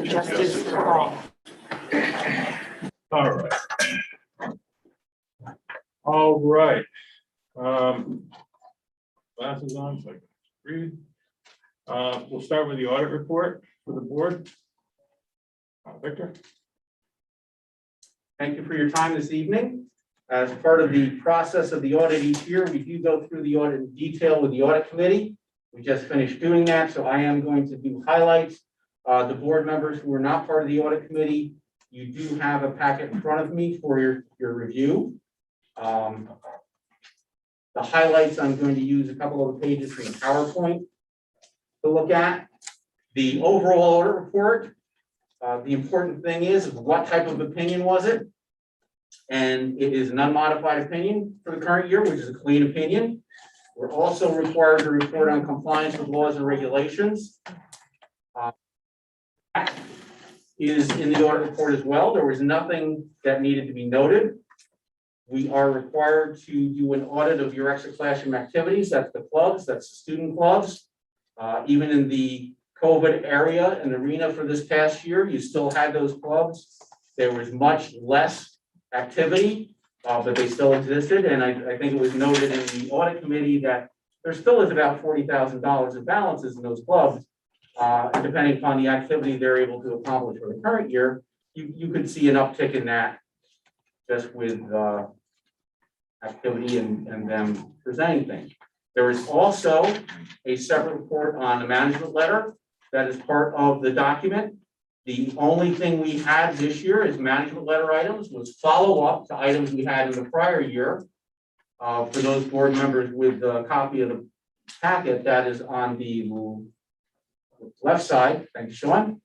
justice for all. All right. All right. Glasses on so I can read. We'll start with the audit report for the board. Victor. Thank you for your time this evening. As part of the process of the audit each year, we do go through the audit in detail with the audit committee. We just finished doing that, so I am going to do highlights. The board members who are not part of the audit committee, you do have a packet in front of me for your review. The highlights, I'm going to use a couple of the pages from the PowerPoint to look at. The overall audit report, the important thing is what type of opinion was it? And it is an unmodified opinion for the current year, which is a clean opinion. We're also required to report on compliance with laws and regulations. That is in the audit report as well. There was nothing that needed to be noted. We are required to do an audit of your extra classroom activities. That's the clubs, that's the student clubs. Even in the COVID area and arena for this past year, you still had those clubs. There was much less activity, but they still existed. And I think it was noted in the audit committee that there still is about $40,000 in balances in those clubs. Depending upon the activity they're able to accomplish for the current year, you could see an uptick in that just with activity and them presenting things. There is also a separate report on the management letter that is part of the document. The only thing we had this year is management letter items, was follow up to items we had in the prior year. For those board members with a copy of the packet, that is on the left side. Thanks, Sean.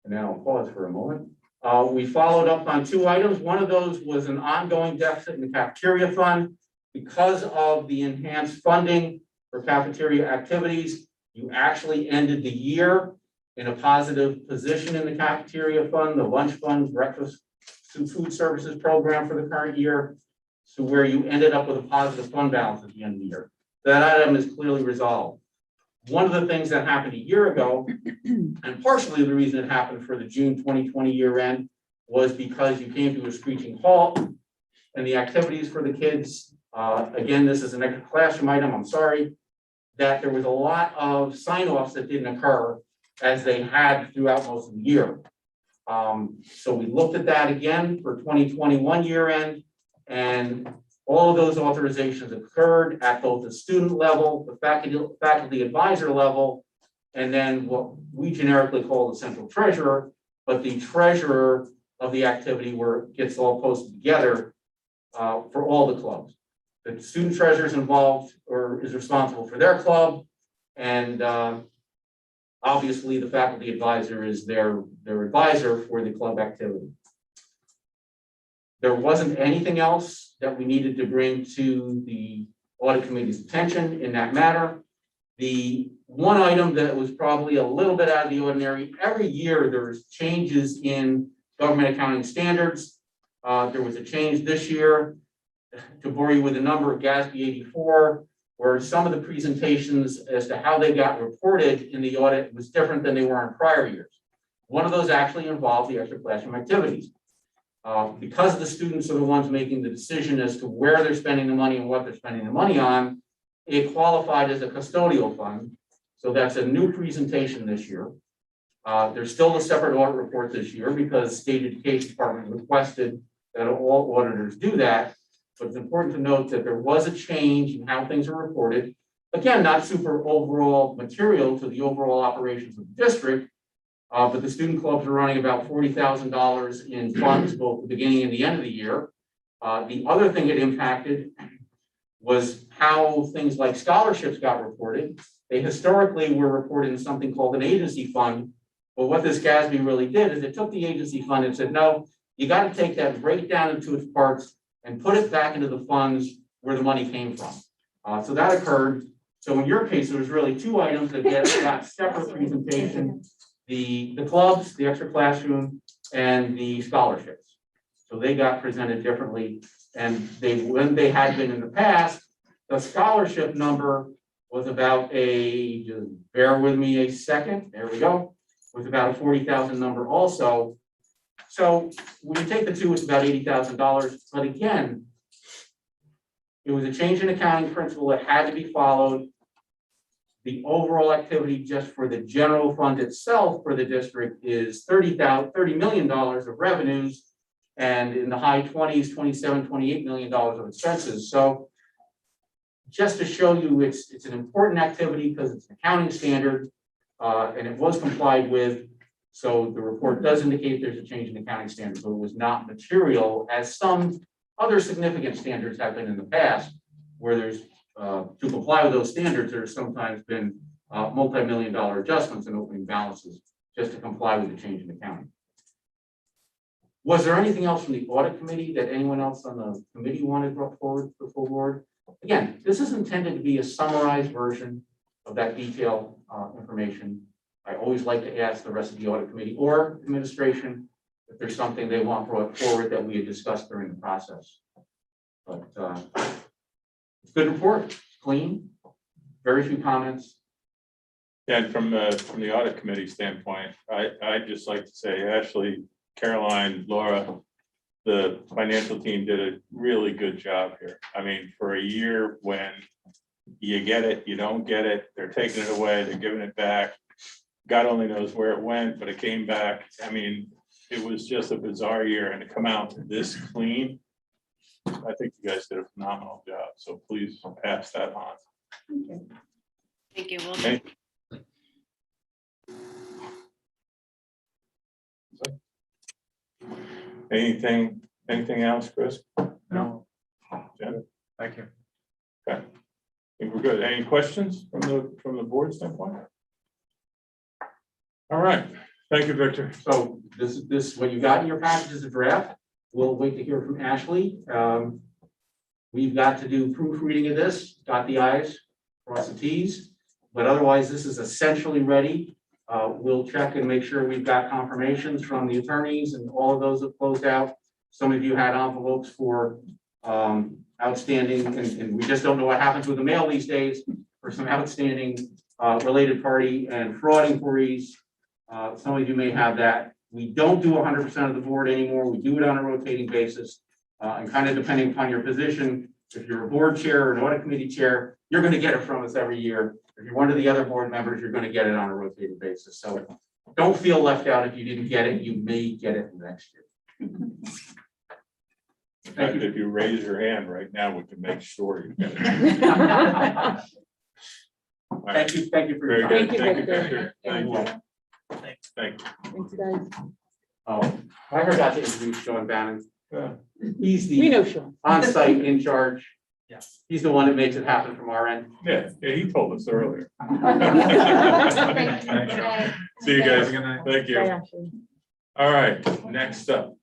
And then I'll pause for a moment. We followed up on two items. One of those was an ongoing deficit in the cafeteria fund. Because of the enhanced funding for cafeteria activities, you actually ended the year in a positive position in the cafeteria fund, the lunch fund, breakfast, food services program for the current year, so where you ended up with a positive fund balance at the end of the year. That item is clearly resolved. One of the things that happened a year ago, and partially the reason it happened for the June 2020 year end, was because you came to a screeching halt and the activities for the kids, again, this is an extra classroom item, I'm sorry, that there was a lot of sign-offs that didn't occur as they had throughout most of the year. So we looked at that again for 2021 year end, and all of those authorizations occurred at both the student level, the faculty advisor level, and then what we generically call the central treasurer, but the treasurer of the activity where it gets all posted together for all the clubs. The student treasurer is involved or is responsible for their club, and obviously the faculty advisor is their advisor for the club activity. There wasn't anything else that we needed to bring to the audit committee's attention in that matter. The one item that was probably a little bit out of the ordinary, every year there's changes in government accounting standards. There was a change this year, to bore you with the number of GASB 84, where some of the presentations as to how they got reported in the audit was different than they were in prior years. One of those actually involved the extra classroom activities. Because the students are the ones making the decision as to where they're spending the money and what they're spending the money on, it qualified as a custodial fund. So that's a new presentation this year. There's still a separate audit report this year because State Education Department requested that all auditors do that. But it's important to note that there was a change in how things are reported. Again, not super overall material to the overall operations of the district, but the student clubs are running about $40,000 in funds, both the beginning and the end of the year. The other thing it impacted was how things like scholarships got reported. They historically were reported in something called an agency fund. But what this GASB really did is it took the agency fund and said, no, you got to take that and break it down into its parts and put it back into the funds where the money came from. So that occurred. So in your case, there was really two items that got separate presentation: the clubs, the extra classroom, and the scholarships. So they got presented differently, and when they had been in the past, the scholarship number was about just bear with me a second. There we go. was about a 40,000 number also. So when you take the two, it's about $80,000. But again, it was a change in accounting principle that had to be followed. The overall activity just for the general fund itself for the district is $30 million of revenues and in the high 20s, $27, $28 million of expenses. So just to show you it's an important activity because it's an accounting standard and it was complied with. So the report does indicate there's a change in accounting standards, but it was not material as some other significant standards have been in the past where there's to comply with those standards, there's sometimes been multi-million-dollar adjustments in opening balances just to comply with the change in accounting. Was there anything else from the audit committee that anyone else on the committee wanted brought forward to the full board? Again, this is intended to be a summarized version of that detailed information. I always like to ask the rest of the audit committee or administration if there's something they want brought forward that we had discussed during the process. But it's a good report, it's clean, very few comments. And from the audit committee standpoint, I'd just like to say, Ashley, Caroline, Laura, the financial team did a really good job here. I mean, for a year when you get it, you don't get it, they're taking it away, they're giving it back. God only knows where it went, but it came back. I mean, it was just a bizarre year, and to come out this clean, I think you guys did a phenomenal job. So please pass that on. Thank you. Will Okay. Anything else, Chris? No. Jen? Thank you. Okay. I think we're good. Any questions from the board standpoint? All right. Thank you, Victor. So this what you got in your package is a draft. We'll wait to hear from Ashley. We've got to do proofreading of this, dot the i's, cross the t's, but otherwise this is essentially ready. We'll check and make sure we've got confirmations from the attorneys and all of those have closed out. Some of you had envelopes for outstanding, and we just don't know what happens with the mail these days for some outstanding related party and fraud inquiries. Some of you may have that. We don't do 100% of the board anymore. We do it on a rotating basis. And kind of depending upon your position, if you're a board chair or an audit committee chair, you're going to get it from us every year. If you're one of the other board members, you're going to get it on a rotating basis. So don't feel left out if you didn't get it. You may get it next year. In fact, if you raise your hand right now, we can make sure you get it. All right. Thank you. Thank you for Very your good. time. Thank you, Victor. Victor. Thank you. Thank you. Thanks, guys. Oh, I forgot to introduce Sean Bannon. He's We the know Sean. on-site in charge. Yes. He's the one that makes it happen from our end. Yeah, he told us earlier. Thanks, Sean. See you guys. Have a good night. Thank Bye, you. Ashley. All right, next up.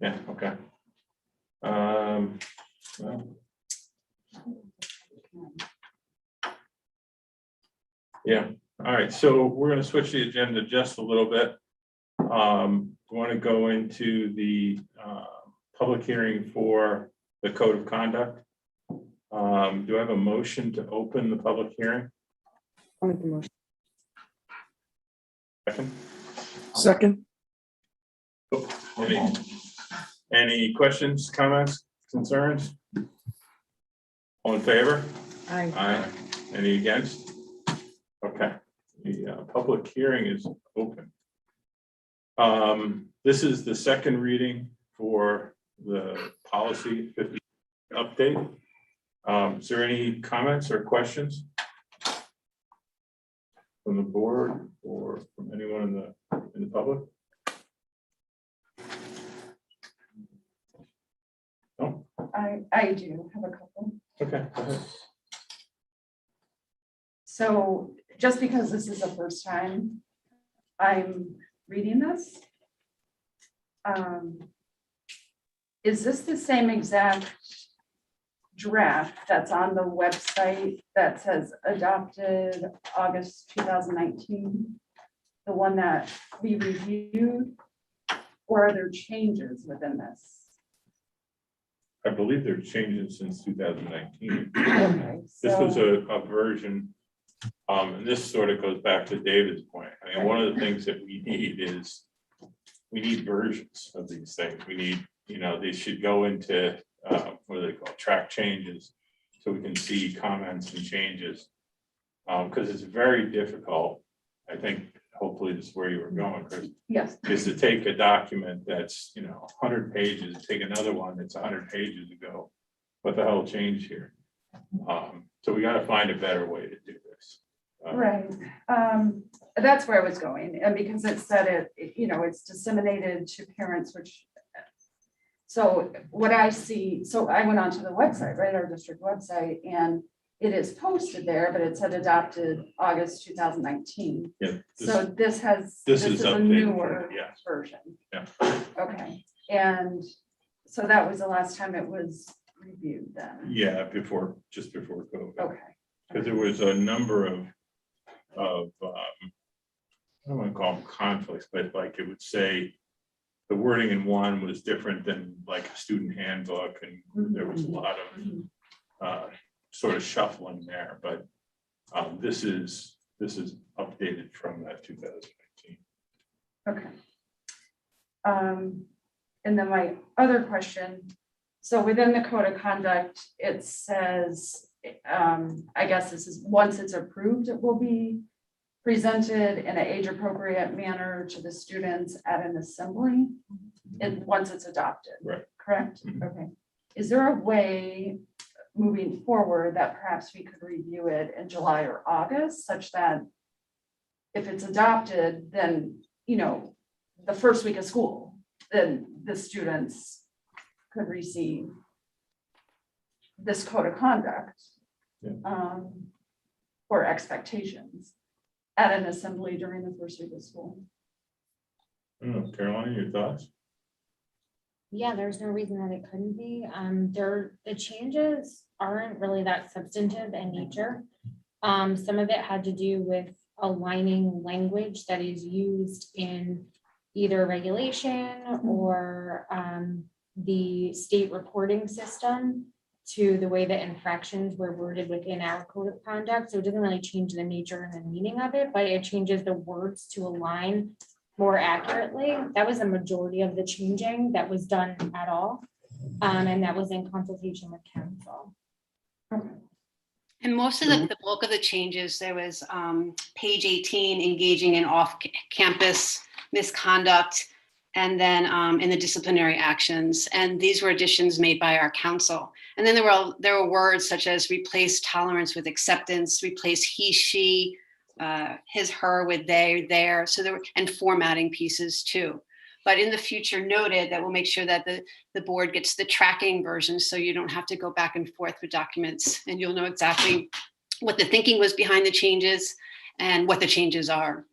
Yeah, okay. Well, yeah, all right, so we're gonna switch the agenda just a little bit. We want to go into the public hearing for the code of conduct. Do I have a motion to open the public hearing? I'll make the motion. Second? Any questions, comments, concerns? All in favor? Aye. Aye. Any against? Okay, the public hearing is open. This is the second reading for the policy 50 update. Is there any comments or questions from the board or from anyone in the public? No? I do have a couple. Okay, go ahead. So just because this is the first time I'm reading this, is this the same exact draft that's on the website that says adopted August 2019, the one that we reviewed, or are there changes within this? I believe they're changing since 2019. Okay, This was so, a version, and this sort of goes back to David's point. I mean, one of the things that we need is, we need versions of these things. We need, they should go into, what do they call, track changes, so we can see comments and changes. Because it's very difficult, I think, hopefully this is where you were going, Chris, yes, is to take a document that's, 100 pages, take another one that's 100 pages ago. What the hell changed here? So we gotta find a better way to do this. right. That's where I was going, and because it said it's disseminated to parents, which, so what I see, so I went onto the website, right, our district website, and it is posted there, but it said adopted August 2019. Yeah, So this is is a updated, newer yes. version. Yeah. Okay, and so that was the last time it was reviewed then? Yeah, just before COVID. Okay. Because there was a number of, I don't want to call them conflicts, but like it would say the wording in one was different than like a student handbook, and there was a lot of sort of shuffling there, but this is updated from that 2019. Okay. And then my other question, so within the code of conduct, it says, I guess this is, once it's approved, it will be presented in an age-appropriate manner to the students at an assembly, and once it's adopted. Right. Correct? Mhm. Okay. Is there a way moving forward that perhaps we could review it in July or August, such that if it's adopted, then, the first week of school, then the students could receive this code of conduct or expectations at an assembly during the first week of school? I don't know, Caroline, your thoughts? Yeah, there's no reason that it couldn't be. The changes aren't really that substantive in nature. Some of it had to do with aligning language that is used in either regulation or the state reporting system to the way that infractions were worded within our code of conduct. So it doesn't really change the nature and the meaning of it, but it changes the words to align more accurately. That was a majority of the changing that was done at all. And that was in consultation with council. And most of the bulk of the changes, there was page 18, engaging in off-campus misconduct, and then in the disciplinary actions. And these were additions made by our council. And then there were words such as replace tolerance with acceptance, replace he, she, his, her with they, their. So there were, and formatting pieces too. But in the future noted that we'll make sure that the board gets the tracking version, so you don't have to go back and forth with documents, and you'll know exactly what the thinking was behind the changes and what the changes are.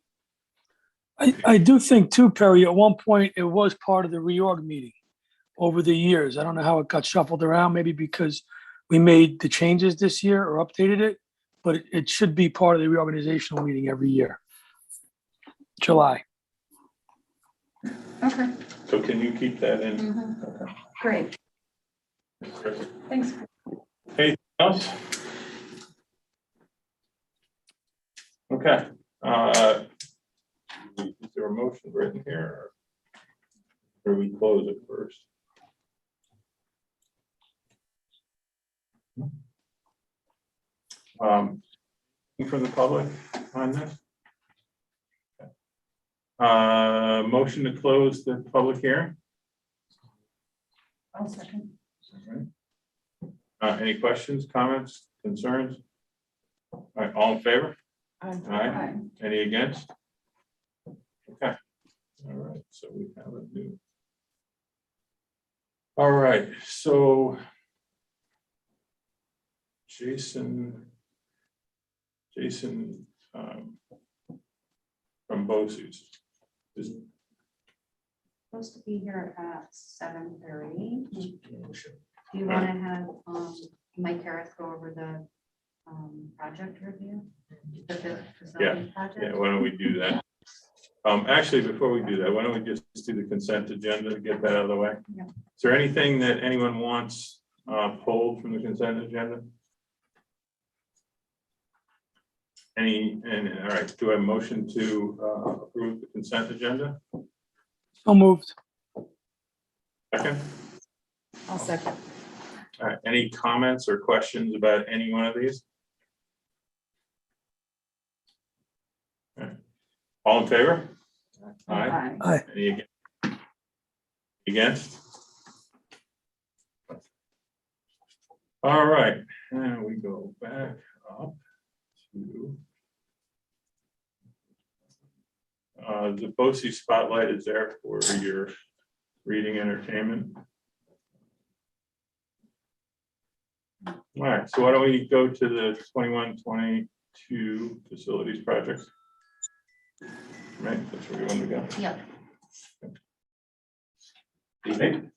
I do think too, Perry, at one point it was part of the reorg meeting over the years. I don't know how it got shuffled around, maybe because we made the changes this year or updated it, but it should be part of the reorganizational meeting every year. July. Okay, So can you keep that in? Mhm. Great, Chris? thanks. Anything else? Okay. Is there a motion written here? Or we close it first? From the public on this? Motion to close the public hearing? I'll second. Any questions, comments, concerns? All right, all in favor? Aye. Aye. Any against? Okay. All right, so we have a new. All right, so Jason from BOCES is Supposed to be here at 7:30. Do you want to have Mike Harris go over the project review? The fifth Yeah, facilities project? Yeah, why don't we do that? Actually, before we do that, why don't we just do the consent agenda to get that out of the way? Yeah. Is there anything that anyone wants pulled from the consent agenda? All right, do I have a motion to approve the consent agenda? So moved. Second? I'll second. All right, any comments or questions about any one of these? All right. All in favor? Aye. Aye. Any against? All right, now we go back up to the BOCES spotlight is there for your reading entertainment. All right, so why don't we go to the 21-22 facilities projects? Right, that's where we want to go. Yep. Evening.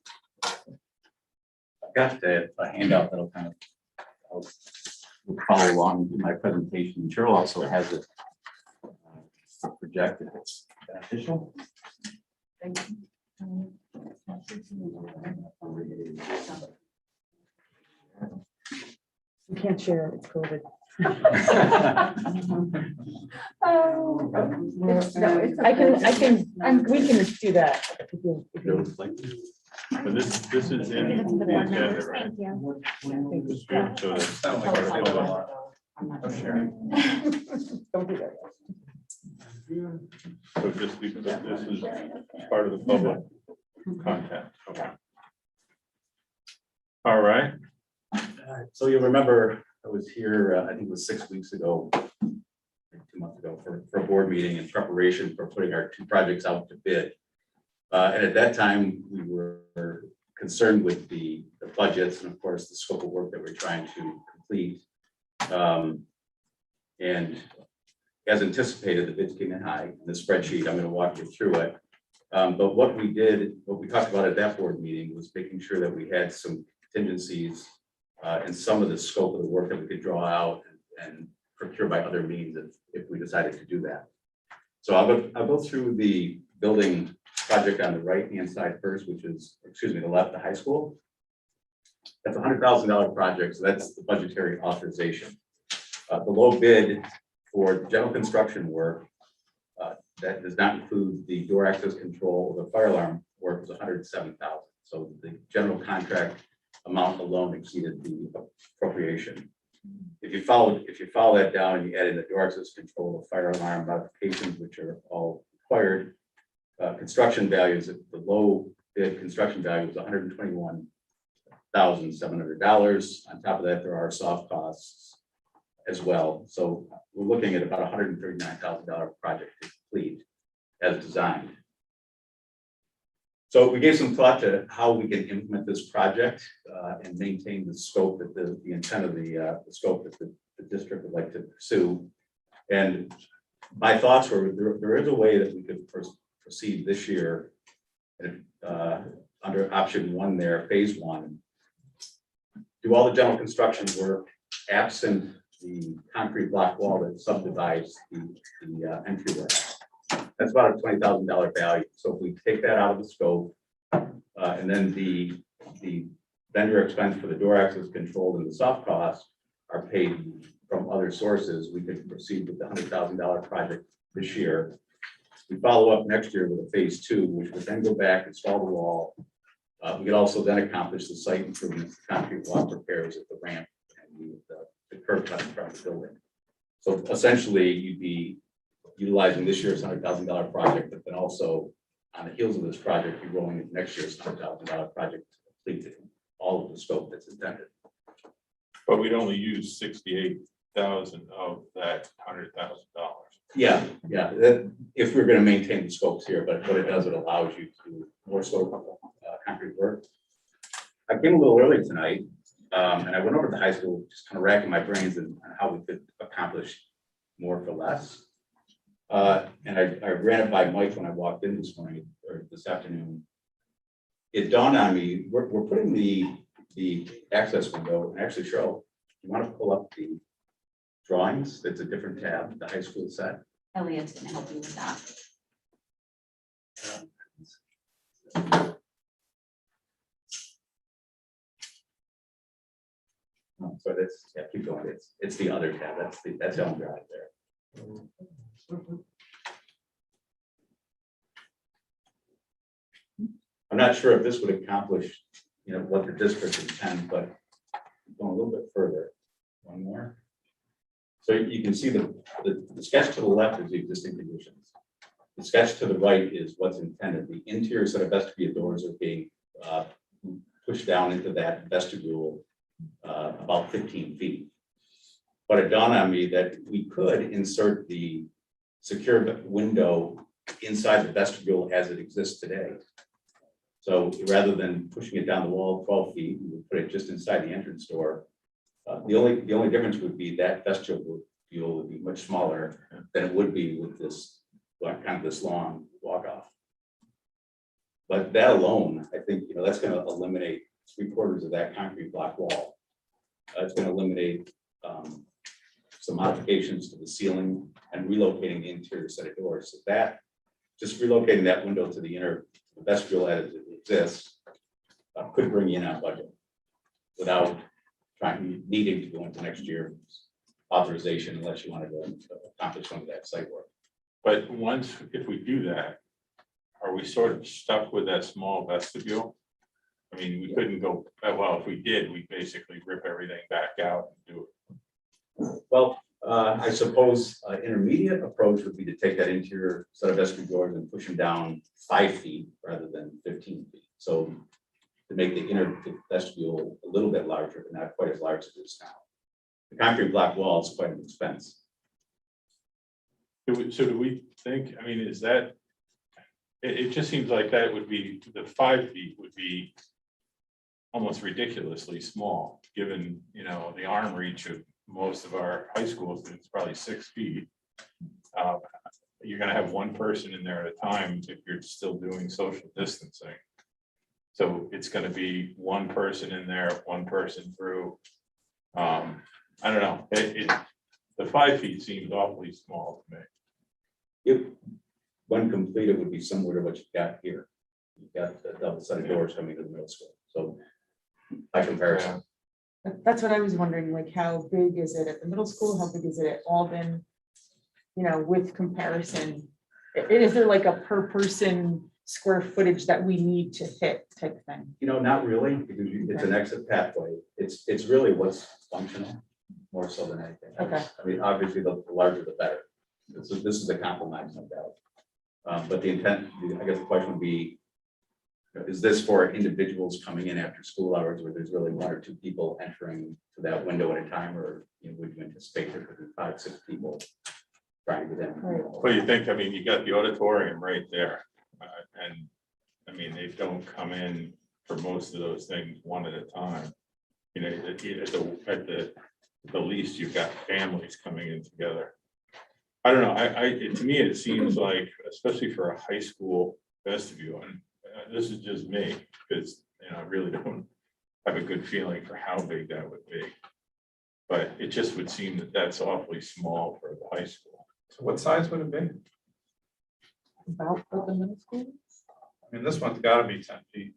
I've got a handout that'll kind of will follow along in my presentation. Cheryl also has it projected. It's beneficial. Thank you. You can't share it, it's COVID. Oh. No, it's We can do that. if you- But this is in the agenda, right? Thank you. It's good, so that's part of the public. Don't do that. So just because this is part of the public content. Okay. All right. So you'll remember I was here, I think it was 6 weeks ago, 2 months ago, for a board meeting in preparation for putting our 2 projects out to bid. And at that time, we were concerned with the budgets and of course, the scope of work that we're trying to complete. And as anticipated, the bids came in high. In the spreadsheet, I'm going to walk you through it. But what we talked about at that board meeting was making sure that we had some contingencies in some of the scope of the work that we could draw out and procure by other means if we decided to do that. So I'll go through the building project on the right-hand side first, which is, the left, the high school. That's a $100,000 project, so that's the budgetary authorization. The low bid for general construction work that does not include the door access control or the fire alarm work was $107,000. So the general contract amount alone exceeded the appropriation. If you follow that down and you add in the door access control, the fire alarm modifications, which are all required, construction values, the low bid construction value was $121,700. On top of that, there are soft costs as well. So we're looking at about $139,000 project to complete as designed. So we gave some thought to how we can implement this project and maintain the scope that the intent of the scope that the district would like to pursue. And my thoughts were there is a way that we could proceed this year under option 1 there, phase 1. Do all the general construction work absent the concrete block wall that subdivides the entryway. That's about a $20,000 value. So if we take that out of the scope, and then the vendor expense for the door access control and the soft costs are paid from other sources, we could proceed with the $100,000 project this year. We follow up next year with a phase 2, which would then go back, install the wall. We could also then accomplish the site improvements, concrete block repairs at the ramp and the curb cut in front of the building. So essentially, you'd be utilizing this year's $100,000 project, but then also on the heels of this project, you're rolling into next year's $100,000 project to complete all of the scope that's intended. But we'd only use 68,000 of that $100,000. Yeah, if we're going to maintain the scopes here, but what it does, it allows you to more scope of concrete work. I came a little early tonight, and I went over to the high school, just kind of racking my brains on how we could accomplish more for less. And I ran it by Mike when I walked in this morning or this afternoon. It dawned on me, we're putting the the access window and actually show, you want to pull up the drawings, that's a different tab, the high school set. Elliot's gonna help you with that. Oh, so that's, yeah, keep going, it's the other tab, that's Elm Drive there. I'm not sure if this would accomplish, what the district intends, but going a little bit further, one more. So you can see the sketch to the left is the existing conditions. The sketch to the right is what's intended. The interior set of vestibule doors are being pushed down into that vestibule about 15 feet. But it dawned on me that we could insert the secure window inside the vestibule as it exists today. So rather than pushing it down the wall 12 feet, we would put it just inside the entrance door. The only difference would be that vestibule would be much smaller than it would be with this this long walk off. But that alone, I think, that's going to eliminate 3/4 of that concrete block wall. It's going to eliminate some modifications to the ceiling and relocating the interior set of doors. So that, just relocating that window to the inner vestibule as it exists, could bring you in on budget without needing to go into next year's authorization unless you wanted to accomplish some of that site work. But if we do that, are we sort of stuck with that small vestibule? I mean, we couldn't go, well, if we did, we basically rip everything back out and do it. Well, I suppose intermediate approach would be to take that interior set of vestibule doors and push them down 5 feet rather than 15 feet. So to make the inner vestibule a little bit larger, but not quite as large as it is now. The concrete block wall is quite an expense. So do we think, I mean, is that, it just seems like that would be, the 5 feet would be almost ridiculously small, given, the arm reach of most of our high schools, it's probably 6 feet. You're gonna have one person in there at a time if you're still doing social distancing. So it's gonna be one person in there, one person through. I don't know, the 5 feet seems awfully small to me. If when complete, it would be similar to what you've got here. You've got the double set of doors coming to the middle school. So by comparison, That's what I was wondering, like, how big is it at the middle school? How big is it at Alden? With comparison, and is there like a per person square footage that we need to hit type thing? not really, because it's an exit pathway. It's really what's functional more so than anything. Okay. I mean, obviously, the larger the better. This is a compromise, no doubt. But the intent, I guess the question would be, is this for individuals coming in after school hours where there's really 1 or 2 people entering to that window at a time, or would you anticipate there could be 5, 6 people trying to get in? Right. Well, you think, I mean, you got the auditorium right there. And I mean, they don't come in for most of those things one at a time. At the least, you've got families coming in together. I don't know, to me, it seems like, especially for a high school vestibule, and this is just me, because, I really don't have a good feeling for how big that would be. But it just would seem that that's awfully small for the high school. So what size would it be? About for the middle school? I mean, this one's gotta be 10 feet.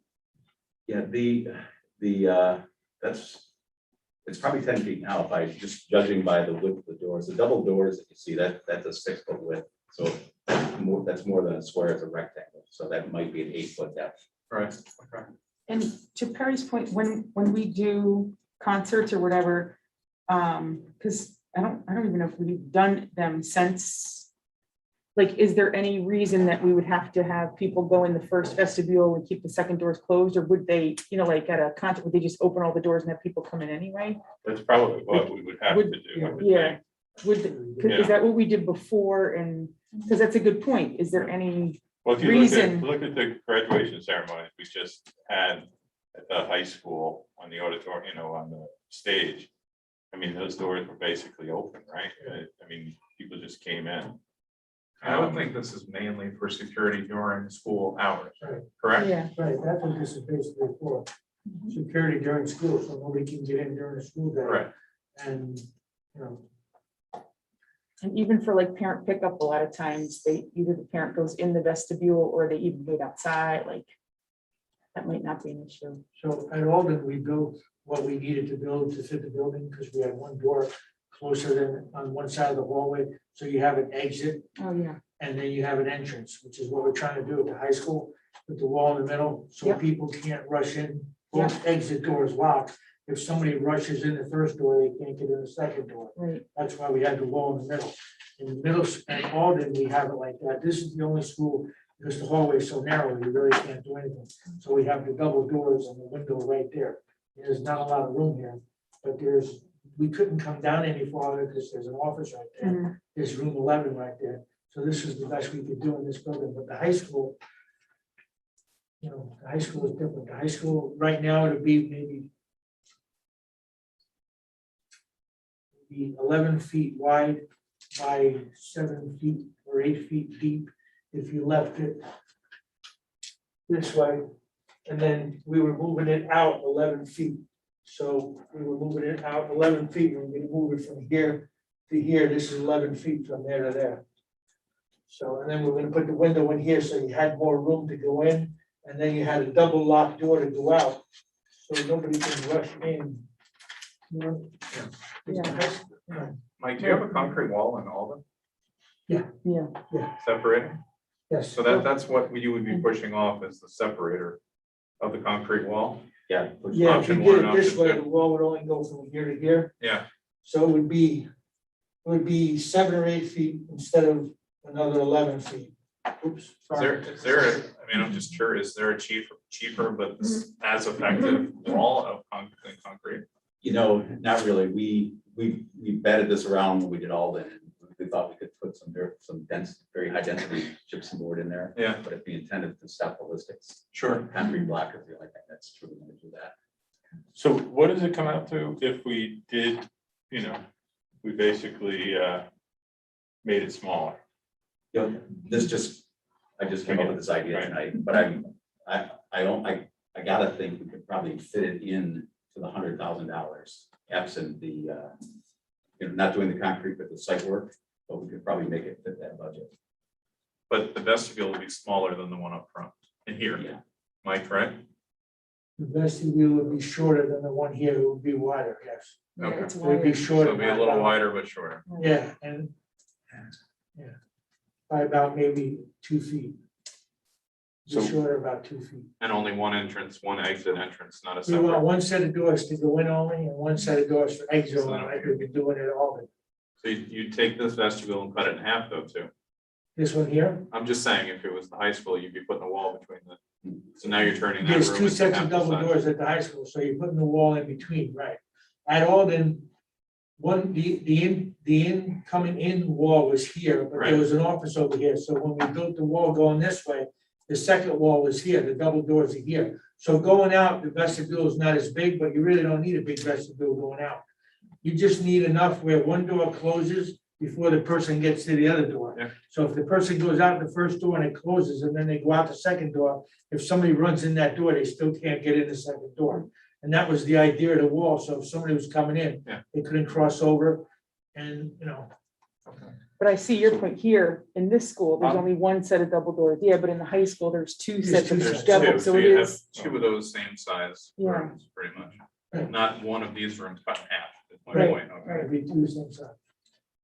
Yeah, it's probably 10 feet now, by just judging by the width of the doors. The double doors that you see, that's a 6 foot width. So that's more than a square, it's a rectangle. So that might be an 8 foot depth. Right. Okay. And to Perry's point, when we do concerts or whatever, because I don't even know if we've done them since. Like, is there any reason that we would have to have people go in the first vestibule and keep the second doors closed, or would they, like at a concert, would they just open all the doors and have people come in anyway? That's probably what we would have to do. I would Yeah. think. Is that what we did before? And because that's a good point. Is there any? Well, if you reason? look at the graduation ceremonies we just had at the high school on the auditorium, on the stage. I mean, those doors were basically open, right? I mean, people just came in. I would think this is mainly for security during school hours, correct? Yeah. Right, that's what this is basically for. security during school, so nobody can get in during the school day. Right. And, you know, And even for like parent pickup, a lot of times either the parent goes in the vestibule or they even wait outside, like. That might not be an issue. so at Alden, we built what we needed to build to fit the building, because we had one door closer than on one side of the hallway, so you have an exit Oh, yeah. and then you have an entrance, which is what we're trying to do at the high school, with the wall in the middle, so Yep. people can't rush in. Both exit doors locked. If somebody rushes in the first door, they can't get in the second door. Right. That's why we had the wall in the middle. In the middle, at Alden, we have it like that. This is the only school, because the hallway is so narrow, you really can't do anything. So we have the double doors and the window right there. There's not a lot of room here, but we couldn't come down any farther because there's an office right there. Mhm. There's room 11 right there. So this is the best we could do in this building, but the high school, you know, the high school is different. The high school, right now, it'll be maybe 11 feet wide by 7 feet or 8 feet deep if you left it this way. And then we were moving it out 11 feet. So we were moving it out 11 feet, and we're gonna move it from here to here. This is 11 feet from there to there. So, and then we're gonna put the window in here, so you had more room to go in, and then you had a double locked door to go out, so nobody can rush in. You know? Yeah. Mike, do you have a concrete wall in Alden Yeah. separating? Yes. So that's what you would be pushing off as the separator of the concrete wall? Yeah. Yeah, if you Option did one, it this option way, two. the wall would only go from here to here, Yeah, so it would be 7 or 8 feet instead of another 11 feet. Oops. is sorry. I'm just curious, is there a cheaper but as effective wall of concrete? You know, not really. We batted this around when we did all that. We thought we could put some dense, very high density gypsum board in there. Yeah. But if we intended to stop ballistics, Sure. concrete block is the only thing that's truly going to do that. So what does it come out to if we did, you know, we basically made it smaller? You know, I just came up with this idea Right. tonight, but I gotta think we could probably fit it in to the $100,000 absent the, not doing the concrete, but the site work, but we could probably make it fit that budget. But the vestibule will be smaller than the one up front in here. Yeah. Mike, right? The vestibule would be shorter than the one here, it would be wider, yes. Yeah, Okay. it's It would be wired. So shorter. it'll be a little wider but shorter. Yeah, and, yeah, by about maybe 2 feet. Be So- shorter about 2 feet. And only one entrance, one exit entrance, not a We want separate. one set of doors to go in only and one set of doors for exit, only, like we've been doing it all. So you take this vestibule and cut it in half though too. This one here, I'm just saying, if it was the high school, you'd be putting a wall between so now you're turning that there's room 2 into sets half of the double size. doors at the high school, so you're putting the wall in between, right? At Alden, the incoming in wall was here, but there Right. was an office over here, so when we built the wall going this way, the second wall was here, the double doors are here. So going out, the vestibule is not as big, but you really don't need a big vestibule going out. You just need enough where one door closes before the person gets to the other door. Yeah. So if the person goes out the first door and it closes, and then they go out the second door, if somebody runs in that door, they still can't get in the second door. And that was the idea of the wall, so if somebody was coming in, Yeah. they couldn't cross over, and, you know, But I see your point here, in this school, there's only one set of double doors, yeah, but in the high school, there's two There's sets two of There's sets. double, two, so so it you have is, two of those same size Yeah. rooms, pretty much. Right. Not one of these rooms cut in half. is my Right. point, okay. it'd be two same size.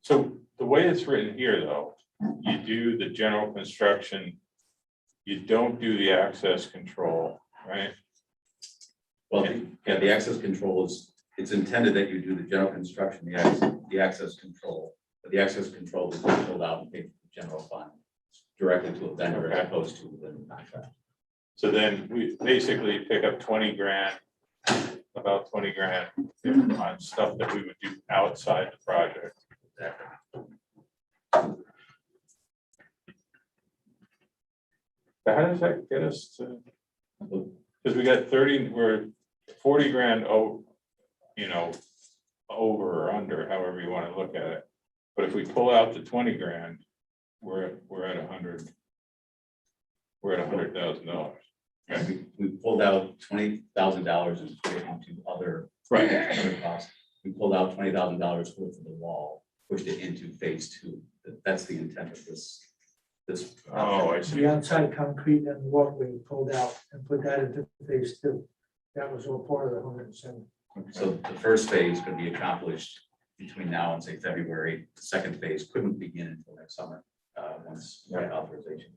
So the way it's written here, though, you do the general construction, you don't do the access control, right? Well, the access control it's intended that you do the general construction, the access control. But the access control is pulled out and paid for the general fund directly to a vendor as opposed to the contract. So then we basically pick up 20 grand, about 20 grand on stuff that we would do outside the project. So how does that get us to? Because we got 30, we're 40 grand, over or under, however you want to look at it. But if we pull out the 20 grand, we're at 100. We're at $100,000. We pulled out $20,000 and put it into other costs. We pulled out $20,000 worth of the wall, pushed it into phase 2. That's the intent of this. Oh, I see. The outside concrete and walkway pulled out and put that into phase 2. That was all part of the 107. So the first phase could be accomplished between now and say February. The second phase couldn't begin until next summer, once we had authorization.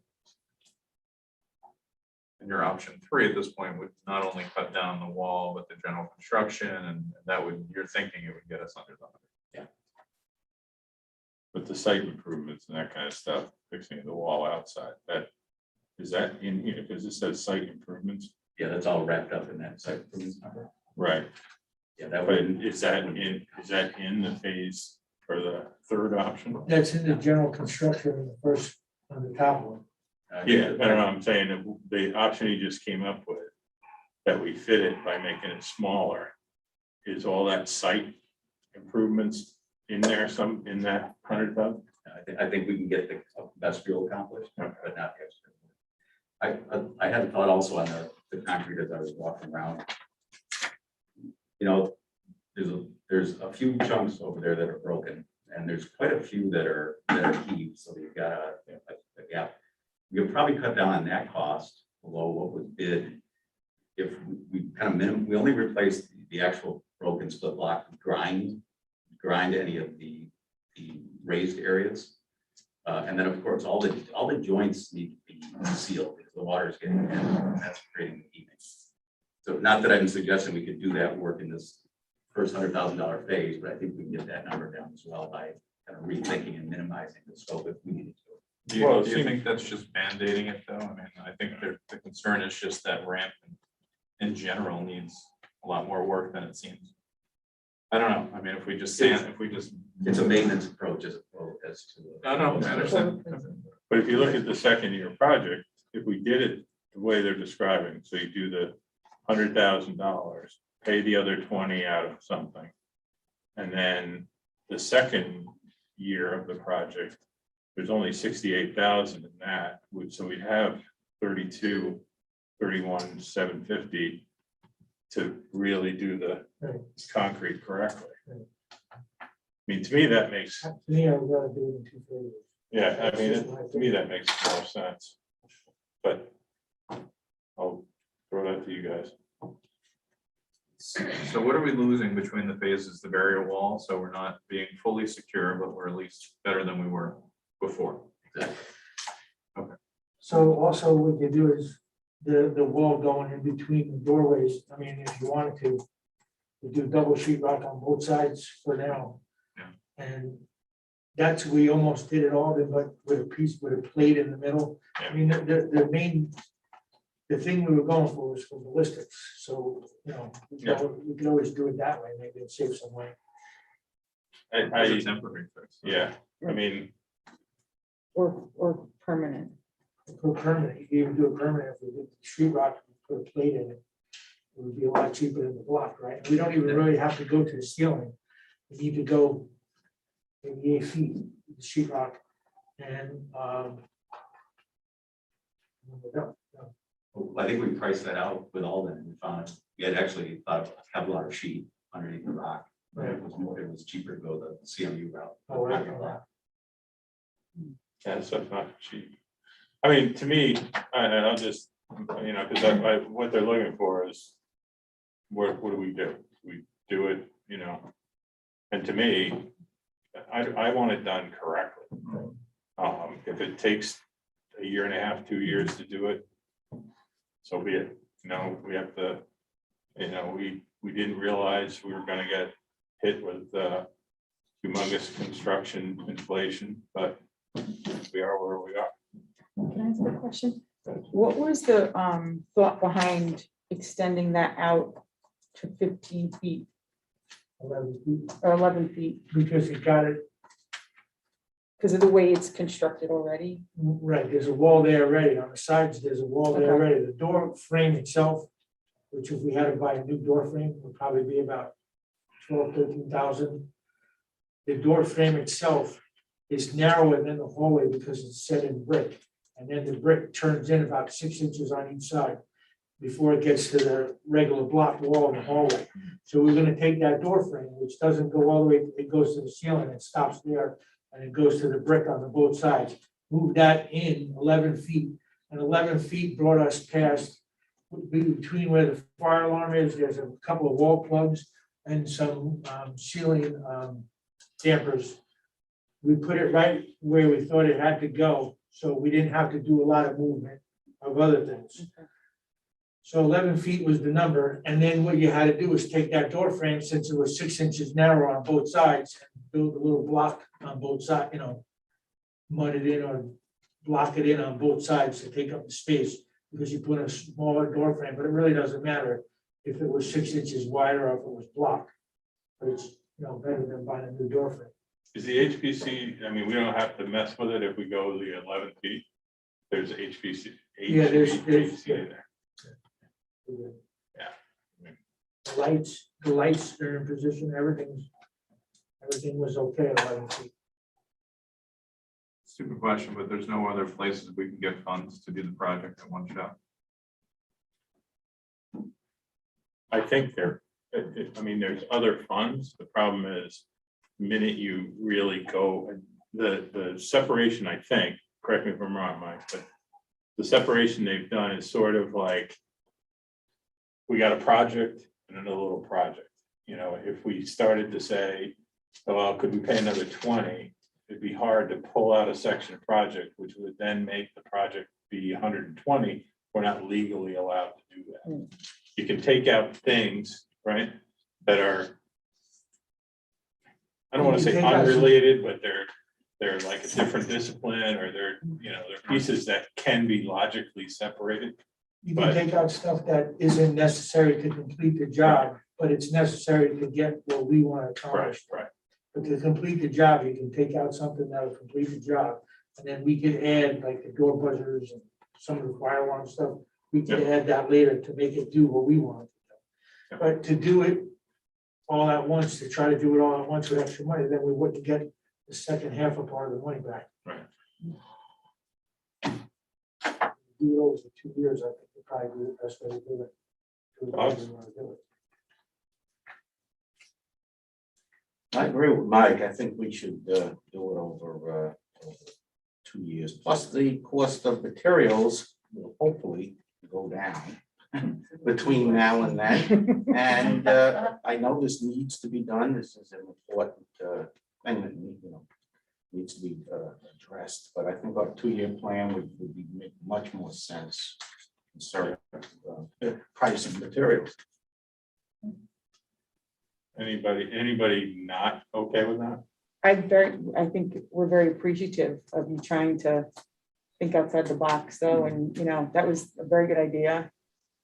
And your option 3 at this point would not only cut down the wall, but the general construction, and that would, you're thinking it would get us under the 100. But the site improvements and that kind of stuff, fixing the wall outside, is that in here? Because it says site improvements. Yeah, that's all wrapped up in that site improvements number. Right. Yeah, that But would, is that in the phase or the third option? That's in the general construction in the first, on the top one. Yeah, I don't know, I'm saying the option he just came up with, that we fit it by making it smaller, is all that site improvements in there, some in that 100,000? I think we can get the vestibule accomplished, Okay. but not the extra. I had a thought also on the concrete as I was walking around. You know, there's a few chunks over there that are broken, and there's quite a few that are heaved, so you've got a gap. We could probably cut down on that cost below what was bid if we kind of we only replaced the actual broken split block, grind any of the raised areas. And then of course, all the joints need to be sealed because the water is getting in and that's creating the heaving. So not that I'm suggesting we could do that work in this first $100,000 phase, but I think we can get that number down as well by kind of rethinking and minimizing the scope if we needed to. Do you think that's just band-aiding it though? I mean, I think the concern is just that ramp in general needs a lot more work than it seems. I don't know. I mean, if we just It's a maintenance approach as opposed to. I understand. But if you look at the second year project, if we did it the way they're describing, so you do the $100,000, pay the other 20 out of something. And then the second year of the project, there's only 68,000 in that, so we'd have 31,750 to really do the concrete correctly. I mean, to me, that makes, To me, I would rather do it in 2 phases. yeah, I mean, to me, that makes more sense. But I'll throw that to you guys. So what are we losing between the phases? The barrier wall, so we're not being fully secure, but we're at least better than we were before. Exactly. So also what you do is the wall going in between the doorways. I mean, if you wanted to, you do double sheetrock on both sides for now. Yeah. And we almost did it all, but with a plate in the middle. I mean, the thing we were going for was for ballistics, so, you know, we could always do it that way, maybe it saves some way. It's a temporary fix. Yeah, I mean, Or permanent. For permanent, you can even do a permanent, if we did sheetrock, put a plate in it. It would be a lot cheaper than the block, right? We don't even really have to go to the ceiling. We need to go maybe 8 feet, with the sheetrock, and, we're done. I think we priced that out with all that and we found we had actually thought of a Kevlar sheet underneath the rock. But it was cheaper to go the CMU route. Oh, right. yeah, stuff's not cheap. I mean, to me, and I'll just, you know, because what they're looking for is, what do? We do it, you know, and to me, I want it done correctly. If it takes a year and a half, 2 years to do it, so be it. You know, we have to, you know, we didn't realize we were gonna get hit with humongous construction inflation, but we are where we are. Can I ask a question? What was the thought behind extending that out to 15 feet 11 feet, or 11 feet? because you got it, Because of the way it's constructed already? right, there's a wall there already, on the sides, there's a wall there Okay. already, the door frame itself, which if we had to buy a new door frame, would probably be about 13,000. The door frame itself is narrower than the hallway because it's set in brick, and then the brick turns in about 6 inches on each side. before it gets to the regular block wall in the hallway. So we're gonna take that door frame, which doesn't go all the way, it goes to the ceiling, it stops there, and it goes to the brick on the both sides. Move that in 11 feet, and 11 feet brought us past, between where the fire alarm is, there's a couple of wall plugs and some ceiling dampers. We put it right where we thought it had to go, so we didn't have to do a lot of movement of other things. So 11 feet was the number, and then what you had to do was take that door frame, since it was 6 inches narrow on both sides, and build a little block on both sides, you know, mud it in or block it in on both sides to take up the space, because you put a smaller door frame, but it really doesn't matter if it was 6 inches wider or if it was blocked. But it's, you know, better than buying a new door frame. Is the HPC, I mean, we don't have to mess with it if we go the 11 feet. There's HPC. Yeah, there's- HVAC there. Yeah. The lights are in position, everything was okay at 11 feet. Stupid question, but there's no other places we can get funds to do the project at one shot. I think I mean, there's other funds. The problem is, the minute you really go, the separation, I think, correct me if I'm wrong, Mike, but the separation they've done is sort of like, we got a project and another little project. You know, if we started to say, oh, well, could we pay another 20? It'd be hard to pull out a section of project, which would then make the project be 120. We're not legally allowed to do that. You can take out things, right, that are, I don't want to say unrelated, but they're like a different discipline, or they're pieces that can be logically separated. You can take out stuff that isn't necessary to complete the job, but it's necessary to get what we want to accomplish. Right. But to complete the job, you can take out something that'll complete the job. And then we could add like the door buzzers and some of the fire alarm stuff. We could add that later to make it do what we want it to do. But to do it all at once, to try to do it all at once with extra money, then we wouldn't get the second half of part of the money back. Right. Do it over 2 years, I think would probably be the best way to do it. Do it the way we want to do it. I agree with Mike. I think we should do it over 2 years. Plus, the cost of materials will hopefully go down between now and then. And I know this needs to be done. This is an important thing that needs to be addressed. But I think our 2-year plan would make much more sense concerning price of materials. Anybody not okay with that? I think we're very appreciative of you trying to think outside the box though, and that was a very good idea.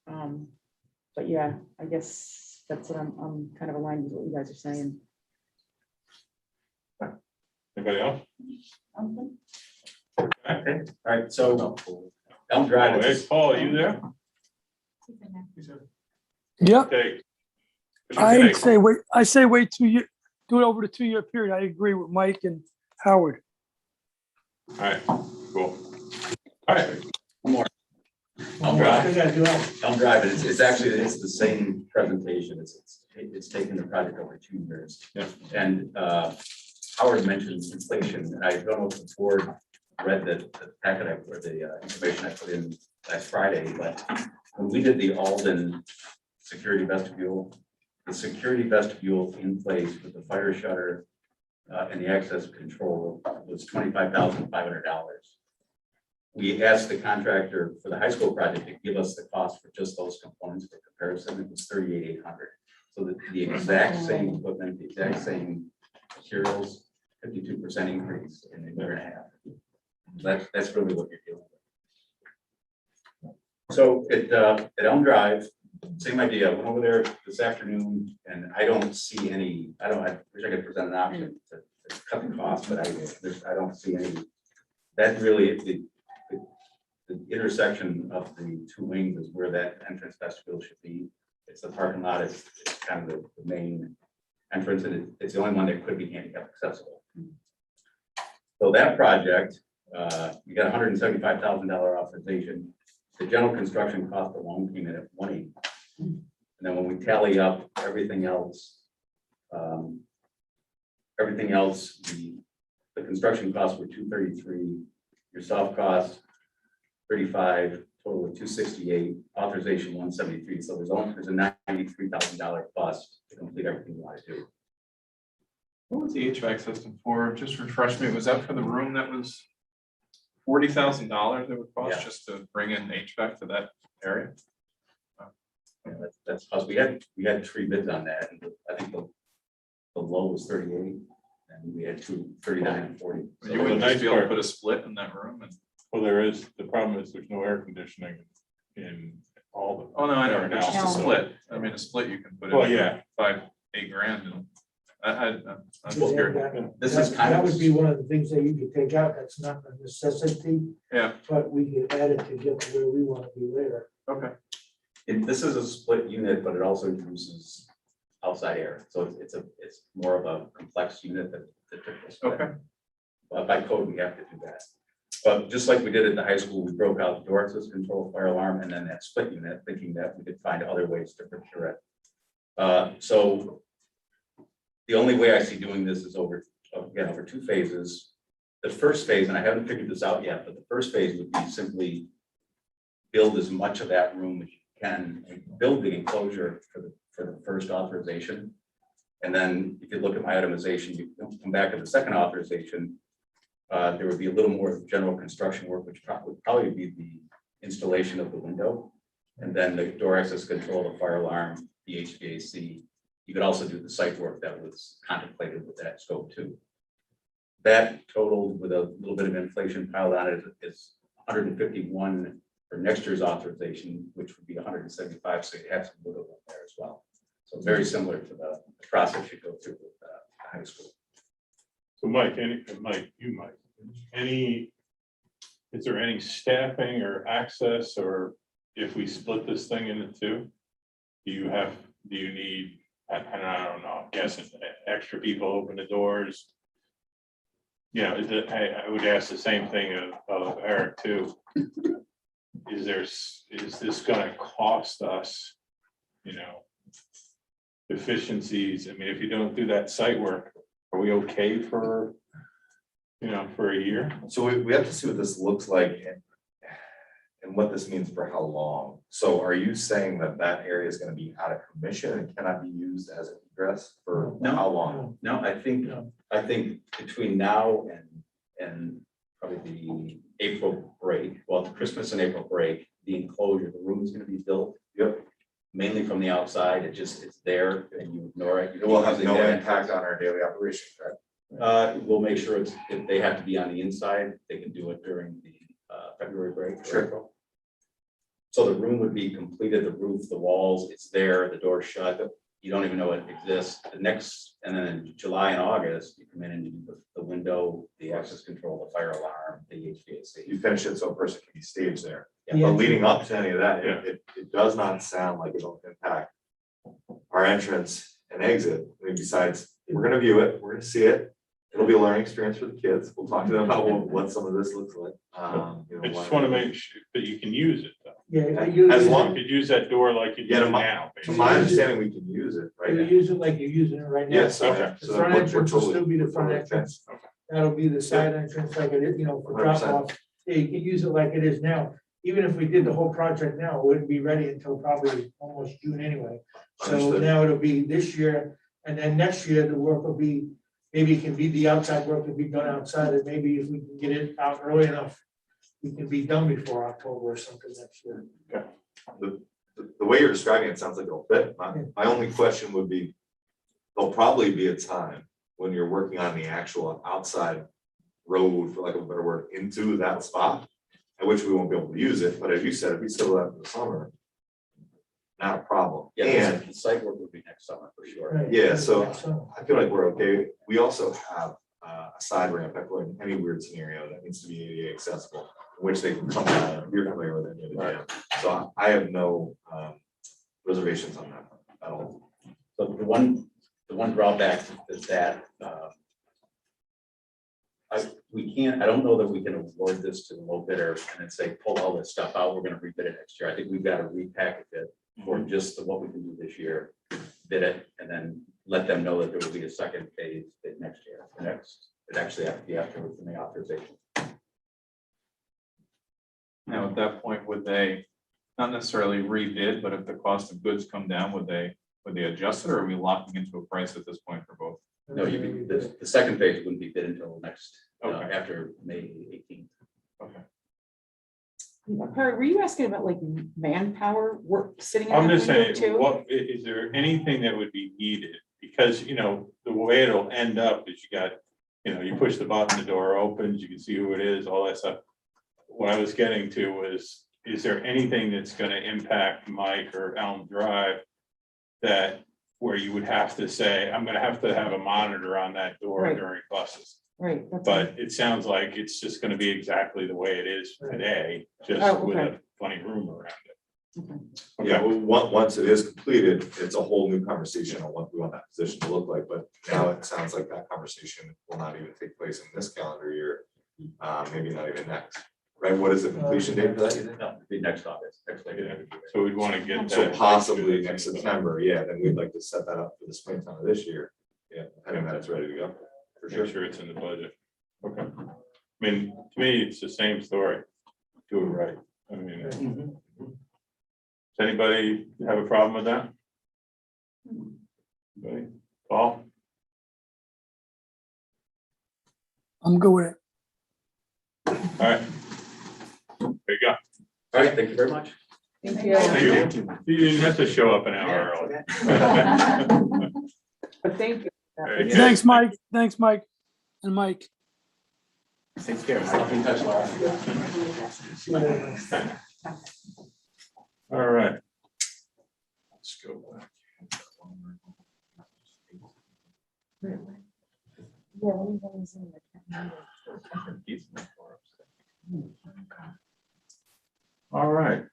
But yeah, I guess that's what I'm kind of aligned with what you guys are saying. Anybody else? Okay, all right, so Elm Drive. Hey, Paul, are you there? Yep. Okay. I say wait 2 years, do it over the 2 year period. I agree with Mike and Howard. All right, cool. All right, Elm Drive. We gotta do that. Elm Drive, it's actually, it's the same presentation. It's taken the project over 2 years. Yeah. And Howard mentioned inflation, and I don't know if the board read the packet or the information I put in last Friday, but when we did the Alden security vestibule, the security vestibule in place with the fire shutter and the access control was $25,500. We asked the contractor for the high school project to give us the cost for just those components for comparison. It was $38,800. So the exact same equipment, the exact same materials, 52% increase in a year and a half. That's really what you're dealing with. So at Elm Drive, same idea. I went over there this afternoon, and I don't see any. I wish I could present an option to cut the cost, but I don't see any. That really the intersection of the two wings is where that entrance vestibule should be. It's the parking lot. It's kind of the main entrance, and it's the only one that could be handicap accessible. So that project, we got $175,000 authorization. the general construction cost alone came in at 180. And then when we tally up everything else, the construction costs were 233, your soft cost 35, total of 268, authorization 173. So there's a $93,000 cost to complete everything you want to do. What was the HVAC system for? Just refresh me. Was that for the room that was $40,000 it would cost Yeah. just to bring in HVAC to that area? Yeah, that's because we had 3 bids on that, and I think the low was 38, and we had 39 and 40. So You wouldn't nice just be able to part- put a split in that room and, Well, the problem is there's no air conditioning in all the. oh, no, I know, there but just a now. split. I mean, a split you can put in. Well, yeah. 5-8 grand and I'm just Yeah, curious. that- This is kind That of, would be one of the things that you could take out, that's not a necessity, Yeah, but we could add it to get to where we want to be later. okay. this is a split unit, but it also uses outside air, so it's more of a complex unit than the typical split. Okay. But by code, we have to do that. But just like we did at the high school, we broke out door access control, fire alarm, and then that split unit, thinking that we could find other ways to procure it. So the only way I see doing this is over 2 phases. The first phase, and I haven't figured this out yet, but the first phase would be simply build as much of that room as you can, and build the enclosure for the first authorization. And then if you look at my itemization, you come back to the second authorization, there would be a little more general construction work, which would probably be the installation of the window. And then the door access control, the fire alarm, the HVAC. You could also do the site work that was contemplated with that scope too. That total, with a little bit of inflation piled on it, is 151 for next year's authorization, which would be 175, so you have some wiggle room there as well. So very similar to the process you go through with high school. So Mike, is there any staffing or access, or if we split this thing into 2? Do you need, I don't know, I'm guessing extra people open the doors? I would ask the same thing of Eric too. Is this gonna cost us, efficiencies? I mean, if you don't do that site work, are we okay for a year? So we have to see what this looks like and what this means for how long. So are you saying that area is gonna be out of commission and cannot be used as an egress for No. how long? No, I think between now and probably the April break, well, the Christmas and April break, the enclosure, the room is gonna be built. Yep. Mainly from the outside, it's there and you ignore it. It will have no impact on our daily operation, correct? We'll make sure if they have to be on the inside, they can do it during the February break. or Sure. April. So the room would be completed, the roof, the walls, it's there, the door's shut, you don't even know it exists. And then in July and August, you come in and you do the window, the access control, the fire alarm, the HVAC. You finish it so a person can be staged there. Yeah. Yeah. But leading up to any of that, Yeah. it does not sound like it'll impact our entrance and exit. I mean, besides, we're gonna view it, we're gonna see it. It'll be a learning experience for the kids. We'll talk to them about what some of this looks like. I just want to make sure that you can use it though. Yeah, As You long- could use that door like you Yeah, do to now. To my understanding, we can use it, you right? use it like you're using it right now. Yes. Okay. The front entrance will still be the front entrance. Okay. That'll be the side entrance like it is, for drop 100%. off. Yeah, you can use it like it is now. Even if we did the whole project now, it wouldn't be ready until probably almost June anyway. So Understood. now it'll be this year, and then next year, the work will be, maybe it can be the outside work will be done outside, and maybe if we can get it out early enough, we can be done before October or something next year. The way you're describing it sounds like it'll fit. My only question would be, there'll probably be a time when you're working on the actual outside road, for lack of a better word, into that spot, at which we won't be able to use it. But as you said, if we still have the summer, not a problem. Yeah, And the site work would be next summer for sure. Right. Yeah, so- So, I feel like we're okay. We also have a side ramp if we're in any weird scenario that needs to be ADA accessible, in which they can come down. You're familiar with it. Yeah. So I have no reservations on that at all. So the one drawback is that we can't, I don't know that we can award this to the low bidder and then say, pull all this stuff out, we're gonna rebid it next year. I think we've got to repackage it for just what we can do this year, bid it, and then let them know that there will be a second phase bid next year. It actually have to be after within the authorization. Now, at that point, would they, not necessarily rebid, but if the cost of goods come down, would they adjust it, or are we locking into a price at this point for both? No, the second phase wouldn't be bid until next, Okay. after May 18th. Perry, were you asking about like manpower work sitting? in I'm that just window saying, too? what, is there anything that would be needed? Because, you know, the way it'll end up is you got, you know, you push the button, the door opens, you can see who it is, all that stuff. What I was getting to was, is there anything that's gonna impact Mike or Elm Drive that, where you would have to say, I'm gonna have to have a monitor on that door Right. during buses? Right. that's But it sounds like it's just gonna be exactly the way it is today, just Oh, with okay. a funny room around it. Yeah, Okay, well, once it is completed, it's a whole new conversation on what we want that position to look like, but now it sounds like that conversation will not even take place in this calendar year. Maybe not even next, right? What is the completion date for that, you think? No, it'd be next August, next May. Yeah. so we'd wanna get So that. possibly next September, yeah, then we'd like to set that up for the springtime of this year. Yeah, having that it's ready to go, for Make sure. sure it's in the budget. Okay. I mean, to me, it's the same story. Do it right. I mean, does anybody have a problem with that? Anybody? Paul? I'm good with it. All right. There you go. All right, thank you very much. Thank you. Thank you. You didn't have to show up an hour early. But thank you. Very good. Thanks, Mike. Thanks, Mike. And Mike. Take care. I'll be in touch, Laura. All right. Let's go back. All right.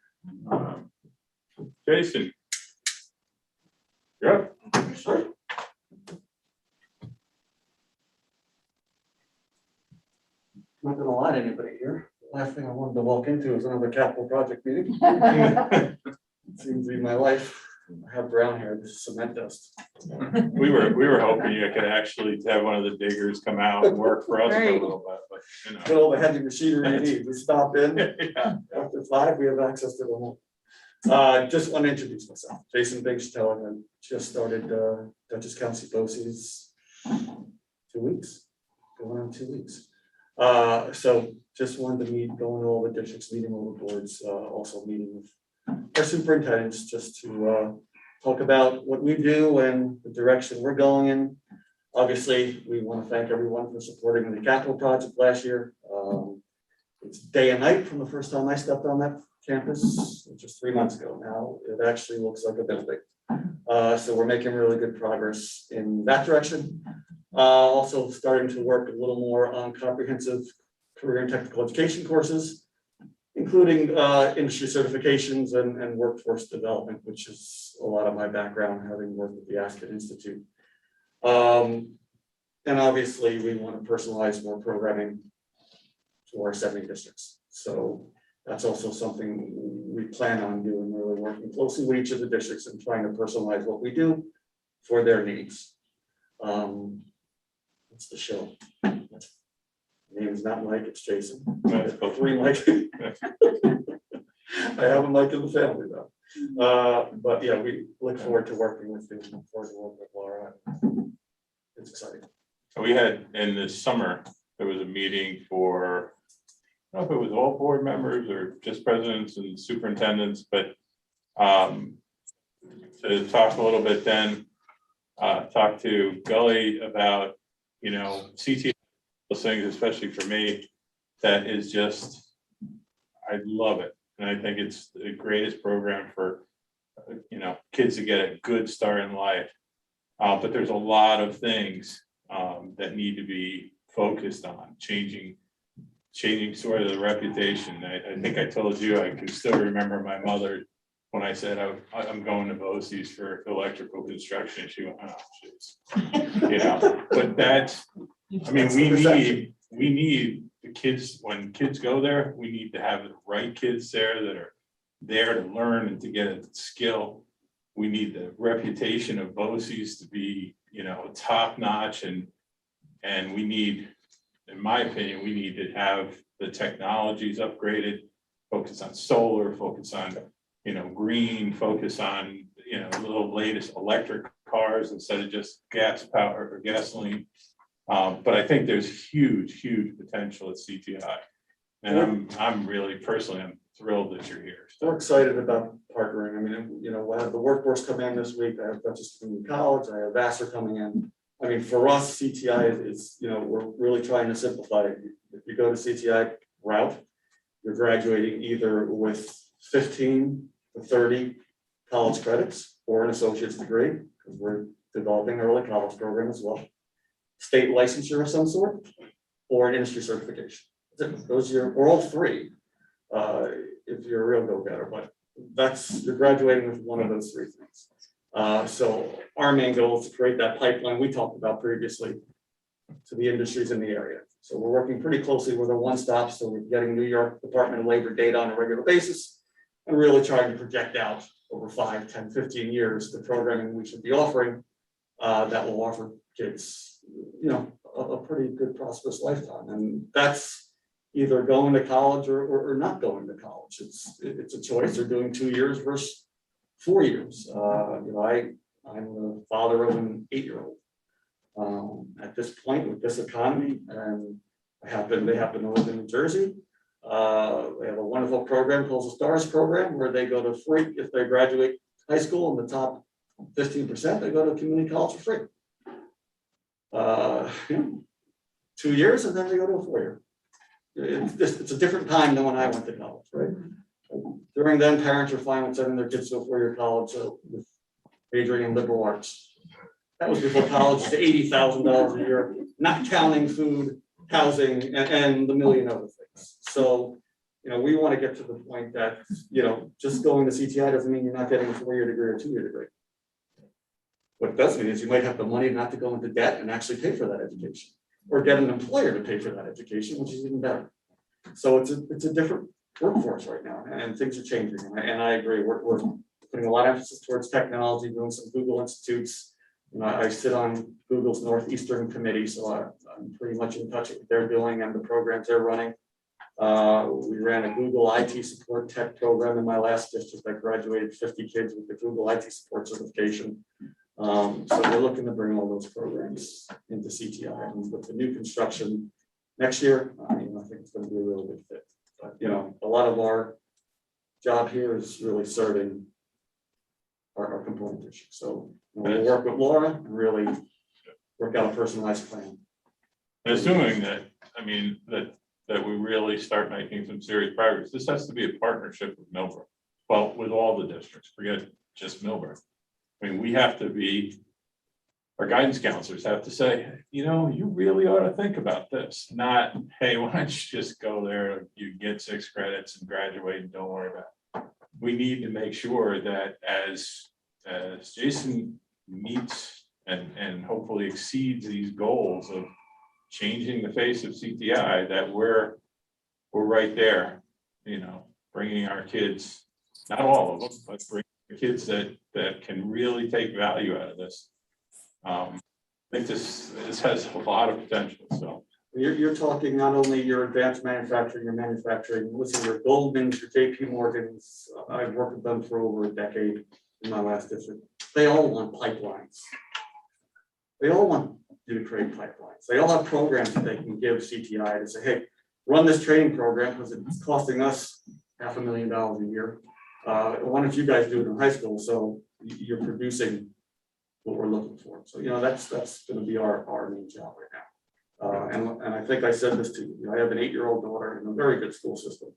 Jason. Yep. Not gonna lie to anybody here. Last thing I wanted to walk into is another capital project meeting. Seems to be my life. I have brown hair, this is cement dust. We were hoping you could actually have one of the diggers come out and work for us for a little bit, but you Get all the heavy machinery you need, just stop in. know. Yeah. After 5, we have access to the home. Just want to introduce myself, Jason Bigstone, I just started Dutchess County BOCES 2 weeks, going on 2 weeks. So just wanted to meet, going to all the districts, meeting all the boards, also meeting with our superintendents, just to talk about what we do and the direction we're going in. Obviously, we want to thank everyone for supporting the capital project last year. It's day and night from the first time I stepped on that campus, which was 3 months ago now. It actually looks like a building. So we're making really good progress in that direction. Also starting to work a little more on comprehensive career and technical education courses, including industry certifications and workforce development, which is a lot of my background, having worked with the Aspen Institute. And obviously, we want to personalize more programming to our 70 districts. So that's also something we plan on doing, really working closely with each of the districts and trying to personalize what we do for their needs. It's the show. Name is not Mike, it's Jason. That's cool. 3 Mike. I have a Mike in the family though. But yeah, we look forward to working with you, look forward to working with Laura. It's exciting. We had, in the summer, there was a meeting for, I don't know if it was all board members or just presidents and superintendents, but to talk a little bit then, talk to Gully about, you know, CT, those things, especially for me, that is just, I love it. And I think it's the greatest program for, you know, kids to get a good start in life. But there's a lot of things that need to be focused on, changing sort of the reputation. I think I told you, I can still remember my mother when I said I'm going to BOCES for electrical construction. She went, oh, jeez. You know, but that's, I mean, we need, we need the kids, when kids go there, we need to have the right kids there that are there to learn and to get a skill. We need the reputation of BOCES to be, top notch, and we need, in my opinion, we need to have the technologies upgraded, focus on solar, focus on, green, focus on, little latest electric cars instead of just gas power or gasoline. But I think there's huge potential at CTI. And I'm really personally, I'm thrilled that you're here. We're excited about partnering. I mean, we'll have the workforce come in this week. I have Dutchess Community College, I have Vassar coming in. I mean, for us, CTI is, we're really trying to simplify it. If you go to CTI route, you're graduating either with 15 to 30 college credits or an associate's degree, because we're developing an early college program as well. State licensure of some sort, or an industry certification. Those are, or all three, if you're a real go-getter, but you're graduating with one of those three things. So our main goal is to create that pipeline we talked about previously to the industries in the area. So we're working pretty closely with a one-stop, so we're getting New York Department of Labor data on a regular basis and really trying to project out over 5, 10, 15 years the programming we should be offering that will offer kids, a pretty good prosperous lifetime. And that's either going to college or not going to college. It's a choice. They're doing 2 years versus 4 years. I'm the father of an 8-year-old. At this point with this economy, and they happen to live in New Jersey. They have a wonderful program called the STARS program where they go to free if they graduate high school in the top 15%, they go to community college for free. 2 years and then they go to a 4-year. It's a different time than when I went to college, right? During then, parents were fine with sending their kids to a 4-year college with majoring in liberal arts. That was before college to $80,000 a year, not counting food, housing, and the million other things. So, we want to get to the point that, just going to CTI doesn't mean you're not getting a 4-year degree or a 2-year degree. What it does mean is you might have the money not to go into debt and actually pay for that education, or get an employer to pay for that education, which is even better. So it's a different workforce right now, and things are changing. And I agree, we're putting a lot of emphasis towards technology, doing some Google Institutes. I sit on Google's Northeastern Committee, so I'm pretty much in touch with what they're doing and the programs they're running. We ran a Google IT support tech program in my last district. I graduated 50 kids with the Google IT support certification. So we're looking to bring all those programs into CTI, and with the new construction next year, I think it's going to be a really good fit. But a lot of our job here is really serving our component issue. So we'll work with Laura and really work out a personalized plan. Assuming that, that we really start making some serious progress, this has to be a partnership with Millbrook. Well, with all the districts, forget just Millbrook. We have to be, our guidance counselors have to say, you really ought to think about this, not, hey, why don't you just go there, you get 6 credits and graduate and don't worry about it. We need to make sure that as Jason meets and hopefully exceeds these goals of changing the face of CTI, that we're right there, bringing our kids, not all of them, but bring the kids that can really take value out of this. I think this has a lot of potential. So you're talking not only your advanced manufacturing, your manufacturing, listen, your Goldmans, your JP Morgans. I've worked with them for over a decade in my last district. They all want pipelines. They all want you to create pipelines. They all have programs that they can give CTI to say, hey, run this training program because it's costing us $500,000 a year. Why don't you guys do it in high school so you're producing what we're looking for? So that's going to be our main job right now. And I think I said this to you. I have an 8-year-old daughter in a very good school system.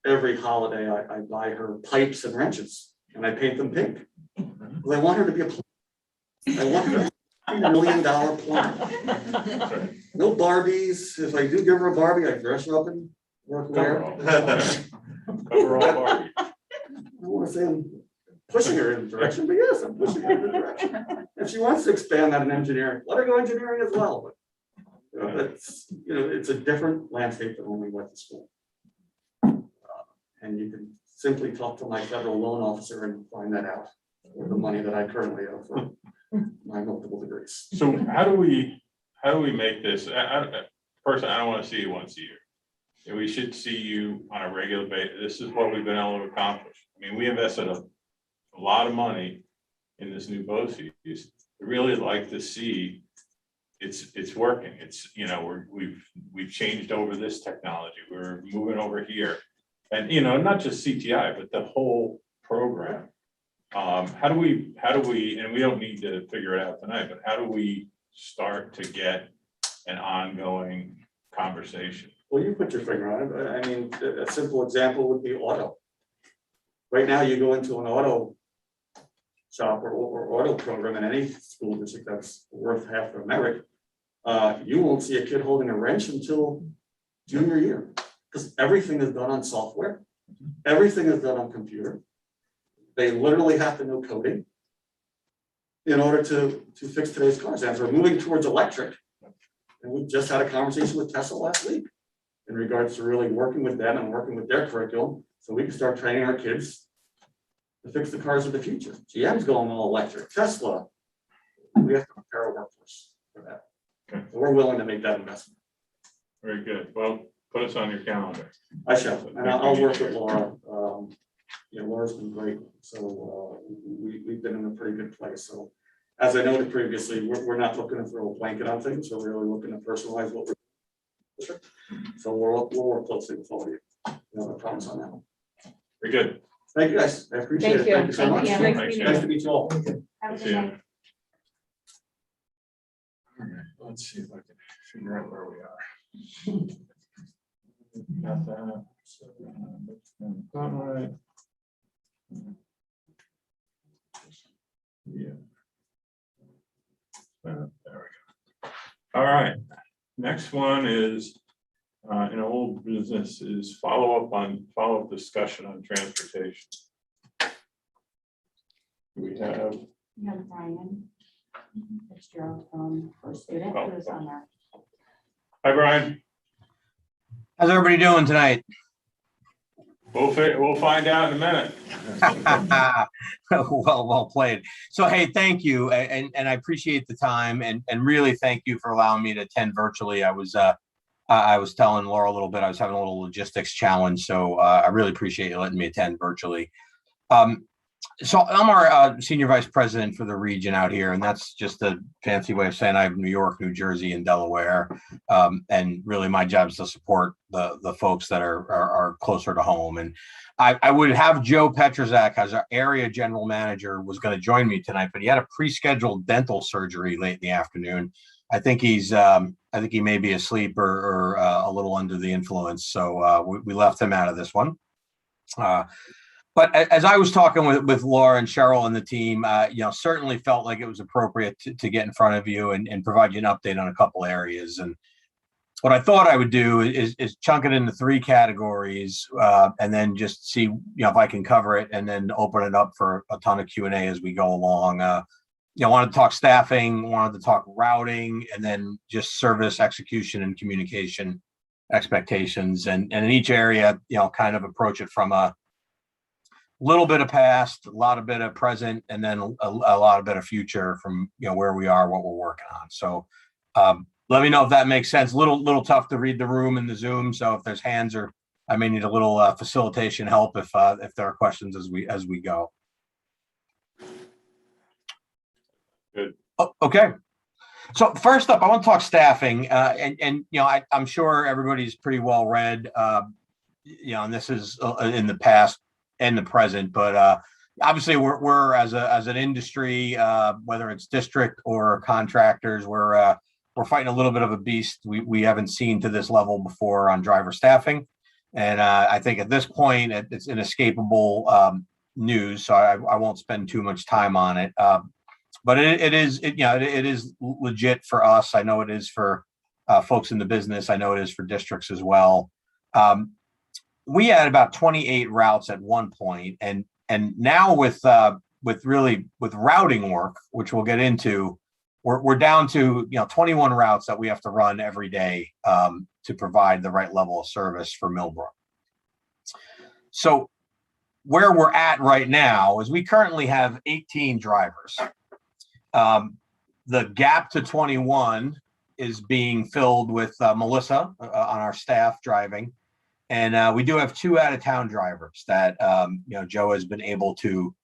Every holiday I buy her pipes and wrenches and I paint them pink. Because I want her to be I want her to be $1 million plumber. No Barbies. If I do give her a Barbie, I dress her up in workwear. overall Barbie. I don't want to say I'm pushing her in the direction, but yes, I'm pushing her in the direction. If she wants to expand that in engineering, let her go engineering as well. But It's, it's a different landscape than when we went to school. And you can simply talk to my federal loan officer and find that out, for the money that I currently owe for my multiple degrees. So how do we make this, personally, I don't want to see you once a year. And we should see you on a regular basis. This is what we've been able to accomplish. I mean, we invested a lot of money in this new BOCES. We really like to see it's working. It's, we've changed over this technology. We're moving over here. And, not just CTI, but the whole program. How do we, and we don't need to figure it out tonight, but how do we start to get an ongoing conversation? Well, you put your finger on it, but I mean, a simple example would be auto. Right now, you go into an auto shop or auto program in any school district that's worth half their merit. You won't see a kid holding a wrench until junior year, because everything is done on software. Everything is done on computer. They literally have to know coding in order to fix today's cars. And we're moving towards electric. And we just had a conversation with Tesla last week in regards to really working with them and working with their curriculum, so we can start training our kids to fix the cars of the future. GM's going all electric. Tesla, we have to prepare a workforce for that. Okay. So we're willing to make that investment. Very good. Well, put us on your calendar. I shall, and I'll work with Laura. Laura's been great, so we've been in a pretty good place. So as I noted previously, we're not looking to throw a blanket on things. We're really looking to personalize what we're doing. So we'll work closely with all of you. No promise on that one. Very good. Thank you, guys. I appreciate it. Thank you. Thank you so much. Thank you. Thanks, Nice to meet you all. Have a See good ya. night. All right, let's see if I can figure out where we are. Got that. All right. Yeah. There we go. All right, next one is, in old business, is follow-up discussion on transportation. We have, You have Brian Fitzgerald from First Student who's on there. hi, Brian. How's everybody doing tonight? We'll find out in a minute. Well played. So, hey, thank you. And I appreciate the time and really thank you for allowing me to attend virtually. I was telling Laura a little bit, I was having a little logistics challenge. So I really appreciate you letting me attend virtually. So I'm our senior vice president for the region out here, and that's just a fancy way of saying I have New York, New Jersey, and Delaware. And really my job is to support the folks that are closer to home. And I would have Joe Petrazak as our area general manager was going to join me tonight, but he had a pre-scheduled dental surgery late in the afternoon. I think he may be asleep or a little under the influence. So we left him out of this one. But as I was talking with Laura and Cheryl and the team, certainly felt like it was appropriate to get in front of you and provide you an update on a couple areas. And what I thought I would do is chunk it into 3 categories and then just see if I can cover it and then open it up for a ton of Q&A as we go along. Wanted to talk staffing, wanted to talk routing, and then just service execution and communication expectations. And in each area, kind of approach it from a little bit of past, a lot of bit of present, and then a lot of bit of future from where we are, what we're working on. So let me know if that makes sense. Little tough to read the room in the Zoom. So if there's hands or I may need a little facilitation help if there are questions as we go. Good. Oh, okay. So first up, I want to talk staffing, and I'm sure everybody's pretty well read, and this is in the past and the present, but obviously we're as an industry, whether it's district or contractors, we're fighting a little bit of a beast we haven't seen to this level before on driver staffing, and I think at this point it's inescapable news, so I won't spend too much time on it. But it is legit for us. I know it is for folks in the business. I know it is for districts as well. We had about 28 routes at one point, and now with routing work, which we'll get into, we're down to, 21 routes that we have to run every day to provide the right level of service for Millbrook. So where we're at right now is we currently have 18 drivers. The gap to 21 is being filled with Melissa on our staff driving. And we do have 2 out-of-town drivers that, Joe has been able to,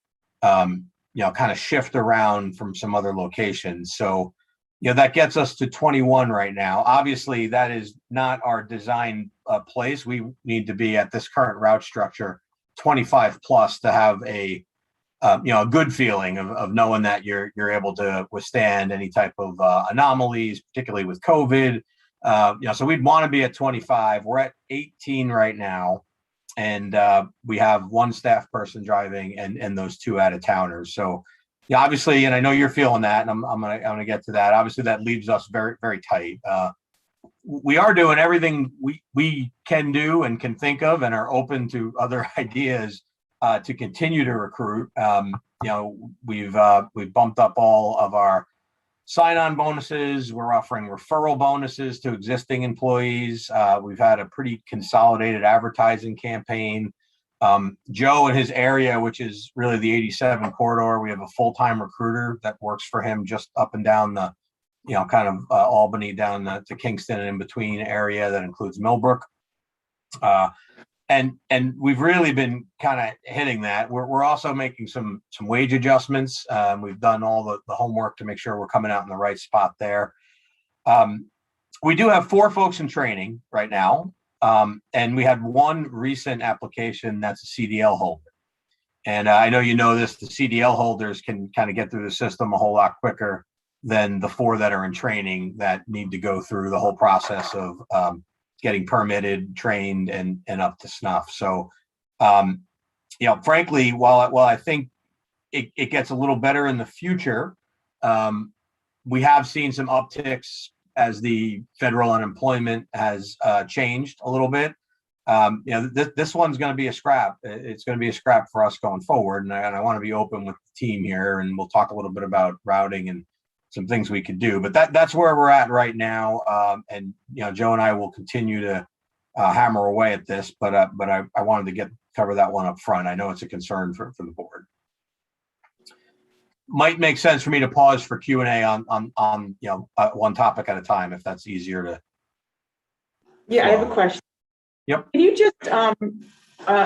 kind of shift around from some other locations. So, that gets us to 21 right now. Obviously, that is not our design place. We need to be at this current route structure 25 plus to have a good feeling of knowing that you're able to withstand any type of anomalies, particularly with COVID. So we'd want to be at 25. We're at 18 right now, and we have 1 staff person driving and those 2 out-of-towners. So, obviously, and I know you're feeling that, and I'm gonna get to that. Obviously, that leaves us very, very tight. We are doing everything we can do and can think of, and are open to other ideas to continue to recruit. We've bumped up all of our sign-on bonuses. We're offering referral bonuses to existing employees. We've had a pretty consolidated advertising campaign. Joe in his area, which is really the 87 corridor, we have a full-time recruiter that works for him just up and down the, kind of Albany down to Kingston and in between area that includes Millbrook. And we've really been kind of hitting that. We're also making some wage adjustments. We've done all the homework to make sure we're coming out in the right spot there. We do have 4 folks in training right now. And we had 1 recent application that's a CDL holder. And I know this, the CDL holders can kind of get through the system a whole lot quicker than the 4 that are in training that need to go through the whole process of getting permitted, trained, and up to snuff. So, frankly, while I think it gets a little better in the future, we have seen some upticks as the federal unemployment has changed a little bit. This one's going to be a scrap. It's going to be a scrap for us going forward. And I want to be open with the team here, and we'll talk a little bit about routing and some things we could do. But that's where we're at right now. And Joe and I will continue to hammer away at this. But I wanted to cover that one up front. I know it's a concern for the board. Might make sense for me to pause for Q&A on one topic at a time, if that's easier to. Yeah, I have a question. Yep. Can you just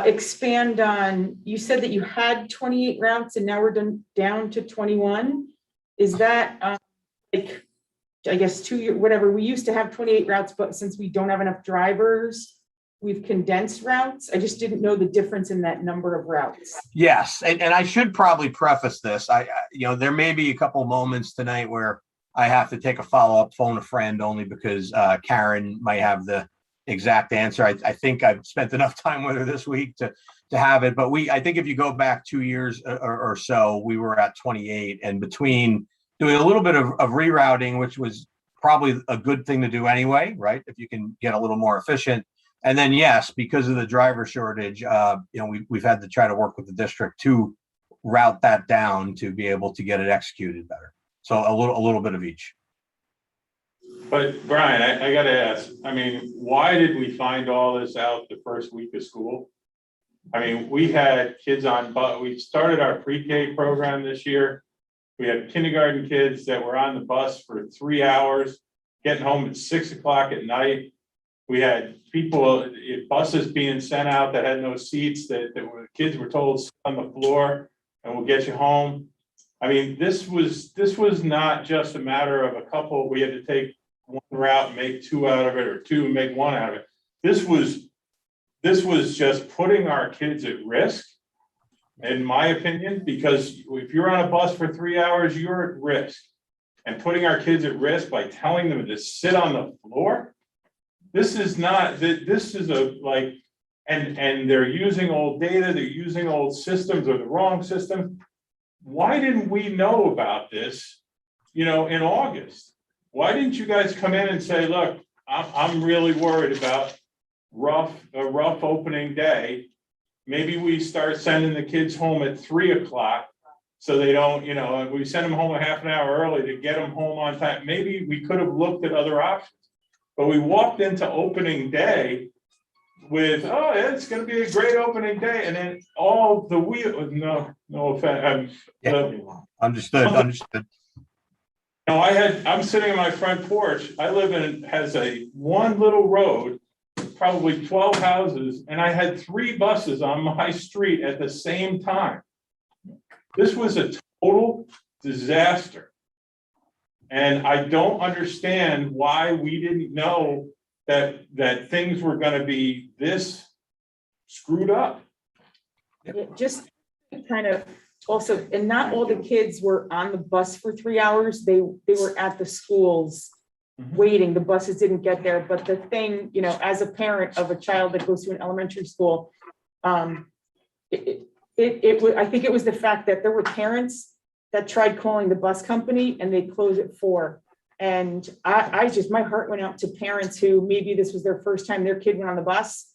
expand on, you said that you had 28 routes and now we're down to 21. Is that like, I guess 2 years, whatever, we used to have 28 routes, but since we don't have enough drivers, we've condensed routes. I just didn't know the difference in that number of routes. Yes, and I should probably preface this. There may be a couple moments tonight where I have to take a follow-up, phone a friend, only because Karen might have the exact answer. I think I've spent enough time with her this week to have it. But I think if you go back 2 years or so, we were at 28, and between doing a little bit of rerouting, which was probably a good thing to do anyway, right? If you can get a little more efficient. And then, yes, because of the driver shortage, we've had to try to work with the district to route that down to be able to get it executed better. So a little bit of each. But Brian, I got to ask, why did we find all this out the first week of school? We had kids we started our pre-K program this year. We had kindergarten kids that were on the bus for 3 hours, getting home at 6 o'clock at night. We had buses being sent out that had no seats, kids were told sit on the floor and we'll get you home. This was not just a matter of a couple, we had to take one route and make 2 out of it, or 2 and make 1 out of it. This was just putting our kids at risk, in my opinion, because if you're on a bus for 3 hours, you're at risk. And putting our kids at risk by telling them to sit on the floor, and they're using old data, they're using old systems or the wrong system. Why didn't we know about this, in August? Why didn't you guys come in and say, look, I'm really worried about a rough opening day. Maybe we start sending the kids home at 3 o'clock so they don't, you know, and we send them home a half an hour early to get them home on time. Maybe we could have looked at other options. But we walked into opening day with, oh, it's gonna be a great opening day, and then all the wheel, no offense. Understood, understood. No, I'm sitting on my front porch. I live in, has a one little road, probably 12 houses, and I had 3 buses on my street at the same time. This was a total disaster. And I don't understand why we didn't know that things were gonna be this screwed up. Just kind of also, and not all the kids were on the bus for 3 hours. They were at the schools waiting. The buses didn't get there. But the thing, you know, as a parent of a child that goes to an elementary school, I think it was the fact that there were parents that tried calling the bus company and they closed at 4. And I just, my heart went out to parents who maybe this was their first time their kid went on the bus.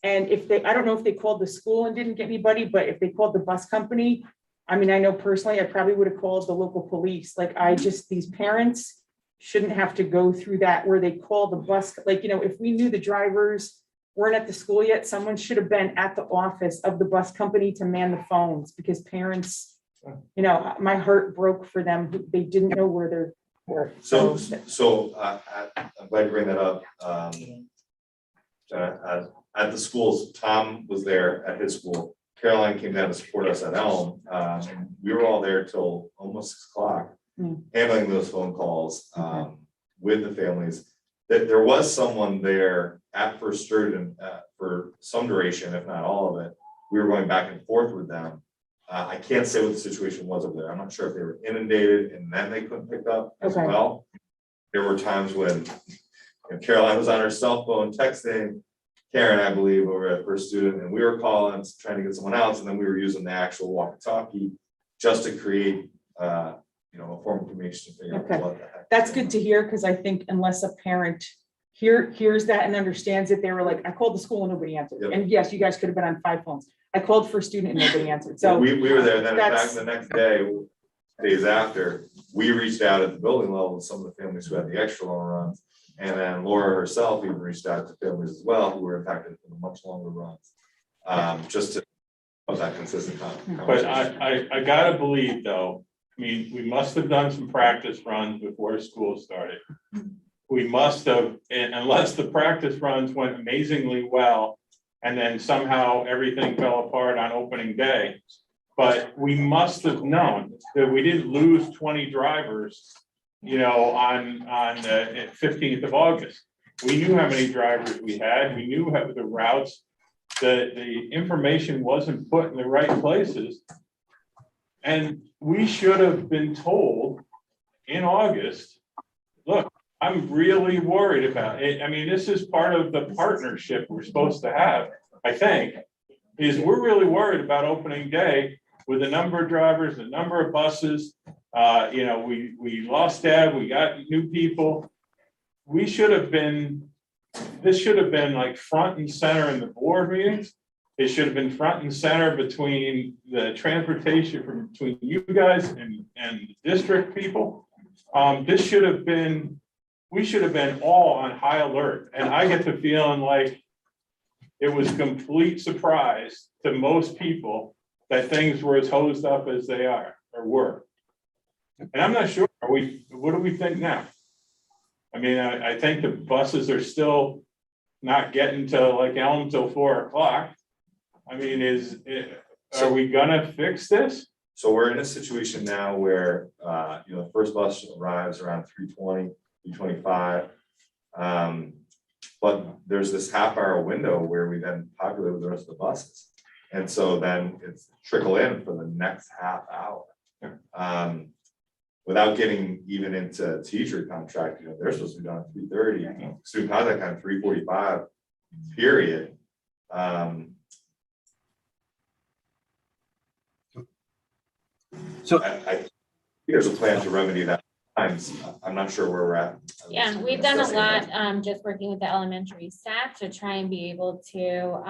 And if they, I don't know if they called the school and didn't get anybody, but if they called the bus company, I mean, I know personally, I probably would have called the local police. Like, these parents shouldn't have to go through that where they call the bus. Like, you know, if we knew the drivers weren't at the school yet, someone should have been at the office of the bus company to man the phones, because parents, you know, my heart broke for them. They didn't know where they're. So I'm glad you bring that up. At the schools, Tom was there at his school. Caroline came down to support us at Elm. We were all there till almost 6 o'clock, handling those phone calls with the families. There was someone there at First Sturgeon for some duration, if not all of it. We were going back and forth with them. I can't say what the situation was over there. I'm not sure if they were inundated and then they couldn't pick up as well. There were times when Caroline was on her cell phone texting Karen, I believe, over at First Student, and we were calling, trying to get someone else, and then we were using the actual walkie-talkie just to create, a form of communication to figure out what the heck. That's good to hear, because I think unless a parent hears that and understands it, they were like, I called the school and nobody answered. Yep. And yes, you guys could have been on 5 phones. I called for a student and nobody answered. So we were there, and then in that's- fact, the next day, days after, we reached out at the building level with some of the families who had the extra long runs. And then Laura herself even reached out to families as well who were impacted for the much longer runs. Just to have that consistent But conversation. I gotta believe though, I mean, we must have done some practice runs before school started. We must have, unless the practice runs went amazingly well, and then somehow everything fell apart on opening day. But we must have known that we didn't lose 20 drivers, on the 15th of August. We knew how many drivers we had. We knew how the routes, the information wasn't put in the right places. And we should have been told in August, look, I'm really worried about it. I mean, this is part of the partnership we're supposed to have, I think, is we're really worried about opening day with the number of drivers, the number of buses. We lost Deb, we got new people. This should have been like front and center in the board meetings. It should have been front and center between the transportation, between you guys and the district people. We should have been all on high alert. And I get the feeling like it was complete surprise to most people that things were as hosed up as they are or were. And I'm not sure, what do we think now? I mean, I think the buses are still not getting to like Elm till 4 o'clock. I mean, are we gonna fix this? So we're in a situation now where, the first bus arrives around 3:20, 3:25. But there's this half-hour window where we then populate with the rest of the buses. And so then it's trickle in for the next half hour. Without getting even into teacher contract, they're supposed to be done at 3:30, student contact time 3:45, period. So I think there's a plan to remedy that. I'm not sure where we're at. Yeah, we've done a lot, just working with the elementary staff to try and be able to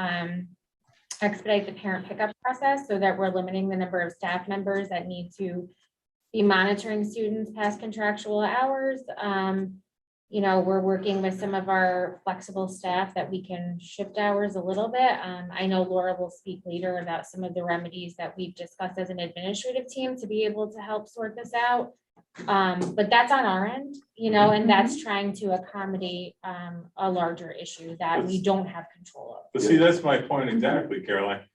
expedite the parent pickup process so that we're limiting the number of staff members that need to be monitoring students past contractual hours. You know, we're working with some of our flexible staff that we can shift hours a little bit. I know Laura will speak later about some of the remedies that we've discussed as an administrative team to be able to help sort this out. But that's on our end, you know, and that's trying to accommodate a larger issue that we don't have control of. But see, that's my point exactly, Caroline.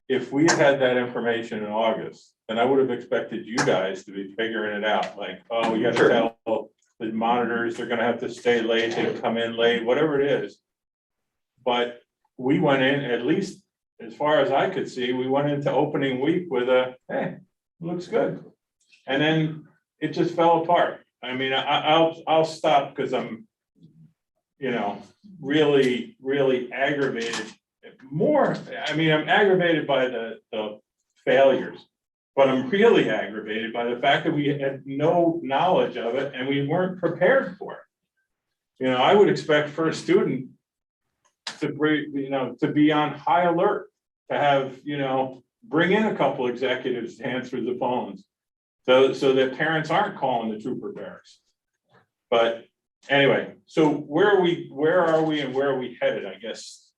If we had that information in August, then I would have expected you guys to be figuring it out, like, oh, we gotta Sure. tell the monitors, they're gonna have to stay late, they come in late, whatever it is. But we went in, at least as far as I could see, we went into opening week with a, hey, looks good. And then it just fell apart. I mean, I'll stop because I'm, you know, really, really aggravated. More, I mean, I'm aggravated by the failures, but I'm really aggravated by the fact that we had no knowledge of it and we weren't prepared for it. You know, I would expect for a student to bring, you know, to be on high alert, to have, you know, bring in a couple executives to answer the phones. So that parents aren't calling the trooper barracks. But anyway, so where are we and where are we headed, I guess?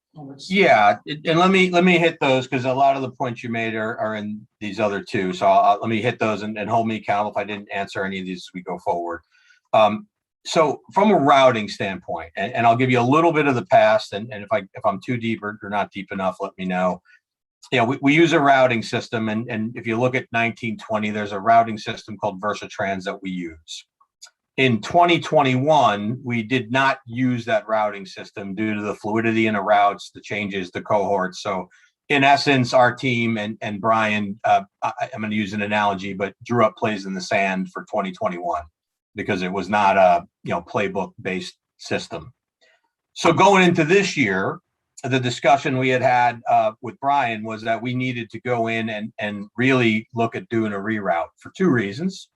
Yeah, and let me hit those because a lot of the points you made are in these other two. So let me hit those and hold me accountable if I didn't answer any of these as we go forward. So from a routing standpoint, and I'll give you a little bit of the past, and if I'm too deep or not deep enough, let me know. Yeah, we use a routing system, and if you look at 1920, there's a routing system called VersaTrans that we use. In 2021, we did not use that routing system due to the fluidity in the routes, the changes, the cohorts. So in essence, our team and Brian, I'm going to use an analogy, but drew up plays in the sand for 2021 because it was not a playbook based system. So going into this year, the discussion we had with Brian was that we needed to go in and really look at doing a reroute for two reasons.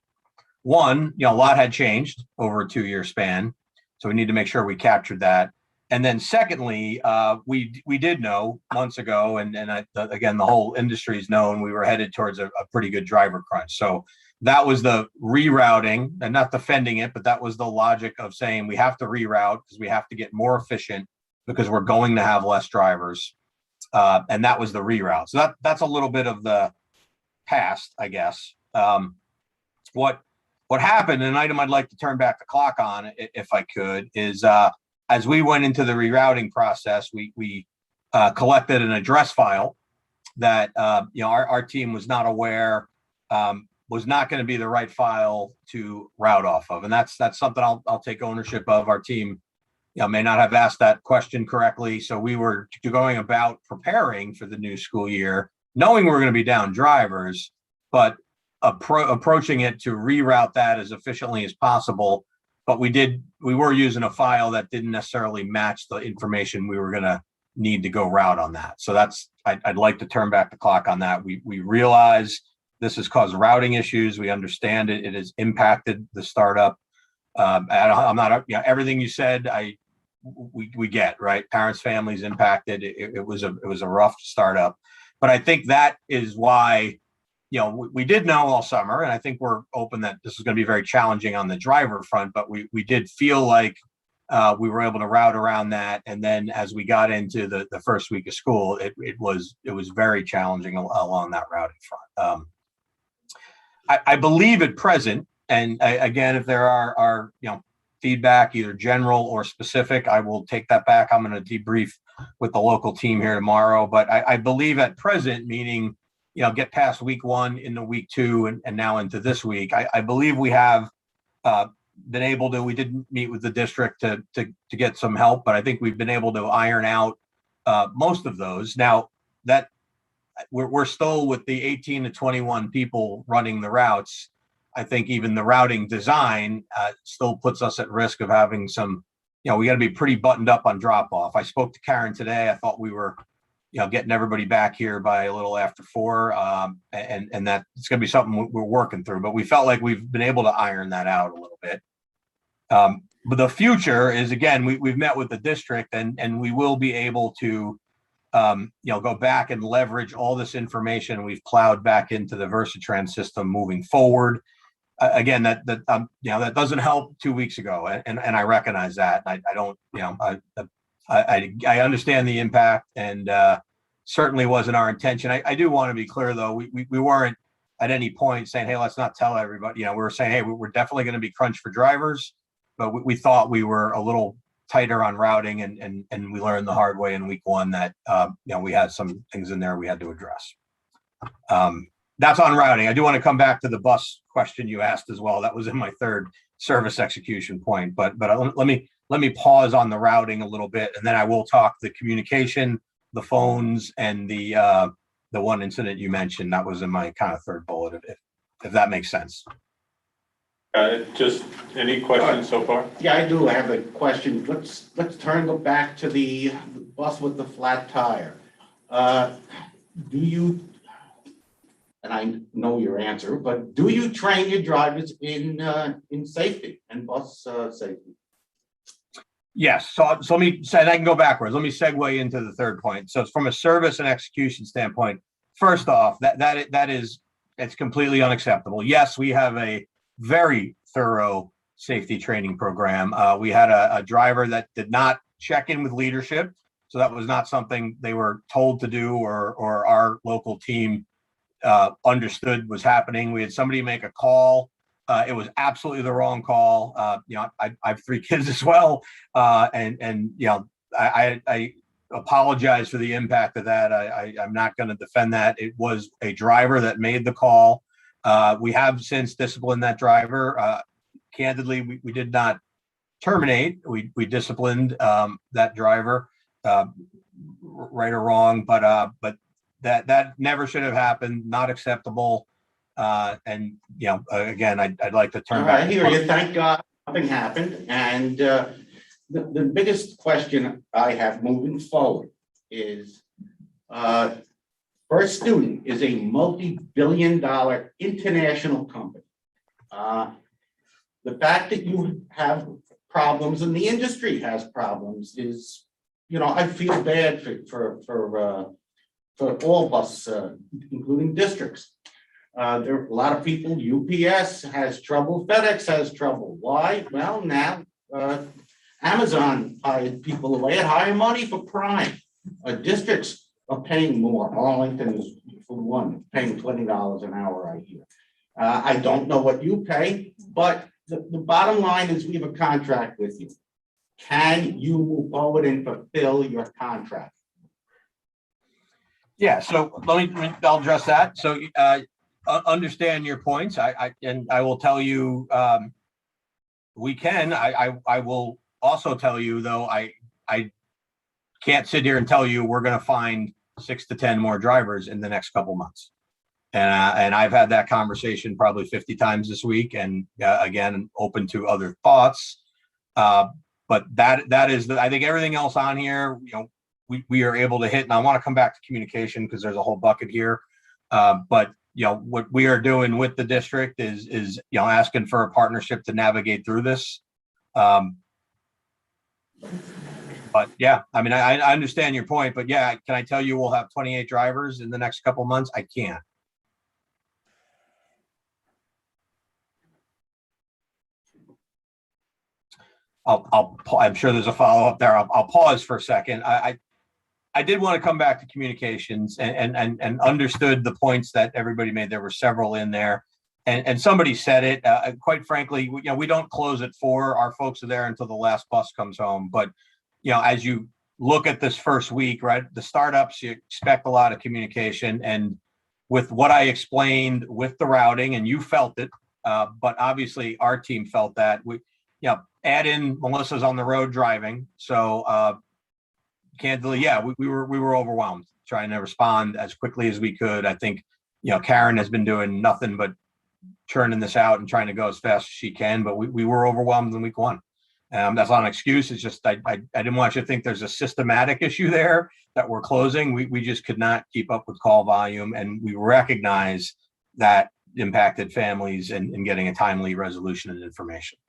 One, a lot had changed over a 2-year span, so we need to make sure we captured that. And then secondly, we did know months ago, and again, the whole industry's known we were headed towards a pretty good driver crunch. So that was the rerouting, and not defending it, but that was the logic of saying we have to reroute because we have to get more efficient because we're going to have less drivers. And that was the reroute. So that's a little bit of the past, I guess. What happened, an item I'd like to turn back the clock on, if I could, is as we went into the rerouting process, we collected an address file that our team was not aware was not going to be the right file to route off of, and that's something I'll take ownership of. Our team may not have asked that question correctly, so we were going about preparing for the new school year, knowing we're going to be down drivers, but approaching it to reroute that as efficiently as possible. But we were using a file that didn't necessarily match the information we were going to need to go route on that. So I'd like to turn back the clock on that. We realize this has caused routing issues. We understand it. It has impacted the startup. I'm not, everything you said, we get, right? Parents, families impacted. It was a rough startup, but I think that is why, we did know all summer, and I think we're open that this is going to be very challenging on the driver front, but we did feel like we were able to route around that. And then as we got into the first week of school, it was very challenging along that routing front. I believe at present, and again, if there are feedback, either general or specific, I will take that back. I'm going to debrief with the local team here tomorrow, but I believe at present, meaning get past week 1 into week 2 and now into this week, I believe we have been able to. We didn't meet with the district to get some help, but I think we've been able to iron out most of those. Now that we're still with the 18 to 21 people running the routes, I think even the routing design still puts us at risk of having some, we got to be pretty buttoned up on drop off. I spoke to Karen today. I thought we were, getting everybody back here by a little after 4, and that it's going to be something we're working through, but we felt like we've been able to iron that out a little bit. But the future is, again, we've met with the district, and we will be able to go back and leverage all this information we've plowed back into the Versatrans system moving forward. Again, that doesn't help 2 weeks ago, and I recognize that. I don't, I understand the impact, and certainly wasn't our intention. I do want to be clear, though, we weren't at any point saying, hey, let's not tell everybody. We were saying, hey, we're definitely going to be crunched for drivers, but we thought we were a little tighter on routing, and we learned the hard way in week one that we had some things in there we had to address. That's on routing. I do want to come back to the bus question you asked as well. That was in my third service execution point, but let me pause on the routing a little bit, and then I will talk the communication, the phones, and the one incident you mentioned. That was in my kind of third bullet, if that makes sense. Just any questions so far? Yeah, I do. I have a question. Let's go back to the bus with the flat tire. Do you, and I know your answer, but do you train your drivers in safety and bus safety? Yes. So let me say, I can go backwards. Let me segue into the third point. So from a service and execution standpoint, first off, it's completely unacceptable. Yes, we have a very thorough safety training program. We had a driver that did not check in with leadership. So that was not something they were told to do, or our local team understood was happening. We had somebody make a call. It was absolutely the wrong call. I have 3 kids as well. I apologize for the impact of that. I'm not going to defend that. It was a driver that made the call. We have since disciplined that driver. Candidly, we did not terminate. We disciplined that driver, right or wrong, but that never should have happened. Not acceptable. Again, I'd like to turn back. I hear you. Thank God nothing happened. And the biggest question I have moving forward is, First Student is a multi-billion-dollar international company. The fact that you have problems and the industry has problems is, I feel bad for all bus, including districts. There are a lot of people. UPS has trouble. FedEx has trouble. Why? Well, now Amazon hired people away at higher money for Prime. Districts are paying more. Arlington is, for one, paying $20 an hour, I hear. I don't know what you pay, but the bottom line is we have a contract with you. Can you move forward and fulfill your contract? Yeah, so I'll address that. So understand your points. I will tell you, we can. I will also tell you, though, I can't sit here and tell you we're going to find 6 to 10 more drivers in the next couple months. And I've had that conversation probably 50 times this week, and again, open to other thoughts. But that is I think everything else on here, we are able to hit. And I want to come back to communication because there's a whole bucket here. But what we are doing with the district is asking for a partnership to navigate through this. But yeah, I mean, I understand your point, but yeah, can I tell you we'll have 28 drivers in the next couple months? I can't. I'm sure there's a follow-up there. I'll pause for a second. I did want to come back to communications and understood the points that everybody made. There were several in there, and somebody said it. Quite frankly, we don't close at 4. Our folks are there until the last bus comes home. But as you look at this first week, right, the startups, you expect a lot of communication, and with what I explained with the routing, and you felt it, but obviously our team felt that. Add in Melissa's on the road driving, so. Candidly, yeah, we were overwhelmed trying to respond as quickly as we could. I think, Karen has been doing nothing but churning this out and trying to go as fast as she can, but we were overwhelmed in week 1. That's not an excuse. It's just, I didn't want you to think there's a systematic issue there that we're closing. We just could not keep up with call volume, and we recognize that impacted families and getting a timely resolution and information.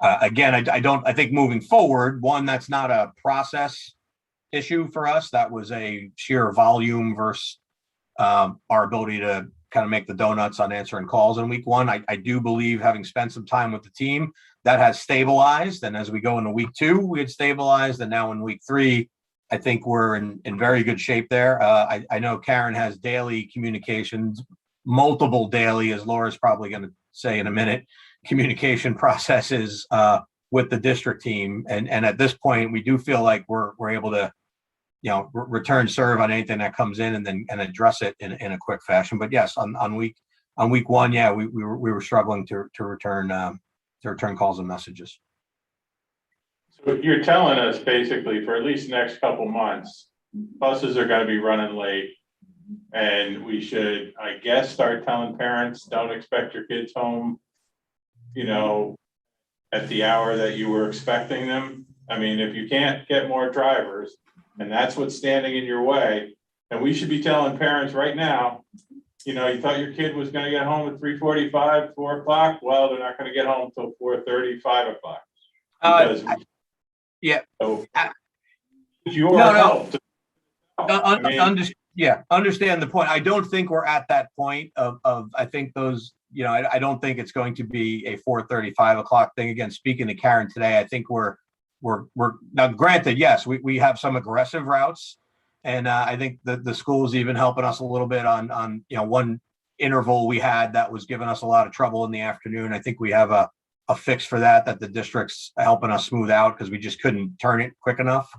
Again, I think moving forward, one, that's not a process issue for us. That was a sheer volume versus our ability to kind of make the donuts on answering calls in week one. I do believe, having spent some time with the team, that has stabilized. And as we go into week two, we had stabilized. And now in week three, I think we're in very good shape there. I know Karen has daily communications, multiple daily, as Laura's probably going to say in a minute, communication processes with the district team. And at this point, we do feel like we're able to, return serve on anything that comes in and address it in a quick fashion. But yes, on week one, yeah, we were struggling to return calls and messages. So you're telling us basically for at least next couple months, buses are gonna be running late. And we should, I guess, start telling parents, don't expect your kids home, at the hour that you were expecting them. I mean, if you can't get more drivers and that's what's standing in your way, then we should be telling parents right now, you thought your kid was gonna get home at 3:45, 4 o'clock. Well, they're not gonna get home till 4:30, 5 o'clock. Because Yeah. so your No. help. I mean, Understand the point. I don't think we're at that point of I think those, I don't think it's going to be a 4:30, 5 o'clock thing. Again, speaking to Karen today, I think we're now, granted, yes, we have some aggressive routes. And I think the school's even helping us a little bit on one interval we had that was giving us a lot of trouble in the afternoon. I think we have a fix for that the district's helping us smooth out because we just couldn't turn it quick enough.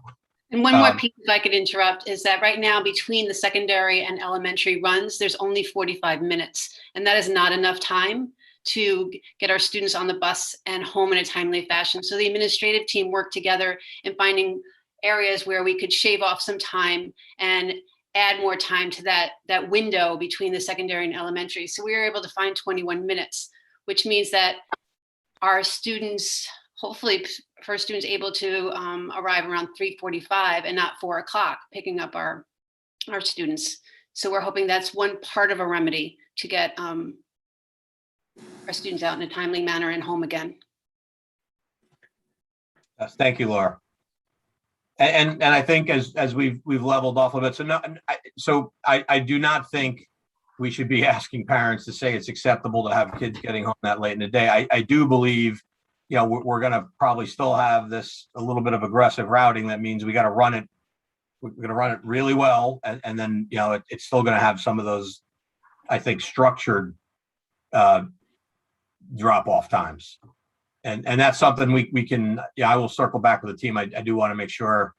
And one more piece, if I could interrupt, is that right now between the secondary and elementary runs, there's only 45 minutes. And that is not enough time to get our students on the bus and home in a timely fashion. So the administrative team worked together in finding areas where we could shave off some time and add more time to that window between the secondary and elementary. So we were able to find 21 minutes, which means that our students, hopefully first students able to arrive around 3:45 and not 4 o'clock, picking up our students. So we're hoping that's one part of a remedy to get our students out in a timely manner and home again. Yes, thank you, Laura. And I think as we've leveled off a bit, so I do not think we should be asking parents to say it's acceptable to have kids getting home that late in the day. I do believe, we're going to probably still have this a little bit of aggressive routing. That means we got to run it. We're going to run it really well, and then it's still going to have some of those, I think, structured drop off times. And that's something we can, I will circle back with the team. I do want to make sure,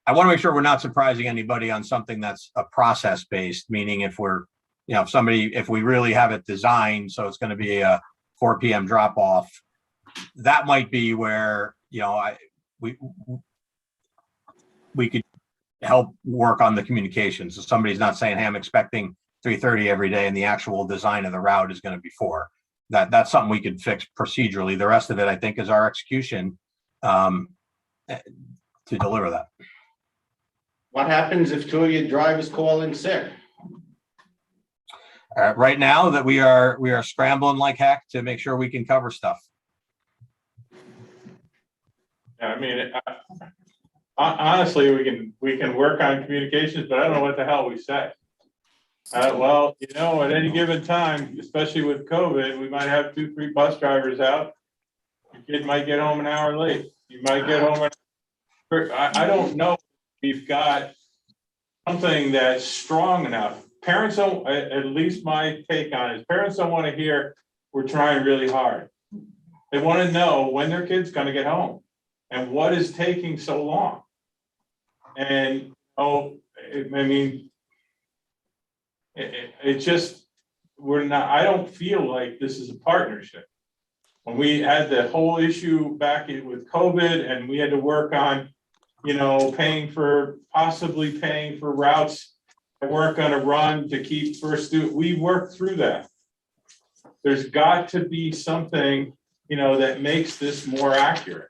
we're not surprising anybody on something that's a process based, meaning if we're, if we really have it designed, so it's going to be a 4 p.m. drop off, that might be where, we could help work on the communication. So somebody's not saying, hey, I'm expecting 3:30 every day and the actual design of the route is going to be 4. That's something we could fix procedurally. The rest of it, I think, is our execution to deliver that. What happens if 2 of your drivers call in sick? Right now that we are scrambling like heck to make sure we can cover stuff. I mean, honestly, we can work on communications, but I don't know what the hell we say. Well, at any given time, especially with COVID, we might have 2-3 bus drivers out. Your kid might get home an hour late. You might get home. I don't know. We've got something that's strong enough. Parents don't, at least my take on it is, parents don't want to hear we're trying really hard. They want to know when their kid's going to get home and what is taking so long. And, it's just, I don't feel like this is a partnership. When we had the whole issue back with COVID and we had to work on, possibly paying for routes that weren't going to run to keep first student, we worked through that. There's got to be something, that makes this more accurate,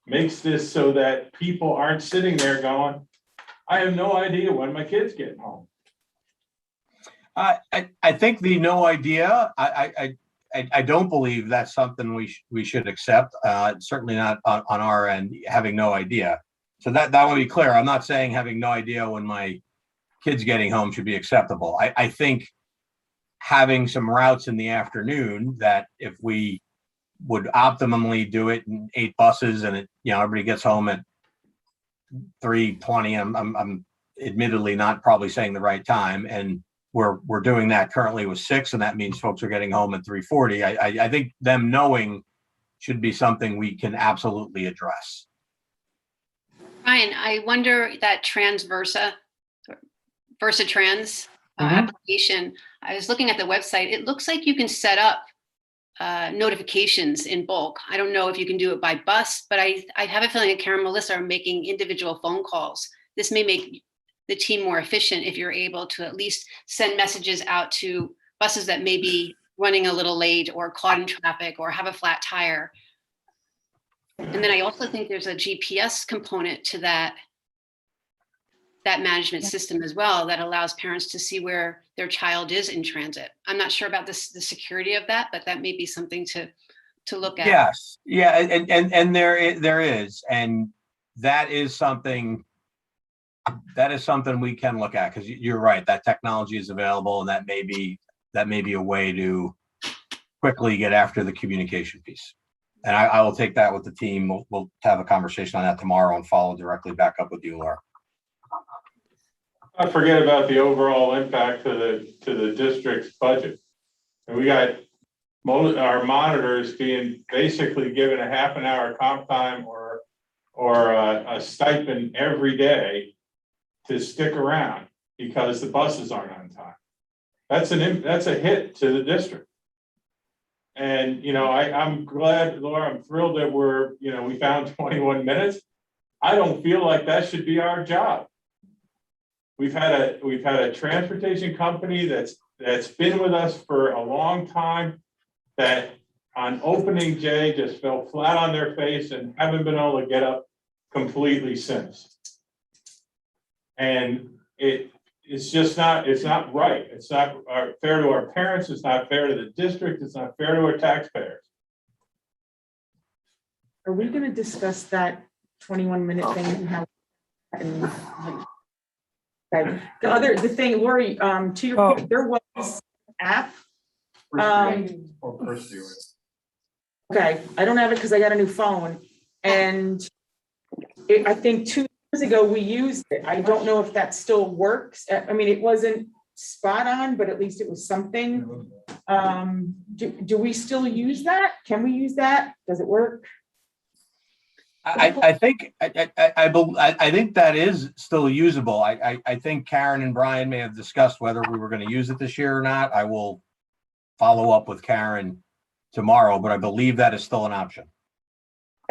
makes this so that people aren't sitting there going, I have no idea when my kid's getting home. I think the no idea, I don't believe that's something we should accept. Certainly not on our end, having no idea. So that would be clear. I'm not saying having no idea when my kid's getting home should be acceptable. I think having some routes in the afternoon that if we would optimally do it in 8 buses and everybody gets home at 3:20. I'm admittedly not probably saying the right time, and we're doing that currently with 6, and that means folks are getting home at 3:40. I think them knowing should be something we can absolutely address. Ryan, I wonder that Versa Trans Mhm. application, I was looking at the website, it looks like you can set up notifications in bulk. I don't know if you can do it by bus, but I have a feeling that Karen and Melissa are making individual phone calls. This may make the team more efficient if you're able to at least send messages out to buses that may be running a little late or caught in traffic or have a flat tire. And then I also think there's a GPS component to that management system as well that allows parents to see where their child is in transit. I'm not sure about the security of that, but that may be something to look at. Yes, yeah, and there is, and that is something we can look at, because you're right, that technology is available, and that may be a way to quickly get after the communication piece. And I will take that with the team. We'll have a conversation on that tomorrow and follow directly back up with you, Laura. Not forget about the overall impact to the district's budget. And we got our monitors being basically given a half an hour comp time or a stipend every day to stick around because the buses aren't on time. That's a hit to the district. And I'm glad, Laura, I'm thrilled that we found 21 minutes. I don't feel like that should be our job. We've had a transportation company that's been with us for a long time that on opening day just fell flat on their face and haven't been able to get up completely since. And it's just not right. It's not fair to our parents. It's not fair to the district. It's not fair to our taxpayers. Are we gonna discuss that 21-minute thing and how? Okay. The thing, Lori, to your point, there was an app. Okay, I don't have it because I got a new phone, and I think 2 years ago we used it. I don't know if that still works. I mean, it wasn't spot on, but at least it was something. Do we still use that? Can we use that? Does it work? I think that is still usable. I think Karen and Brian may have discussed whether we were going to use it this year or not. I will follow up with Karen tomorrow, but I believe that is still an option.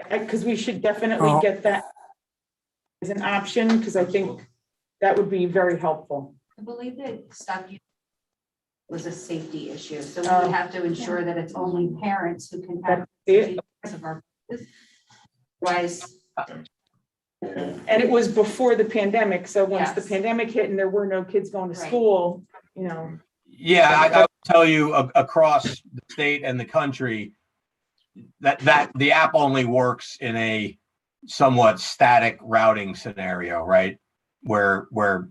Because we should definitely get that as an option, because I think that would be very helpful. I believe that stopped use was a safety issue, so we have to ensure that it's only parents who can have it. of our wise. And it was before the pandemic, so once the Yes. pandemic hit and there were no kids going to Right. school, Yeah, I will tell you across the state and the country that the app only works in a somewhat static routing scenario, right? Where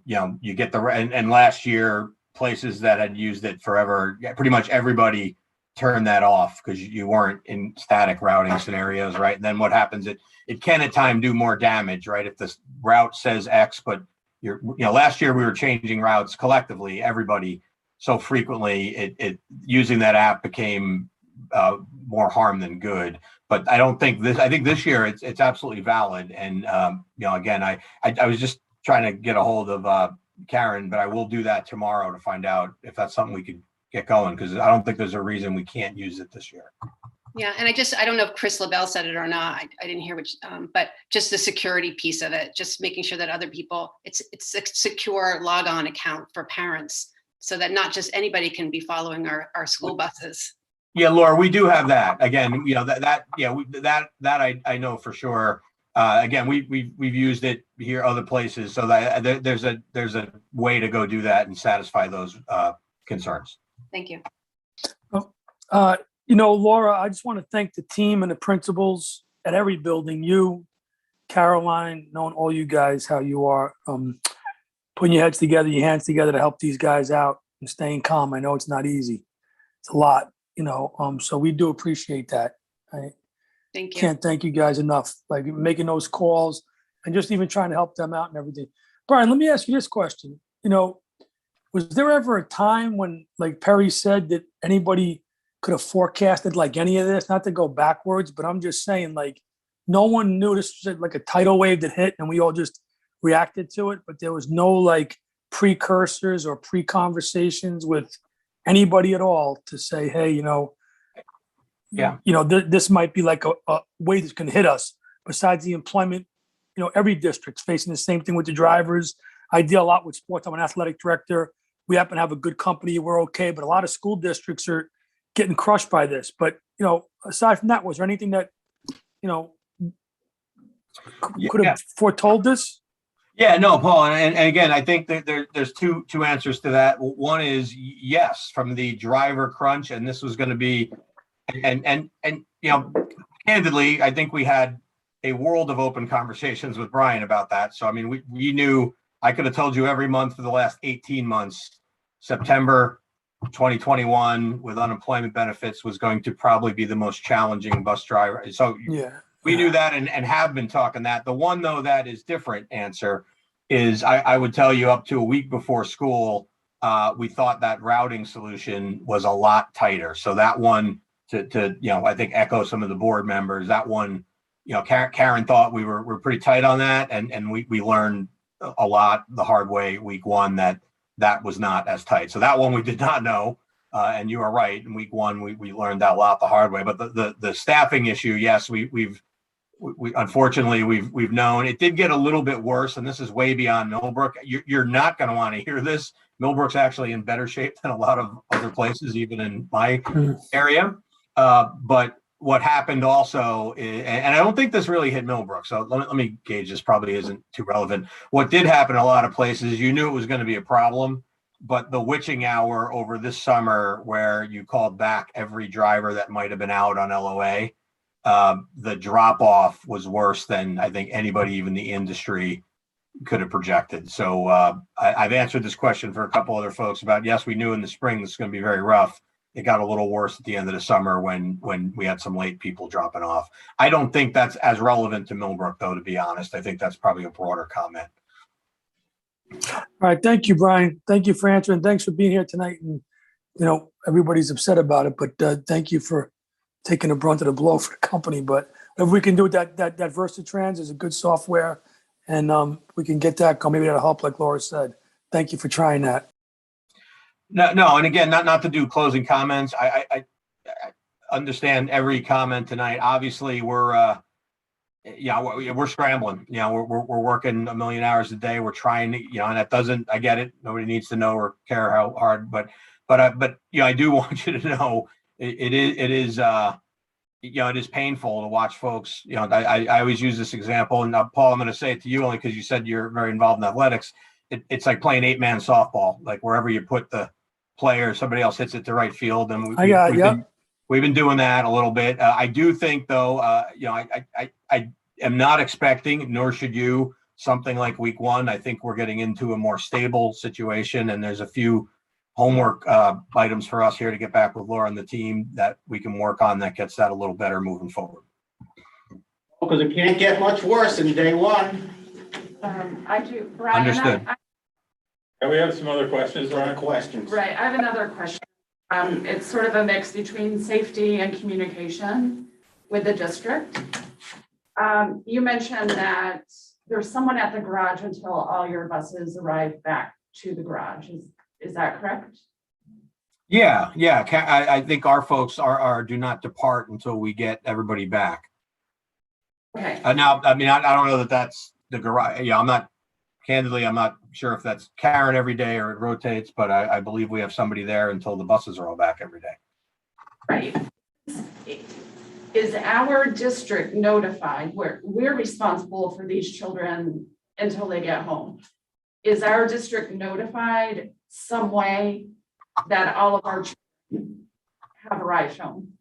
you get and last year places that had used it forever, pretty much everybody turned that off because you weren't in static routing scenarios, right? And then what happens, it can at times do more damage, right? If the route says X, but last year we were changing routes collectively, everybody so frequently, it using that app became more harm than good. But I think this year it's absolutely valid. And again, I was just trying to get a hold of Karen, but I will do that tomorrow to find out if that's something we could get going, because I don't think there's a reason we can't use it this year. Yeah, and I don't know if Chris LaBelle said it or not. I didn't hear which, but just the security piece of it, just making sure that other people, it's a secure log-on account for parents, so that not just anybody can be following our school buses. Yeah, Laura, we do have that. Again, that I know for sure. Again, we've used it here other places, so that there's a way to go do that and satisfy those concerns. Thank you. Laura, I just want to thank the team and the principals at every building, you, Caroline, knowing all you guys, how you are, putting your heads together, your hands together to help these guys out and staying calm. I know it's not easy. It's a lot, so we do appreciate that. I Thank you. can't thank you guys enough, like making those calls and just even trying to help them out and everything. Brian, let me ask you this question. Was there ever a time when, like Perry said, that anybody could have forecasted like any of this? Not to go backwards, but I'm just saying, like, no one knew this was like a tidal wave that hit and we all just reacted to it, but there was no like precursors or pre-conversations with anybody at all to say, hey, this might be like a way that's going to hit us. Besides the employment, every district's facing the same thing with the drivers. I deal a lot with sports. I'm an athletic director. We happen to have a good company. We're okay, but a lot of school districts are getting crushed by this. But aside from that, was there anything that could have foretold this? Yeah, no, Paul, and again, I think that there's two answers to that. One is yes, from the driver crunch, and this was going to be, and candidly, I think we had a world of open conversations with Brian about that. So I mean, we knew. I could have told you every month for the last 18 months, September 2021 with unemployment benefits was going to probably be the most challenging bus driver. So we knew that and have been talking that. The one, though, that is different answer is I would tell you up to a week before school, we thought that routing solution was a lot tighter. So that one to I think echo some of the board members, that one, Karen thought we were pretty tight on that. And we learned a lot the hard way week one that was not as tight. So that one we did not know. And you are right. In week one, we learned that a lot the hard way. But the staffing issue, yes, we unfortunately we've known it did get a little bit worse, and this is way beyond Millbrook. You're not going to want to hear this. Millbrook's actually in better shape than a lot of other places, even in my area. But what happened also, and I don't think this really hit Millbrook, so let me gauge this, probably isn't too relevant. What did happen in a lot of places, you knew it was going to be a problem, but the witching hour over this summer where you called back every driver that might have been out on LOA, the drop off was worse than I think anybody, even the industry, could have projected. So I've answered this question for a couple other folks about, yes, we knew in the spring this is going to be very rough. It got a little worse at the end of the summer when we had some late people dropping off. I don't think that's as relevant to Millbrook, though, to be honest. I think that's probably a broader comment. All right. Thank you, Brian. Thank you for answering. Thanks for being here tonight. And, everybody's upset about it, but thank you for taking the brunt of the blow for the company. But if we can do it, that Versatrans is a good software, and we can get that going. Maybe that'll help, like Laura said. Thank you for trying that. No, and again, not to do closing comments. I understand every comment tonight. Obviously, we're scrambling. We're working a million hours a day. We're trying to, and that doesn't. I get it. Nobody needs to know or care how hard, but I do want you to know it is painful to watch folks. I always use this example, and Paul, I'm going to say it to you only because you said you're very involved in athletics. It's like playing 8-man softball. Like wherever you put the player, somebody else hits it to right field, and we've been doing that a little bit. I do think, though, I am not expecting, nor should you, something like week one. I think we're getting into a more stable situation, and there's a few homework items for us here to get back with Laura and the team that we can work on that gets that a little better moving forward. Because it can't get much worse in day one. I do, Brian. Understood. And we have some other questions, Brian? Questions. Right, I have another question. It's sort of a mix between safety and communication with the district. You mentioned that there's someone at the garage until all your buses arrive back to the garage. Is that correct? Yeah. I think our folks are do not depart until we get everybody back. Okay. Now, I mean, I don't know that that's the garage. Yeah, I'm not sure if that's Karen every day or it rotates, but I believe we have somebody there until the buses are all back every day. Right. Is our district notified? We're responsible for these children until they get home. Is our district notified some way that all of our children have arrived home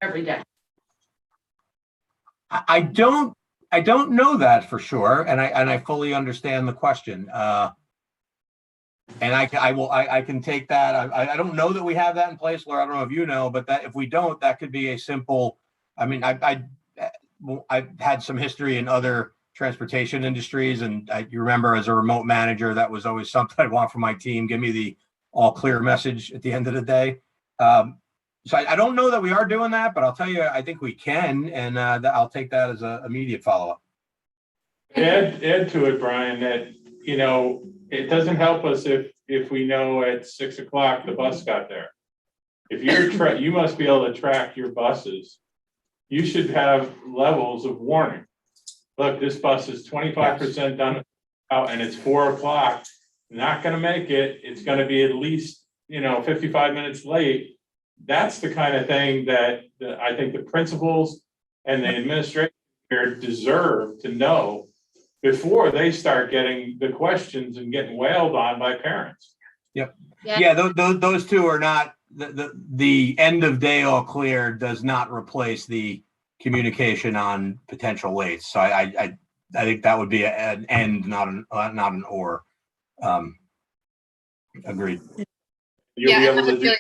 every day? I don't I don't know that for sure, and I fully understand the question. And I can take that. I don't know that we have that in place, Laura. I don't know if you know, but that if we don't, that could be a simple. I mean, I've had some history in other transportation industries, and you remember as a remote manager, that was always something I'd want from my team. Give me the all clear message at the end of the day. So I don't know that we are doing that, but I'll tell you, I think we can, and I'll take that as an immediate follow-up. Add to it, Brian, that, you know, it doesn't help us if we know at 6 o'clock the bus got there. If you're you must be able to track your buses. You should have levels of warning. Look, this bus is 25% done out and it's 4 o'clock. Not going to make it. It's going to be at least, 55 minutes late. That's the kind of thing that I think the principals and the administration here deserve to know before they start getting the questions and getting wailed on by parents. Yep. Yeah, those two are not, the end of day all clear does not replace the communication on potential lates. So I think that would be an end, not an or. Agreed. You'll be able to do.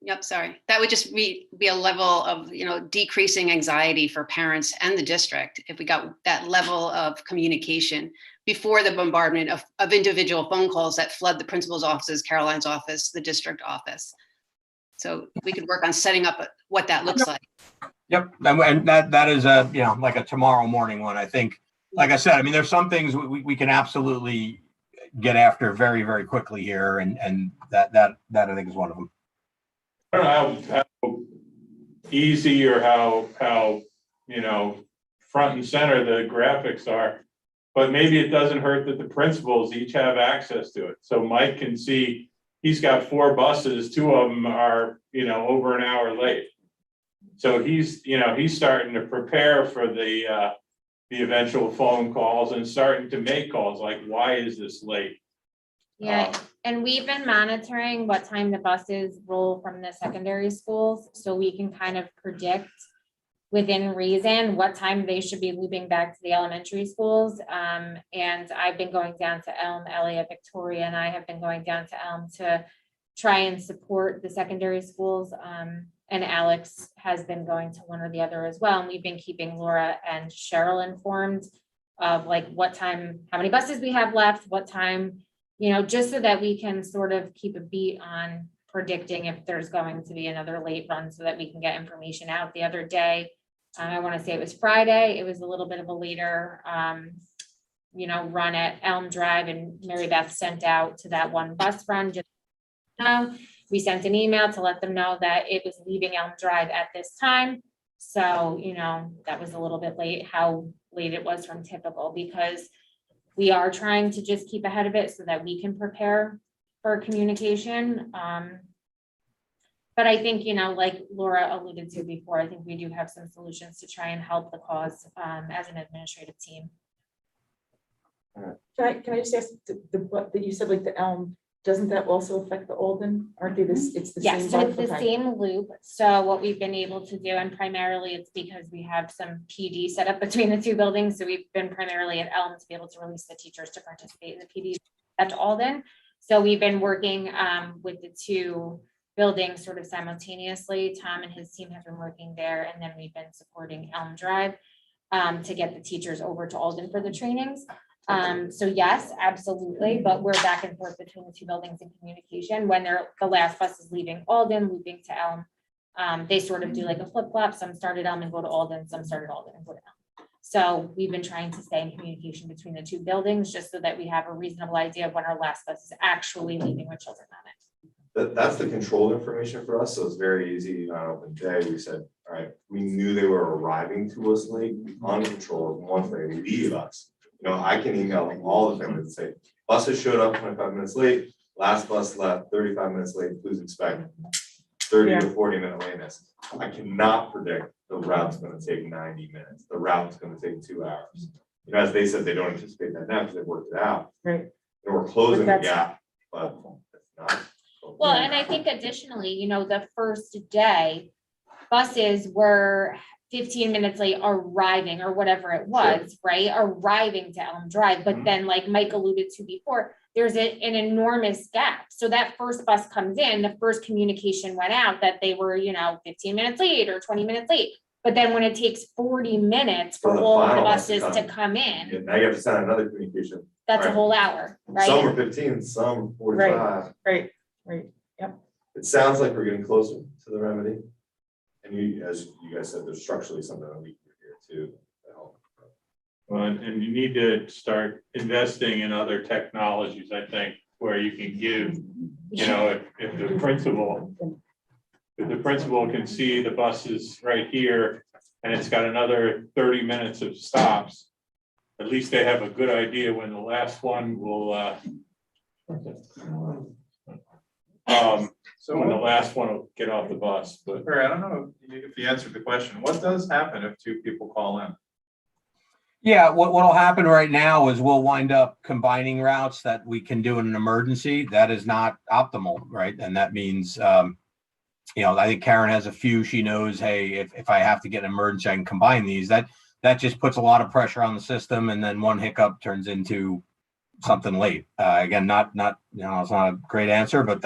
Yep, sorry. That would just be a level of, decreasing anxiety for parents and the district if we got that level of communication before the bombardment of individual phone calls that flood the principal's offices, Caroline's office, the district office. So we could work on setting up what that looks like. Yep, and that is like a tomorrow morning one. I think, like I said, I mean, there's some things we can absolutely get after very, very quickly here, and that I think is one of them. I don't know how easy or how front and center the graphics are, but maybe it doesn't hurt that the principals each have access to it. So Mike can see he's got 4 buses, 2 of them are over an hour late. So he's starting to prepare for the eventual phone calls and starting to make calls like, why is this late? Yeah, and we've been monitoring what time the buses roll from the secondary schools, so we can kind of predict within reason what time they should be looping back to the elementary schools. And I've been going down to Elm, Elliott, Victoria, and I have been going down to Elm to try and support the secondary schools. And Alex has been going to one or the other as well. And we've been keeping Laura and Cheryl informed of like what time, how many buses we have left, what time, just so that we can sort of keep a beat on predicting if there's going to be another late run so that we can get information out. The other day, I want to say it was Friday, it was a little bit of a later, run at Elm Drive, and Mary Beth sent out to that one bus run. We sent an email to let them know that it was leaving Elm Drive at this time. So, that was a little bit late, how late it was from typical, because we are trying to just keep ahead of it so that we can prepare for communication. But I think, like Laura alluded to before, I think we do have some solutions to try and help the cause as an administrative team. Can I just ask that you said like the Elm, doesn't that also affect the Alden? Aren't they this, it's the same? Yes, so it's the Okay. same loop. So what we've been able to do, and primarily it's because we have some PD set up between the 2 buildings. So we've been primarily at Elm to be able to release the teachers to participate in the PD at Alden. So we've been working with the 2 buildings sort of simultaneously. Tom and his team have been working there, and then we've been supporting Elm Drive to get the teachers over to Alden for the trainings. So yes, absolutely, but we're back and forth between the 2 buildings in communication. When the last bus is leaving Alden, looping to Elm, they sort of do like a flip-flop. Some start at Elm and go to Alden, some start at Alden and go to Elm. So we've been trying to stay in communication between the 2 buildings just so that we have a reasonable idea of when our last bus is actually leaving with children on it. That's the controlled information for us, so it's very easy on open day. We said, all right, we knew they were arriving to us late, uncontrolled. Once they leave us, I can email them all of them and say, buses showed up 25 minutes late, last bus left 35 minutes late, please expect 30 to 40 minute lateness. I cannot predict the route's going to take 90 minutes. The route's going to take 2 hours. As they said, they don't anticipate that now because they've worked it out. Right. And we're closing the gap, but it's not. Well, and I think additionally, the first day, buses were 15 minutes late arriving or whatever it was, right? Arriving to Elm Drive. But then like Mike alluded to before, there's an enormous gap. So that first bus comes in, the first communication went out that they were, 15 minutes late or 20 minutes late. But then when it takes 40 minutes for For the all of the final bus to buses to come. come in, And now you have to send another communication. that's a Right. whole hour, Some right? are 15, some are 45. Right. It sounds like we're getting closer to the remedy. And you, as you guys said, there's structurally something that we can do here too. to help. Well, and you need to start investing in other technologies, I think, where you can give, if the principal can see the buses right here and it's got another 30 minutes of stops, at least they have a good idea when the last one will, So when the last one will get off the bus, but. Barry, I don't know if you answered the question. What does happen if two people call in? Yeah, what'll happen right now is we'll wind up combining routes that we can do in an emergency. That is not optimal, right? And that means, I think Karen has a few, she knows, hey, if I have to get an emergency, I can combine these. That just puts a lot of pressure on the system, and then one hiccup turns into something late. Again, not it's not a great answer, but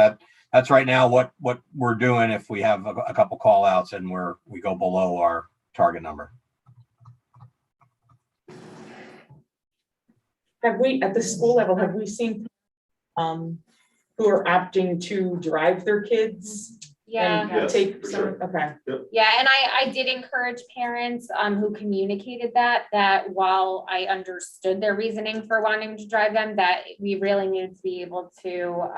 that's right now what we're doing if we have a couple call outs and we go below our target number. Have we, at the school level, have we seen who are opting to drive their kids? Yeah. And Yes, take for some, sure. okay. Yeah, and I did encourage parents who communicated that while I understood their reasoning for wanting to drive them, that we really needed to be able to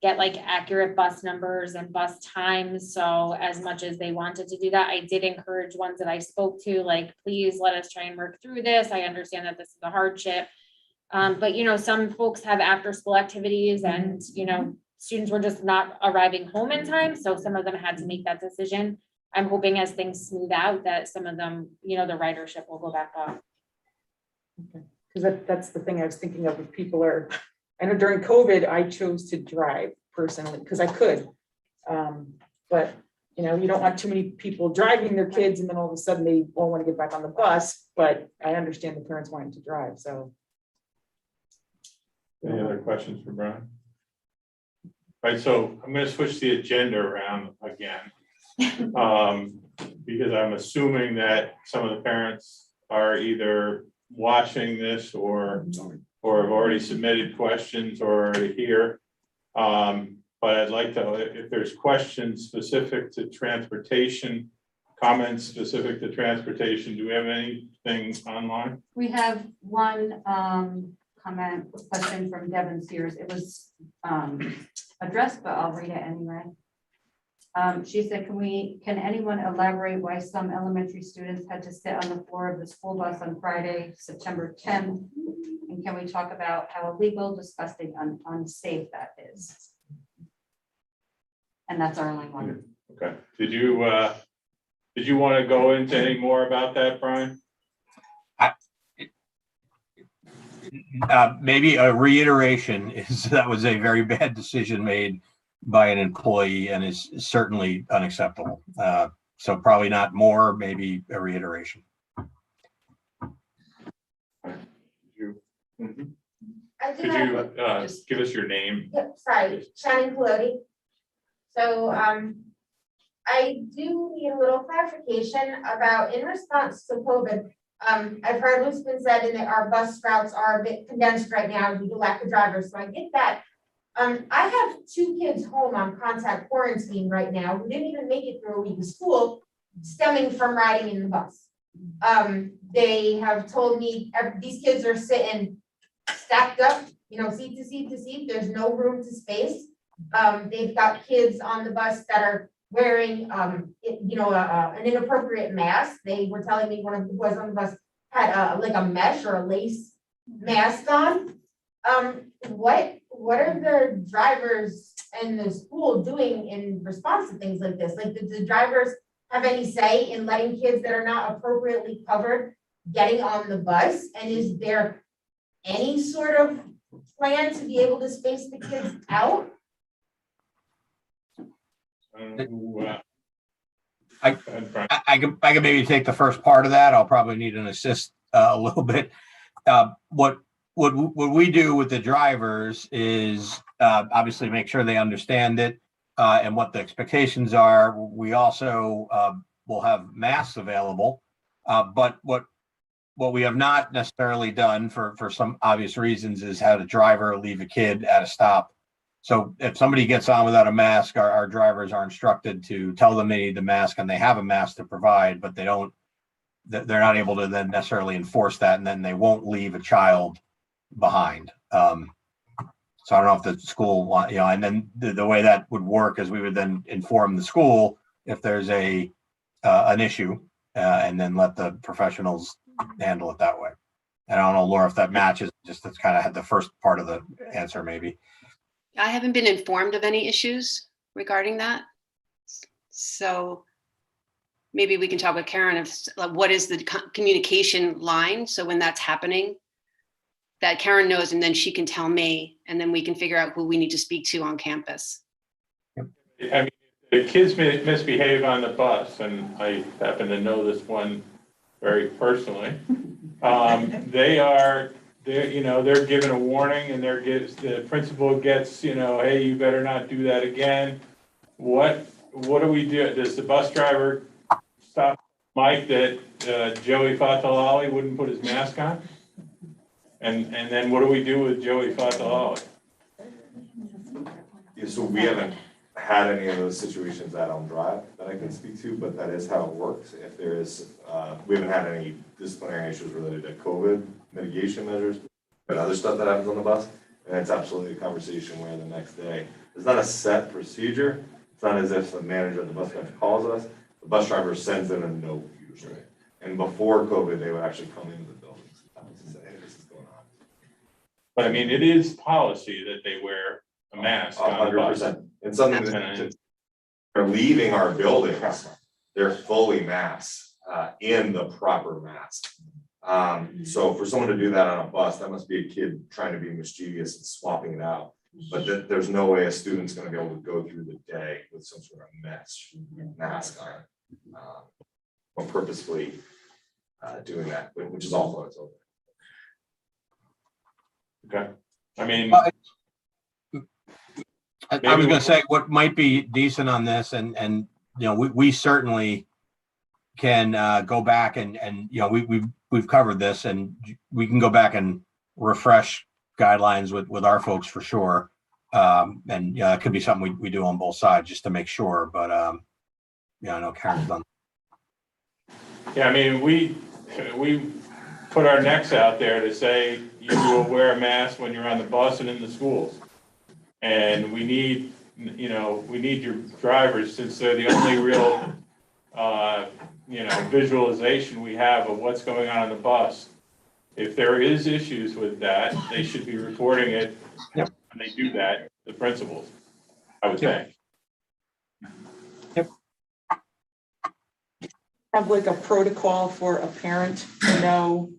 get like accurate bus numbers and bus times. So as much as they wanted to do that, I did encourage ones that I spoke to, like, please let us try and work through this. I understand that this is a hardship. But some folks have after school activities and, students were just not arriving home in time. So some of them had to make that decision. I'm hoping as things smooth out that some of them, the ridership will go back up. Because that's the thing I was thinking of, if people are, I know during COVID, I chose to drive personally, because I could. But, you don't want too many people driving their kids and then all of a sudden they all want to get back on the bus, but I understand the parents wanting to drive, so. Any other questions for Brian? All right, so I'm gonna switch the agenda around again. Because I'm assuming that some of the parents are either watching this or have already submitted questions or are here. But I'd like to, if there's questions specific to transportation, comments specific to transportation, do we have anything online? We have one comment, question from Devin Sears. It was addressed, but I'll read it anyway. She said, can anyone elaborate why some elementary students had to sit on the floor of the school bus on Friday, September 10th? And can we talk about how illegal, disgusting, unsafe that is? And that's our only one. Okay, did you want to go into any more about that, Brian? Maybe a reiteration is that was a very bad decision made by an employee and is certainly unacceptable. So probably not more, maybe a reiteration. Could you give us your name? Yep, sorry, Shannon Peloti. So I do need a little clarification about, in response to COVID, I've heard what's been said in that our bus routes are a bit condensed right now due to lack of drivers, so I get that. I have 2 kids home on contact quarantine right now who didn't even make it through a week of school, stemming from riding in the bus. They have told me these kids are sitting stacked up, seat to seat to seat. There's no room to space. They've got kids on the bus that are wearing, an inappropriate mask. They were telling me one of the boys on the bus had like a mesh or a lace mask on. What are the drivers and the school doing in response to things like this? Like, did the drivers have any say in letting kids that are not appropriately covered getting on the bus? And is there any sort of plan to be able to space the kids out? And Brian, I can maybe take the first part of that. I'll probably need an assist a little bit. What we do with the drivers is obviously make sure they understand it and what the expectations are. We also will have masks available, but what we have not necessarily done for some obvious reasons is have a driver leave a kid at a stop. So if somebody gets on without a mask, our drivers are instructed to tell them they need the mask, and they have a mask to provide, but they're not able to then necessarily enforce that, and then they won't leave a child behind. So I don't know if the school want, and then the way that would work is we would then inform the school if there's an issue, and then let the professionals handle it that way. And I don't know, Laura, if that matches, just to kind of have the first part of the answer, maybe. I haven't been informed of any issues regarding that. So maybe we can talk with Karen of what is the communication line. So when that's happening, that Karen knows, and then she can tell me, and then we can figure out who we need to speak to on campus. I mean, the kids misbehave on the bus, and I happen to know this one very personally. They're given a warning, and the principal gets, hey, you better not do that again. What do we do? Does the bus driver stop Mike that Joey Fatalali wouldn't put his mask on? And then what do we do with Joey Fatalali? Yeah, so we haven't had any of those situations at Elm Drive that I can speak to, but that is how it works. If there is, we haven't had any disciplinary issues related to COVID mitigation measures, but other stuff that happens on the bus, and it's absolutely a conversation where the next day, it's not a set procedure. It's not as if the manager of the bus driver calls us. The bus driver sends in a note usually. And before COVID, they would actually come into the buildings and say, hey, this is going on. But I mean, it is policy that they wear a mask on the bus. 100%. And something that they're leaving our buildings, they're fully masked in the proper mask. So for someone to do that on a bus, that must be a kid trying to be mischievous and swapping it out. But there's no way a student's going to be able to go through the day with some sort of mask on, or purposefully doing that, which is all it's over. Okay. I mean, I was going to say what might be decent on this, and we certainly can go back and we've covered this, and we can go back and refresh guidelines with our folks for sure. And it could be something we do on both sides just to make sure. But I know Karen's done. yeah, I mean, we put our necks out there to say you will wear a mask when you're on the bus and in the schools. And we need your drivers, since they're the only real, visualization we have of what's going on the bus. If there is issues with that, they should be reporting it. Yep. And they do that, the principals, I would think. Have like a protocol for a parent to know.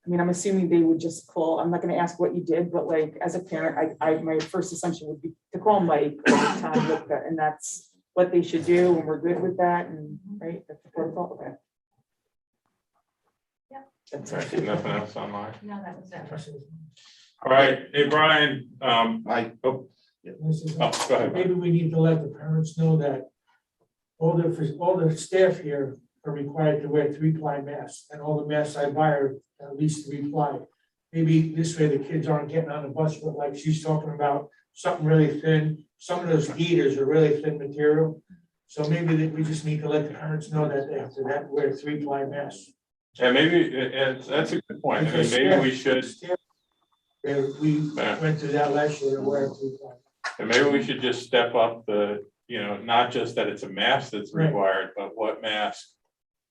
I mean, I'm assuming they would just call, I'm not gonna ask what you did, but like, as a parent, my first assumption would be to call Mike or Tom Lipka, and that's what they should do, and we're good with that, and, right, that's the protocol, okay. Yeah. That's All right, nothing else on mine. No, that was it. All right, hey, Brian, I go ahead. Maybe we need to let the parents know that all the staff here are required to wear 3-ply masks, and all the masks I buy are at least 3-ply. Maybe this way the kids aren't getting on the bus, but like she's talking about, something really thin. Some of those heaters are really thin material. So maybe we just need to let the parents know that they have to wear 3-ply masks. Yeah, maybe, that's a good point. I mean, maybe we should. We went through that last year to wear 3-ply. And maybe we should just step up the, not just that it's a mask that's required, but what mask,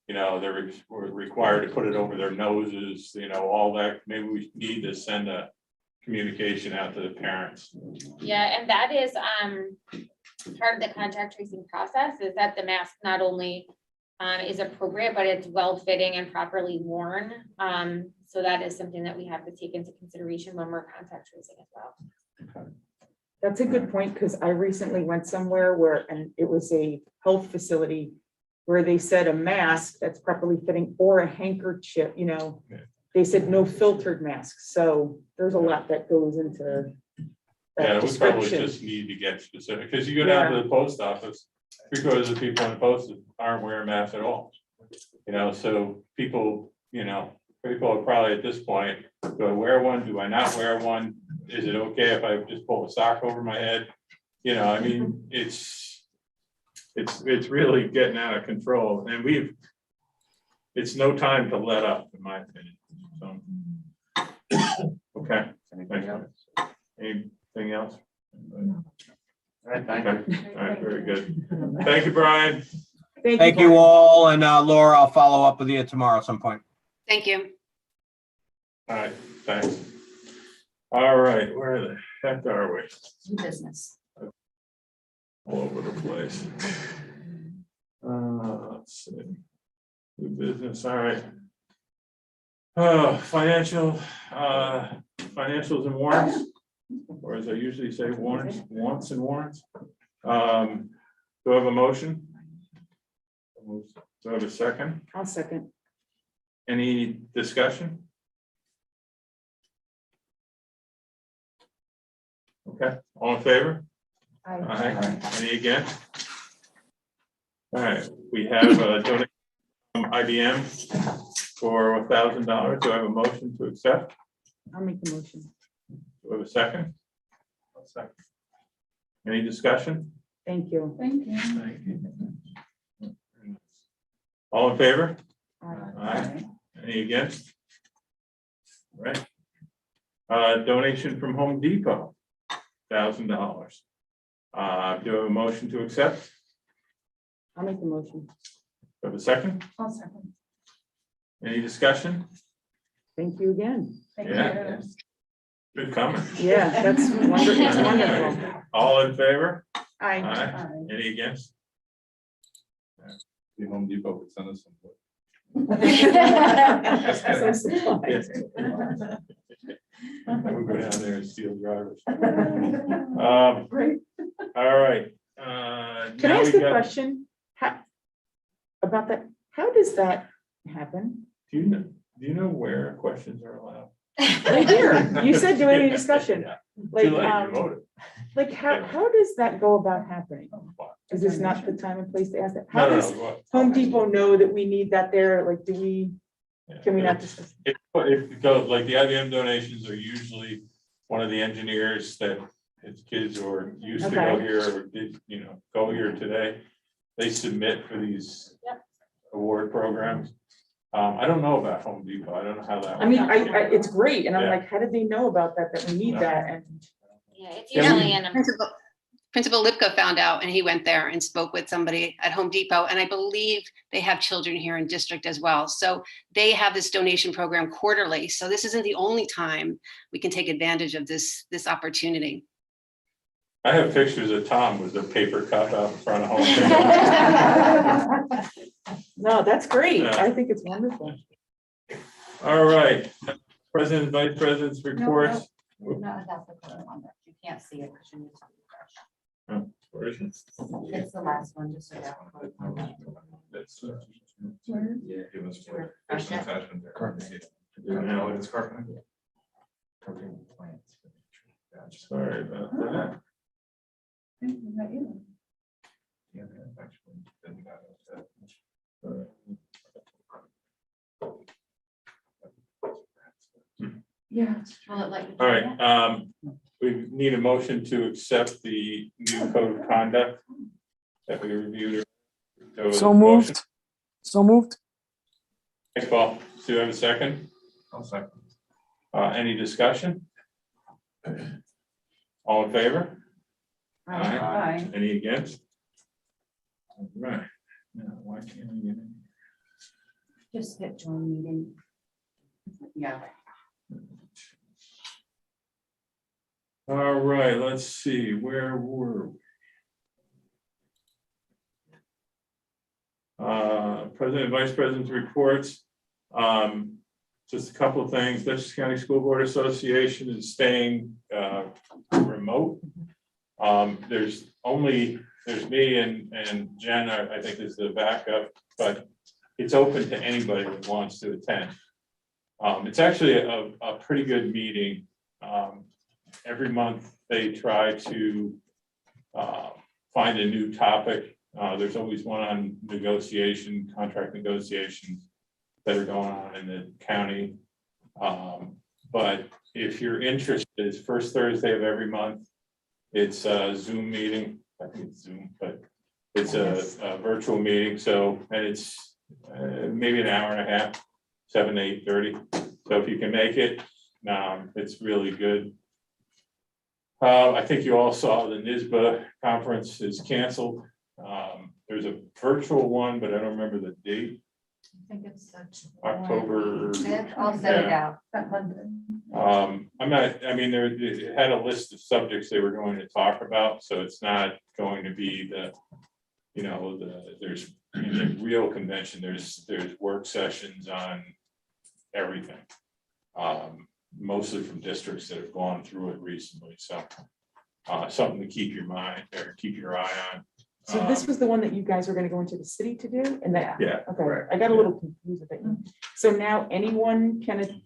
they're required to put it over their noses, all that. Maybe we need to send a communication out to the parents. Yeah, and that is part of the contact tracing process, is that the mask not only is appropriate, but it's well fitting and properly worn. So that is something that we have to take into consideration when we're contact tracing as well. That's a good point, because I recently went somewhere where, and it was a health facility where they said a mask that's properly fitting or a handkerchief, you know, Yeah. they said no filtered masks. So there's a lot that goes into Yeah, that we probably description. just need to get specific, because you go down to the post office, 3/4 of the people in the post aren't wearing masks at all. You know, so people, you know, people are probably at this point, do I wear one? Do I not wear one? Is it okay if I just pull a sock over my head? You know, I mean, it's really getting out of control, and it's no time to let up, in my opinion, so. Okay. Anything else? All right, very good. Thank you, Brian. Thank you all, and Laura, I'll follow up with you tomorrow at some point. Thank you. All right, thanks. All right, where the heck are we? New business. All over the place. Let's see. New business, all right. Financials and warrants, or as I usually say, wants and warrants. Do I have a motion? Do I have a second? I'll second. Any discussion? Okay, all in favor? Aye. Any against? All right, we have a donation from IBM for $1,000. Do I have a motion to accept? I'll make the motion. Do I have a second? A second. Any discussion? Thank you. Thank you. Thank you. All in favor? Aye. Aye. Any against? All right. Donation from Home Depot, $1,000. Do I have a motion to accept? I'll make the motion. Do I have a second? I'll second. Any discussion? Thank you again. Thank Yeah. you. Good comment. Yeah, that's wonderful. It's wonderful. All in favor? Aye. Aye. Any against? The Home Depot would send us some. So supplies. I would go down there and steal drivers. Great. All right. Can I ask a question? About that? How does that happen? Do you know where questions are allowed? Right here, you said do any discussion. Yeah. Like, Too late, you voted. like how does that go about happening? Is this not the time and place to ask that? How does Home Depot know that we need that there? Like, do we, can we not discuss? If it goes, like the IBM donations are usually one of the engineers that his kids or used to go Okay. here or did, you know, go here today. They submit for these award programs. I don't know about Home Depot. I don't know how that. I mean, works. it's great, and I'm Yeah. like, how did they know about that, that we need No. that, and Yeah, it's Yeah, usually in a. Principal Lipka found out and he went there and spoke with somebody at Home Depot. And I believe they have children here in district as well. So they have this donation program quarterly. So this isn't the only time we can take advantage of this opportunity. I have pictures of Tom with a paper cup out in front of Home Depot. no, that's great. Yeah. I think it's wonderful. All right, President, Vice President's reports. No, that's the current one, but you can't see it because you need to refresh. Where is it? It's the last one, just so that. That's, Yeah, it was for. Refresh it. Attachment there. No, it's carbon. Sorry about that. Yeah, actually, didn't got it. Yeah. Will it let you? All right, we need a motion to accept the new code of conduct that we reviewed. So moved. So moved. Thanks, Paul. Do you have a second? I'll second. Any discussion? All in favor? Aye. Any against? All right. Now, why can't I get in? Just hit join meeting. Yeah. All right, let's see, where were we? President and Vice President's reports. Just a couple of things. Dutchess County School Board Association is staying remote. There's me and Jen, I think is the backup, but it's open to anybody that wants to attend. It's actually a pretty good meeting. Every month they try to find a new topic. There's always one on negotiation, contract negotiations that are going on in the county. But if you're interested, it's first Thursday of every month. It's a Zoom meeting. I think it's Zoom, but it's a virtual meeting. So, and it's maybe an hour and a half, 7 to 8:30. So if you can make it, it's really good. I think you all saw the NISBA conference is canceled. There's a virtual one, but I don't remember the date. I think it's October. I'll set it out. That Monday. It had a list of subjects they were going to talk about, so it's not going to be there's in the real convention, there's work sessions on everything. Mostly from districts that have gone through it recently, so something to keep your mind or keep your eye on. So this was the one that you guys were gonna go into the city to do, and that, Yeah, okay, I got a little confused with it. So now anyone can,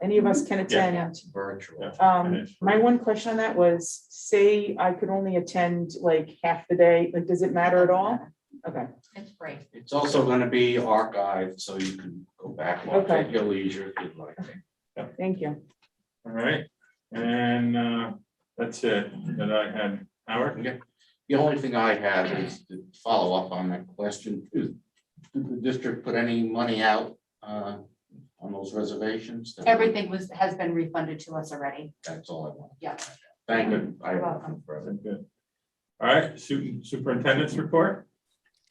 any of us can attend. Virtual. My one question on that was, say I could only attend like half the day, like, does it matter at all? Okay, It's great. It's also gonna be archived, so you can go back and watch at your leisure if you'd like. thank you. all right, and that's it that I had. Howard? Yeah. The only thing I have is to follow up on that question. Did the district put any money out on those reservations? Everything has been refunded to us already. That's all I want. Yeah. Thank you. You're welcome. Good. All right, superintendent's report.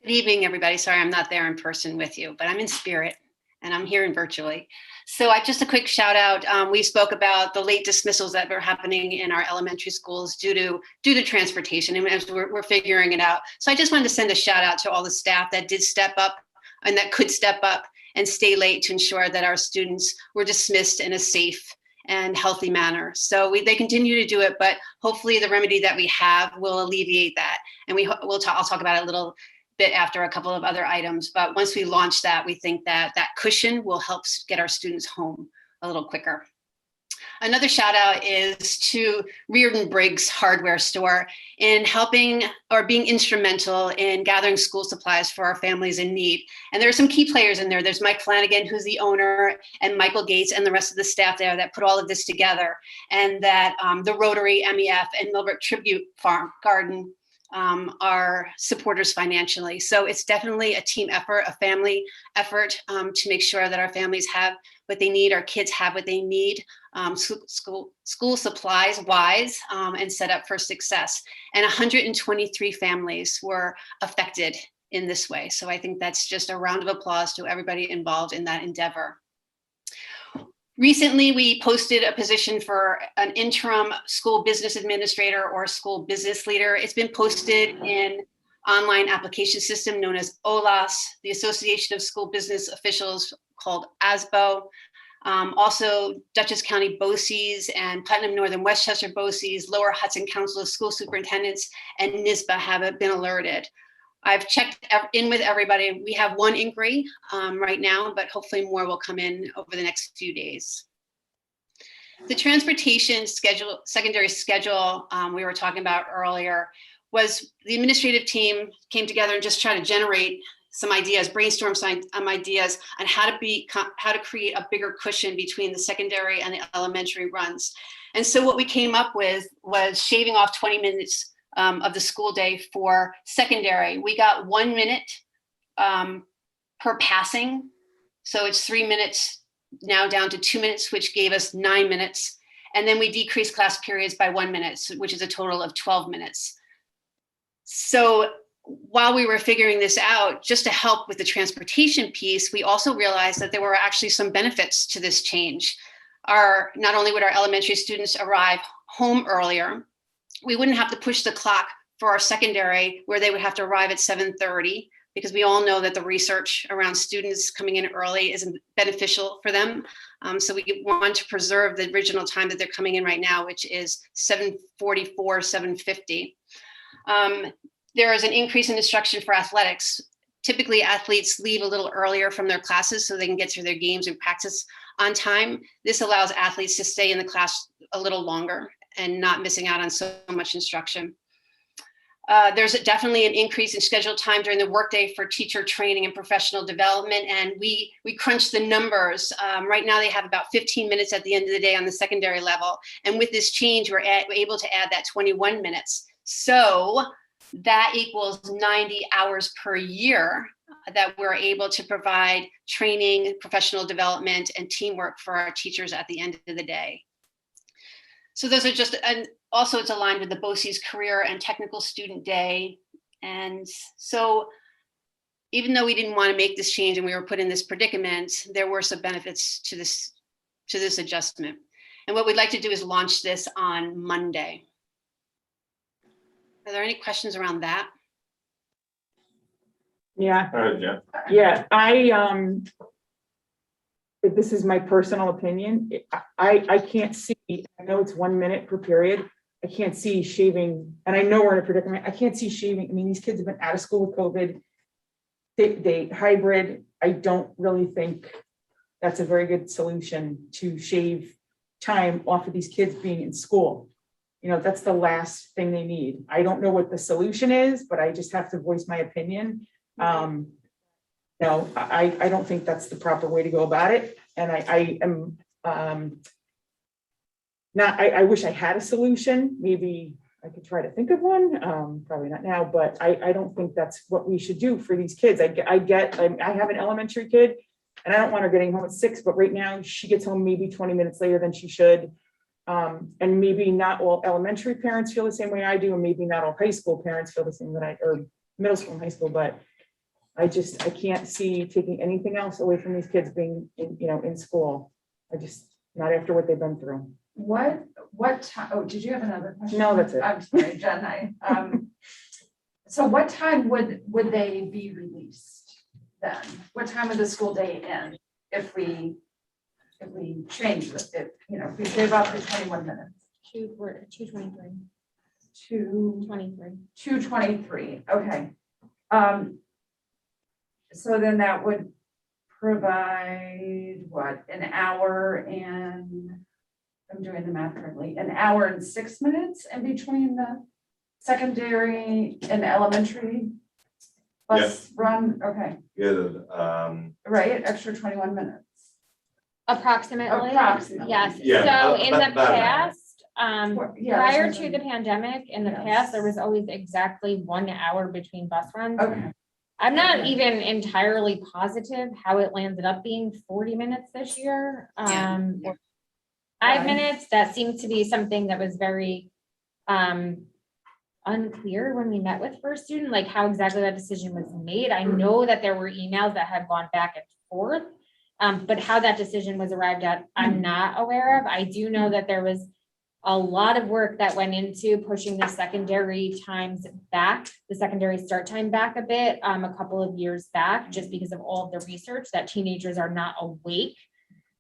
Good evening, everybody. Sorry, I'm not there in person with you, but I'm in spirit and I'm here in virtually. So just a quick shout out. We spoke about the late dismissals that were happening in our elementary schools due to transportation, and as we're figuring it out. So I just wanted to send a shout out to all the staff that did step up and that could step up and stay late to ensure that our students were dismissed in a safe and healthy manner. So they continue to do it, but hopefully the remedy that we have will alleviate that. And I'll talk about it a little bit after a couple of other items, but once we launch that, we think that that cushion will help get our students home a little quicker. Another shout out is to Reardon Briggs Hardware Store in helping or being instrumental in gathering school supplies for our families in need. And there are some key players in there. There's Mike Flanagan, who's the owner, and Michael Gates and the rest of the staff there that put all of this together. And that the Rotary, MEF, and Millbrook Tribute Farm Garden are supporters financially. So it's definitely a team effort, a family effort to make sure that our families have what they need, our kids have what they need, school supplies wise, and set up for success. And 123 families were affected in this way. So I think that's just a round of applause to everybody involved in that endeavor. Recently, we posted a position for an interim school business administrator or school business leader. It's been posted in online application system known as OLAS, the Association of School Business Officials, called ASBO. Also, Dutchess County BOCES and Putnam Northern Westchester BOCES, Lower Hudson Council of School Superintendents, and NISBA have been alerted. I've checked in with everybody. We have one inquiry right now, but hopefully more will come in over the next few days. The transportation schedule, secondary schedule we were talking about earlier, was the administrative team came together and just tried to generate some ideas, brainstorm some ideas on how to create a bigger cushion between the secondary and the elementary runs. And so what we came up with was shaving off 20 minutes of the school day for secondary. We got 1 minute per passing. So it's 3 minutes now down to 2 minutes, which gave us 9 minutes. And then we decreased class periods by 1 minute, which is a total of 12 minutes. So while we were figuring this out, just to help with the transportation piece, we also realized that there were actually some benefits to this change. Not only would our elementary students arrive home earlier, we wouldn't have to push the clock for our secondary where they would have to arrive at 7:30, because we all know that the research around students coming in early isn't beneficial for them. So we want to preserve the original time that they're coming in right now, which is 7:44, 7:50. There is an increase in instruction for athletics. Typically, athletes leave a little earlier from their classes so they can get through their games and practice on time. This allows athletes to stay in the class a little longer and not missing out on so much instruction. There's definitely an increase in scheduled time during the workday for teacher training and professional development. And we crunched the numbers. Right now they have about 15 minutes at the end of the day on the secondary level. And with this change, we're able to add that 21 minutes. So that equals 90 hours per year that we're able to provide training, professional development, and teamwork for our teachers at the end of the day. So those are just, and also it's aligned with the BOCES Career and Technical Student Day. And so even though we didn't want to make this change and we were put in this predicament, there were some benefits to this adjustment. And what we'd like to do is launch this on Monday. Are there any questions around that? Yeah, Jeff. yeah, this is my personal opinion. I can't see, I know it's 1 minute per period. I can't see shaving, and I know we're in a predicament. I can't see shaving. I mean, these kids have been out of school with COVID. They hybrid. I don't really think that's a very good solution to shave time off of these kids being in school. You know, that's the last thing they need. I don't know what the solution is, but I just have to voice my opinion. No, I don't think that's the proper way to go about it. And I am not, I wish I had a solution. Maybe I could try to think of one, probably not now, but I don't think that's what we should do for these kids. I have an elementary kid and I don't want her getting home at 6, but right now she gets home maybe 20 minutes later than she should. And maybe not all elementary parents feel the same way I do, and maybe not all high school parents feel the same way or middle school and high school, but I can't see taking anything else away from these kids being in school. Not after what they've been through. What time, oh, did you have another question? No, that's it. I'm sorry, Jen, so what time would they be released then? What time would the school day end if we change this, if we gave up the 21 minutes? 2:23. 2:23, okay. So then that would provide what, an hour and, I'm doing the math correctly, an hour and 6 minutes in between the secondary and elementary bus run, okay, Yeah, right, extra 21 minutes. Approximately. Approximately. Yes. Yeah, So in the about an hour. past, Yeah, prior that's to what the pandemic, in the Yes. past, there was always exactly 1 hour between bus runs. Okay, I'm not even entirely positive how it landed up being 40 minutes this year. Yeah. Or 5 Right. minutes. That seemed to be something that was very unclear when we met with First Student, like how exactly that decision was made. I know that there were emails that had gone back and forth, but how that decision was arrived at, I'm not aware of. I do know that there was a lot of work that went into pushing the secondary times back, the secondary start time back a bit, a couple of years back, just because of all of the research that teenagers are not awake.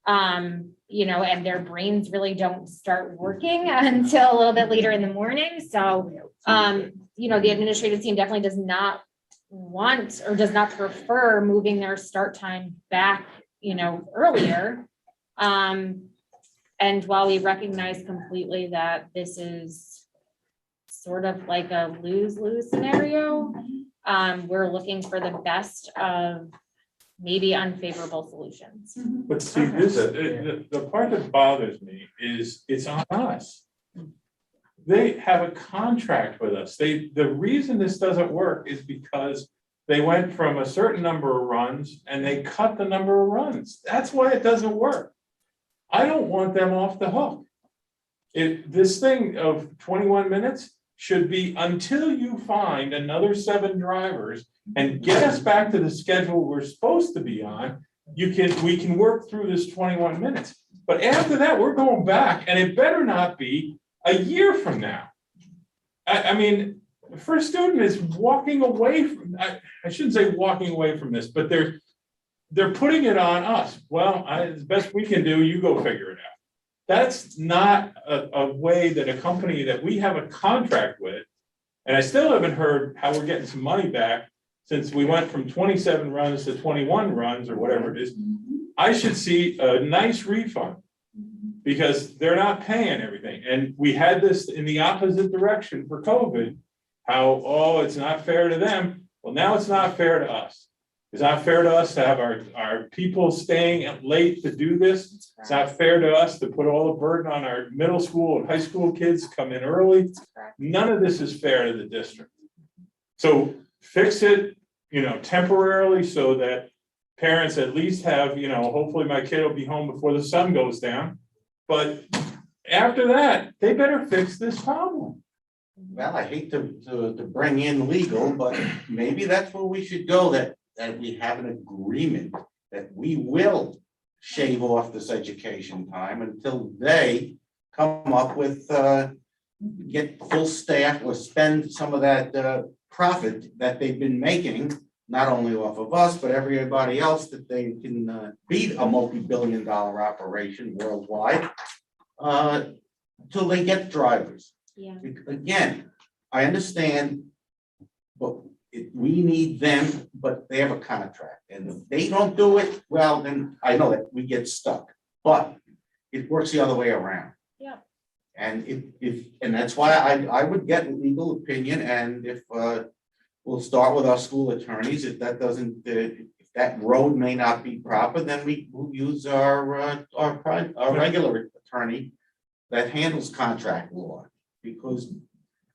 And their brains really don't start working until a little bit later in the morning. So, the administrative team definitely does not want or does not prefer moving their start time back, earlier. And while we recognize completely that this is sort of like a lose-lose scenario, we're looking for the best of maybe unfavorable solutions. But see, the part that bothers me is it's on us. They have a contract with us. The reason this doesn't work is because they went from a certain number of runs and they cut the number of runs. That's why it doesn't work. I don't want them off the hook. This thing of 21 minutes should be until you find another 7 drivers and get us back to the schedule we're supposed to be on. We can work through this 21 minutes. But after that, we're going back, and it better not be a year from now. I mean, First Student is walking away from, I shouldn't say walking away from this, but they're putting it on us. Well, as best we can do, you go figure it out. That's not a way that a company that we have a contract with, and I still haven't heard how we're getting some money back since we went from 27 runs to 21 runs or whatever it is. I should see a nice refund because they're not paying everything. And we had this in the opposite direction for COVID, how, oh, it's not fair to them. Well, now it's not fair to us. It's not fair to us to have our people staying late to do this. It's not fair to us to put all the burden on our middle school and high school kids to come in early. None of this is fair to the district. So fix it, temporarily so that parents at least have, hopefully my kid will be home before the sun goes down. But after that, they better fix this problem. Well, I hate to bring in legal, but maybe that's where we should go, that we have an agreement that we will shave off this education time until they come up with, get full staff or spend some of that profit that they've been making, not only off of us, but everybody else, that they can beat a multi-billion-dollar operation worldwide till they get drivers. Yeah. Again, I understand, but we need them, but they have a contract, and if they don't do it, well, then I know that we get stuck, but it works the other way around. Yeah. And and that's why I would get legal opinion, and if we'll start with our school attorneys, if that doesn't, if that road may not be proper, then we will use our regular attorney that handles contract law. Because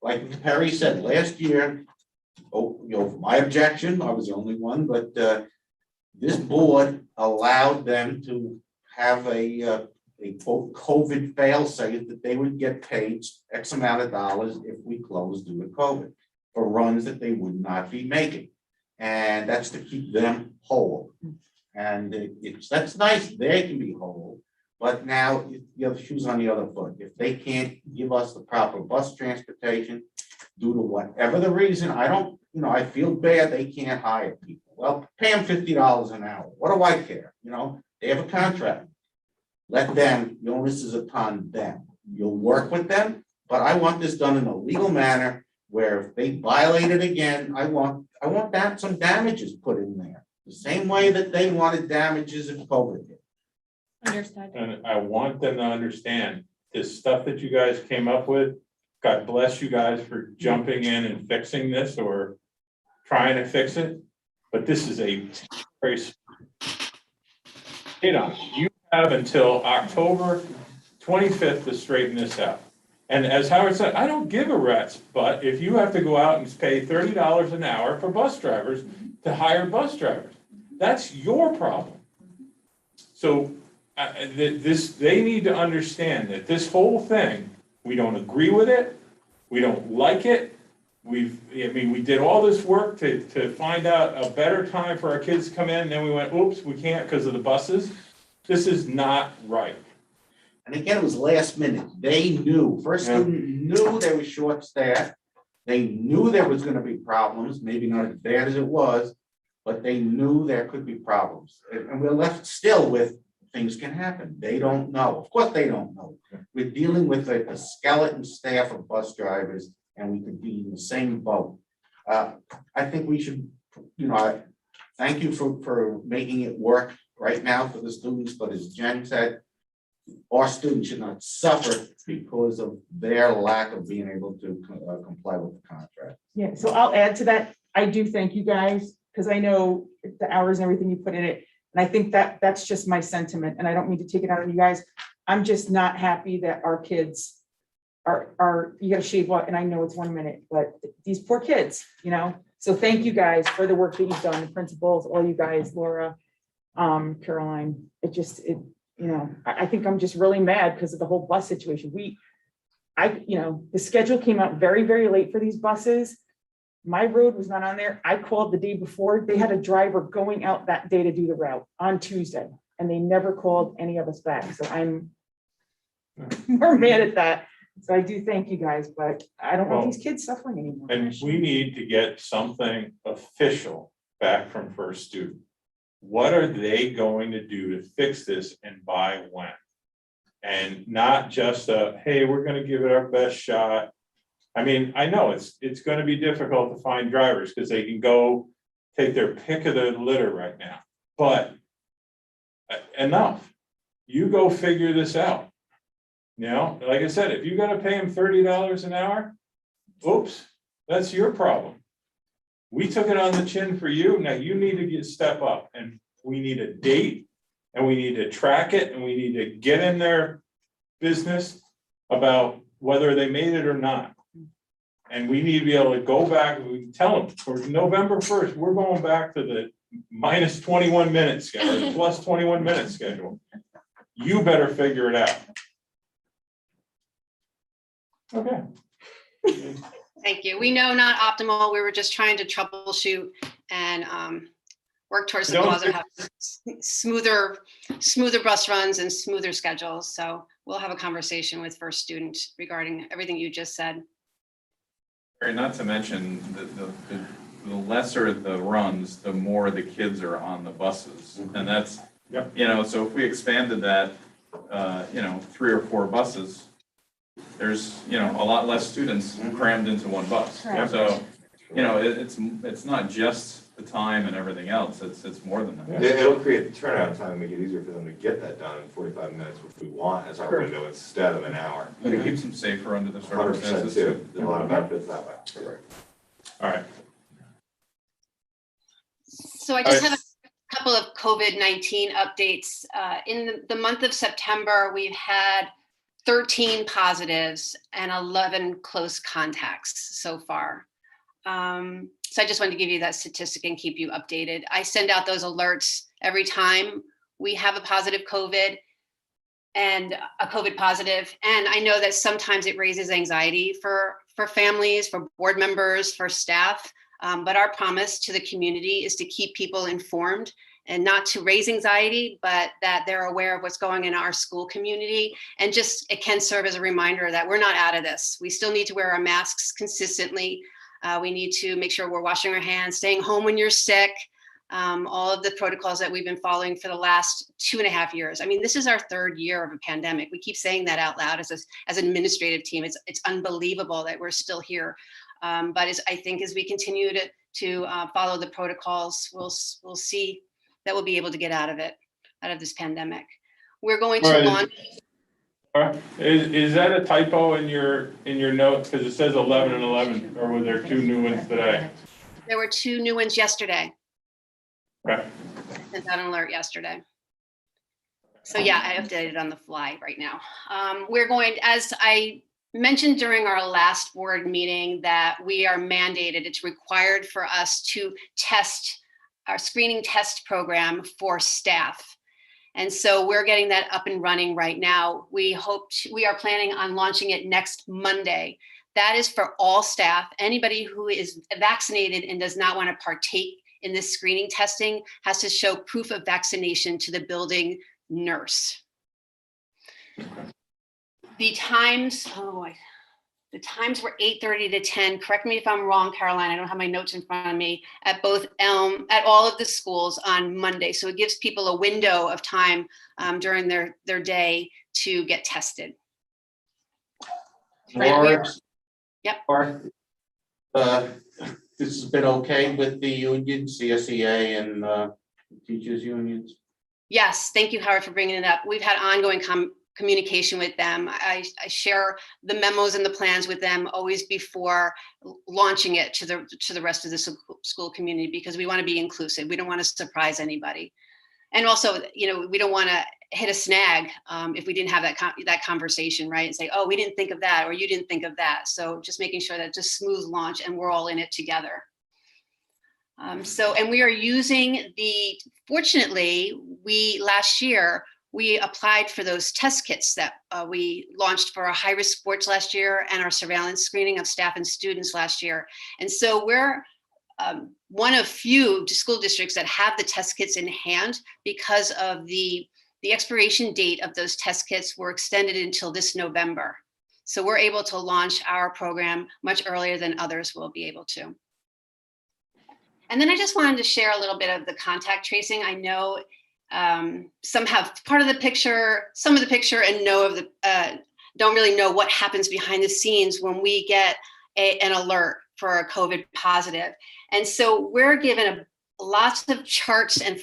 like Perry said, last year, my objection, I was the only one, but this board allowed them to have a quote COVID fail-safe that they would get paid X amount of dollars if we closed due to COVID for runs that they would not be making. And that's to keep them whole. And that's nice, they can be whole. But now the other shoes on the other foot. If they can't give us the proper bus transportation due to whatever the reason, I feel bad they can't hire people. Well, pay them $50 an hour. What do I care? They have a contract. Let them, the onus is upon them. You'll work with them, but I want this done in a legal manner where if they violate it again, I want that some damages put in there. The same way that they wanted damages in COVID. Understood. And I want them to understand this stuff that you guys came up with. God bless you guys for jumping in and fixing this or trying to fix it. But this is a very, you have until October 25th to straighten this out. And as Howard said, I don't give a rat's butt if you have to go out and pay $30 an hour for bus drivers to hire bus drivers. That's your problem. So they need to understand that this whole thing, we don't agree with it, we don't like it. We did all this work to find out a better time for our kids to come in, and then we went, oops, we can't because of the buses. This is not right. And again, it was last minute. They knew, first student knew they were short staffed. They knew there was gonna be problems, maybe not as bad as it was, but they knew there could be problems. And we're left still with things can happen. They don't know. Of course, they don't know. We're dealing with a skeleton staff of bus drivers, and we could be in the same boat. I think we should, I thank you for making it work right now for the students, but as Jen said, our students should not suffer because of their lack of being able to comply with the contract. Yeah, so I'll add to that. I do thank you guys, because I know the hours and everything you put in it. And I think that's just my sentiment, and I don't mean to take it out on you guys. I'm just not happy that our kids are you gotta shave off, and I know it's 1 minute, but these poor kids, So thank you guys for the work that you've done, the principals, all you guys, Laura, Caroline. I think I'm just really mad because of the whole bus situation. The schedule came out very, very late for these buses. My road was not on there. I called the day before. They had a driver going out that day to do the route on Tuesday, and they never called any of us back. So I'm more mad at that. So I do thank you guys, but I don't want these kids suffering anymore. And we need to get something official back from First Student. What are they going to do to fix this and by when? And not just a, hey, we're gonna give it our best shot. I mean, I know it's gonna be difficult to find drivers because they can go take their pick of the litter right now, but enough. You go figure this out. You know, like I said, if you gotta pay them $30 an hour, oops, that's your problem. We took it on the chin for you. Now you need to step up, and we need a date, and we need to track it, and we need to get in their business about whether they made it or not. And we need to be able to go back, and we can tell them for November 1st, we're going back to the minus 21 minute schedule, plus 21 minute schedule. You better figure it out. Okay. Thank you. We know not optimal. We were just trying to troubleshoot and work towards the cause of having smoother bus runs and smoother schedules. So we'll have a conversation with First Student regarding everything you just said. Not to mention, the lesser the runs, the more the kids are on the buses. And that's, you know, so if we expanded that, you know, 3 or 4 buses, there's, you know, a lot less students crammed into one bus. Correct. So, you know, it's not just the time and everything else, it's more than that. It'll create the turnaround time and make it easier for them to get that done in 45 minutes, which we want as our window instead of an hour. But it keeps them safer under the 100% circumstances too. There's a lot of benefits that way. All right. So I just have a couple of COVID-19 updates. In the month of September, we've had 13 positives and 11 close contacts so far. So I just wanted to give you that statistic and keep you updated. I send out those alerts every time we have a positive COVID and a COVID positive. And I know that sometimes it raises anxiety for families, for board members, for staff. But our promise to the community is to keep people informed and not to raise anxiety, but that they're aware of what's going in our school community. And just, it can serve as a reminder that we're not out of this. We still need to wear our masks consistently. We need to make sure we're washing our hands, staying home when you're sick, all of the protocols that we've been following for the last 2.5 years. I mean, this is our 3rd year of a pandemic. We keep saying that out loud as an administrative team. It's unbelievable that we're still here. But I think as we continue to follow the protocols, we'll see that we'll be able to get out of this pandemic. We're going to launch. Is that a typo in your notes? Because it says 11 and 11, or were there 2 new ones today? There were 2 new ones yesterday. Okay. Sent out an alert yesterday. So yeah, I updated on the fly right now. We're going, as I mentioned during our last board meeting, that we are mandated, it's required for us to test our screening test program for staff. And so we're getting that up and running right now. We are planning on launching it next Monday. That is for all staff. Anybody who is vaccinated and does not want to partake in this screening testing has to show proof of vaccination to the building nurse. The times, the times were 8:30 to 10. Correct me if I'm wrong, Caroline. I don't have my notes in front of me. At all of the schools on Monday. So it gives people a window of time during their day to get tested. Laura, Yep. This has been okay with the union, CSEA and teachers unions? Yes, thank you, Howard, for bringing it up. We've had ongoing communication with them. I share the memos and the plans with them always before launching it to the rest of the school community, because we want to be inclusive. We don't want to surprise anybody. And also, we don't want to hit a snag if we didn't have that conversation, right? And say, oh, we didn't think of that, or you didn't think of that. So just making sure that it's a smooth launch and we're all in it together. And we are using fortunately, last year, we applied for those test kits that we launched for our high-risk sports last year and our surveillance screening of staff and students last year. And so we're one of few school districts that have the test kits in hand, because of the expiration date of those test kits were extended until this November. So we're able to launch our program much earlier than others will be able to. And then I just wanted to share a little bit of the contact tracing. I know some have part of the picture, some of the picture, and don't really know what happens behind the scenes when we get an alert for a COVID positive. And so we're given lots of charts and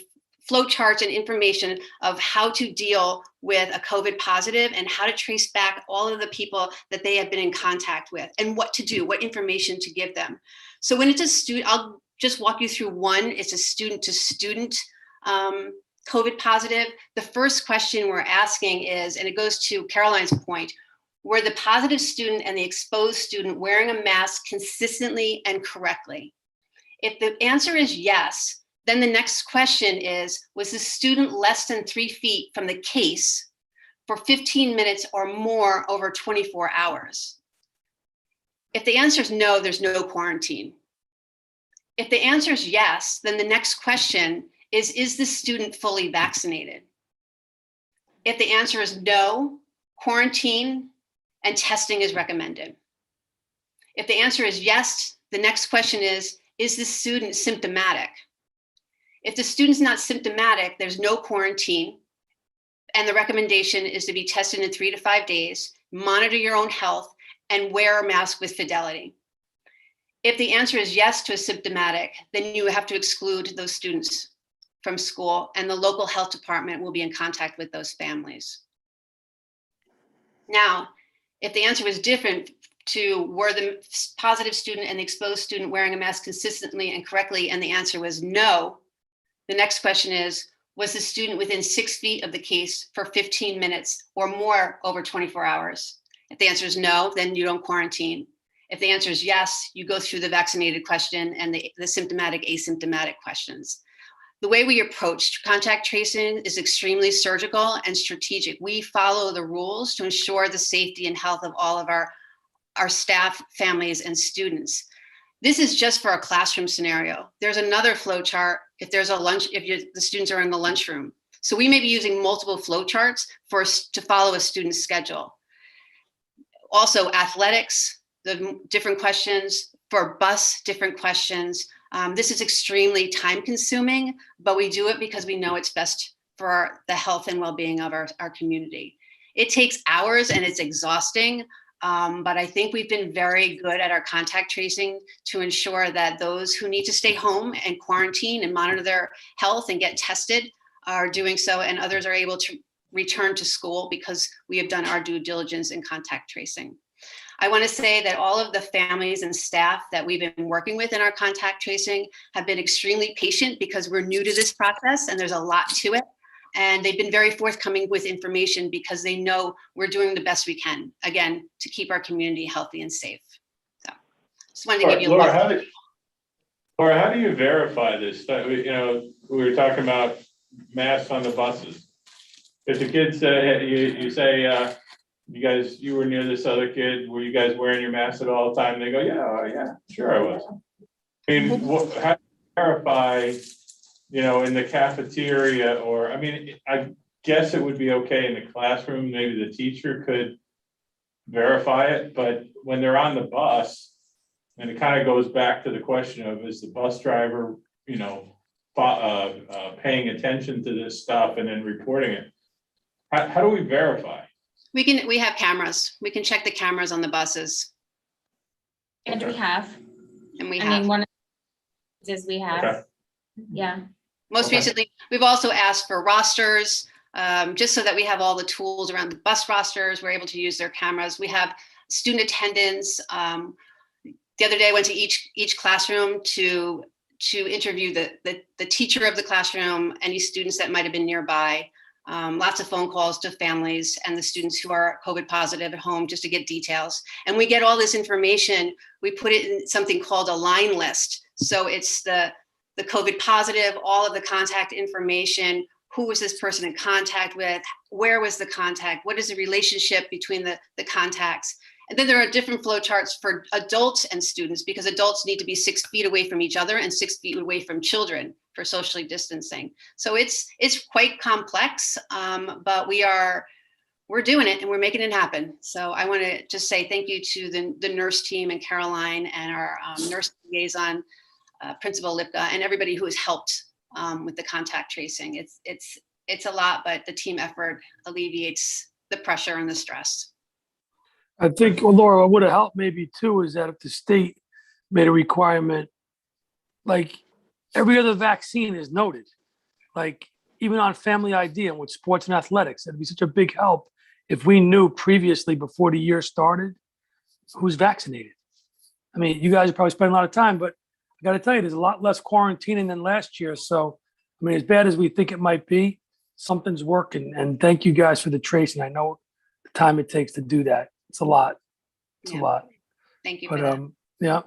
flow charts and information of how to deal with a COVID positive and how to trace back all of the people that they have been in contact with and what to do, what information to give them. So when it's a student, I'll just walk you through one. It's a student to student COVID positive. The first question we're asking is, and it goes to Caroline's point, were the positive student and the exposed student wearing a mask consistently and correctly? If the answer is yes, then the next question is, was the student less than 3 feet from the case for 15 minutes or more over 24 hours? If the answer is no, there's no quarantine. If the answer is yes, then the next question is the student fully vaccinated? If the answer is no, quarantine and testing is recommended. If the answer is yes, the next question is the student symptomatic? If the student's not symptomatic, there's no quarantine, and the recommendation is to be tested in 3 to 5 days, monitor your own health, and wear a mask with fidelity. If the answer is yes to a symptomatic, then you have to exclude those students from school, and the local health department will be in contact with those families. Now, if the answer is different to were the positive student and the exposed student wearing a mask consistently and correctly, and the answer was no, the next question is, was the student within 6 feet of the case for 15 minutes or more over 24 hours? If the answer is no, then you don't quarantine. If the answer is yes, you go through the vaccinated question and the symptomatic, asymptomatic questions. The way we approach contact tracing is extremely surgical and strategic. We follow the rules to ensure the safety and health of all of our staff, families, and students. This is just for a classroom scenario. There's another flow chart if there's a lunch, if the students are in the lunchroom. So we may be using multiple flow charts to follow a student's schedule. Also athletics, the different questions, for bus, different questions. This is extremely time consuming, but we do it because we know it's best for the health and well-being of our community. It takes hours and it's exhausting, but I think we've been very good at our contact tracing to ensure that those who need to stay home and quarantine and monitor their health and get tested are doing so, and others are able to return to school because we have done our due diligence in contact tracing. I want to say that all of the families and staff that we've been working with in our contact tracing have been extremely patient because we're new to this process and there's a lot to it. And they've been very forthcoming with information because they know we're doing the best we can, again, to keep our community healthy and safe. So just wanted to give you Laura, a how do you verify this? We were talking about masks on the buses. If the kids say, you say, you were near this other kid, were you guys wearing your masks at all the time? They go, yeah, sure I was. I mean, how do you verify, in the cafeteria, or, I guess it would be okay in the classroom, maybe the teacher could verify it, but when they're on the bus, and it kind of goes back to the question of, is the bus driver, paying attention to this stuff and then reporting it? How do we verify? We have cameras. We can check the cameras on the buses. And we have. And we I have. mean, one of the is we have. Okay. Yeah. Most recently, we've also asked for rosters, just so that we have all the tools around the bus rosters. We're able to use their cameras. We have student attendance. The other day I went to each classroom to interview the teacher of the classroom, any students that might have been nearby. Lots of phone calls to families and the students who are COVID positive at home just to get details. And we get all this information. We put it in something called a line list. So it's the COVID positive, all of the contact information, who was this person in contact with, where was the contact, what is the relationship between the contacts. And then there are different flow charts for adults and students, because adults need to be 6 feet away from each other and 6 feet away from children for socially distancing. So it's quite complex, but we're doing it and we're making it happen. So I want to just say thank you to the nurse team and Caroline and our nurse liaison Principal Lipka, and everybody who has helped with the contact tracing. It's a lot, but the team effort alleviates the pressure and the stress. I think, well, Laura, what would have helped maybe too is that if the state made a requirement, like every other vaccine is noted, like even on family ID and with sports and athletics, it'd be such a big help if we knew previously before the year started who's vaccinated. I mean, you guys are probably spending a lot of time, but I got to tell you, there's a lot less quarantining than last year. So, I mean, as bad as we think it might be, something's working. And thank you guys for the tracing. I know the time it takes to do that. It's a lot. It's a Yeah. lot. Thank you But for that. yeah.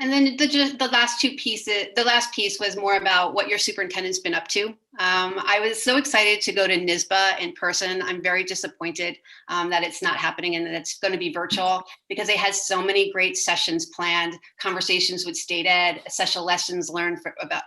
And then the last piece was more about what your superintendent's been up to. I was so excited to go to NISBA in person. I'm very disappointed that it's not happening and that it's going to be virtual, because they had so many great sessions planned, conversations with state ed, essential lessons learned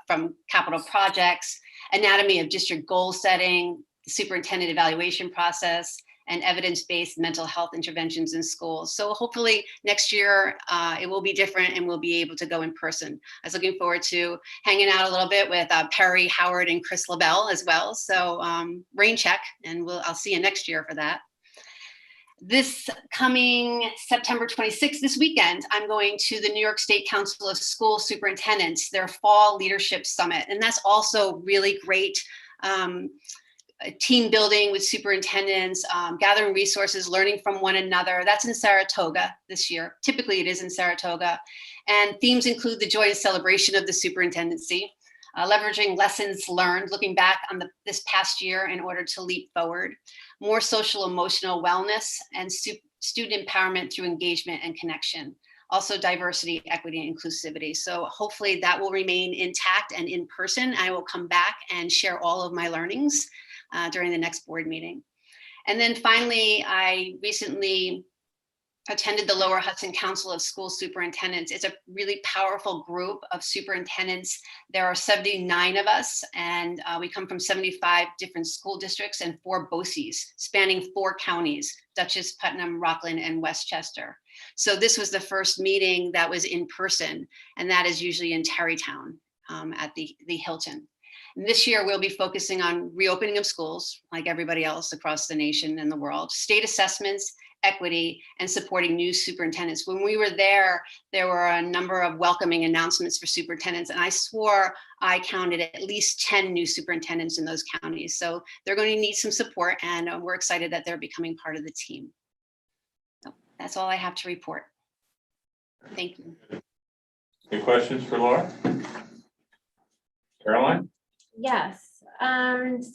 from capital projects, anatomy of district goal setting, the superintendent evaluation process, and evidence-based mental health interventions in schools. So hopefully next year it will be different and we'll be able to go in person. I was looking forward to hanging out a little bit with Perry, Howard, and Chris LaBelle as well. So rain check, and I'll see you next year for that. This coming September 26th, this weekend, I'm going to the New York State Council of School Superintendents, their Fall Leadership Summit. And that's also really great. Team building with superintendents, gathering resources, learning from one another. That's in Saratoga this year. Typically it is in Saratoga. And themes include the joy and celebration of the superintendency, leveraging lessons learned, looking back on this past year in order to leap forward, more social emotional wellness, and student empowerment through engagement and connection. Also diversity, equity, and inclusivity. So hopefully that will remain intact and in person. I will come back and share all of my learnings during the next board meeting. And then finally, I recently attended the Lower Hudson Council of School Superintendents. It's a really powerful group of superintendents. There are 79 of us, and we come from 75 different school districts and 4 BOCES spanning 4 counties, Dutchess, Putnam, Rockland, and Westchester. So this was the first meeting that was in person, and that is usually in Tarrytown at the Hilton. And this year, we'll be focusing on reopening of schools, like everybody else across the nation and the world, state assessments, equity, and supporting new superintendents. When we were there, there were a number of welcoming announcements for superintendents, and I swore I counted at least 10 new superintendents in those counties. So they're going to need some support, and we're excited that they're becoming part of the team. So that's all I have to report. Thank you. Any questions for Laura? Caroline? Yes,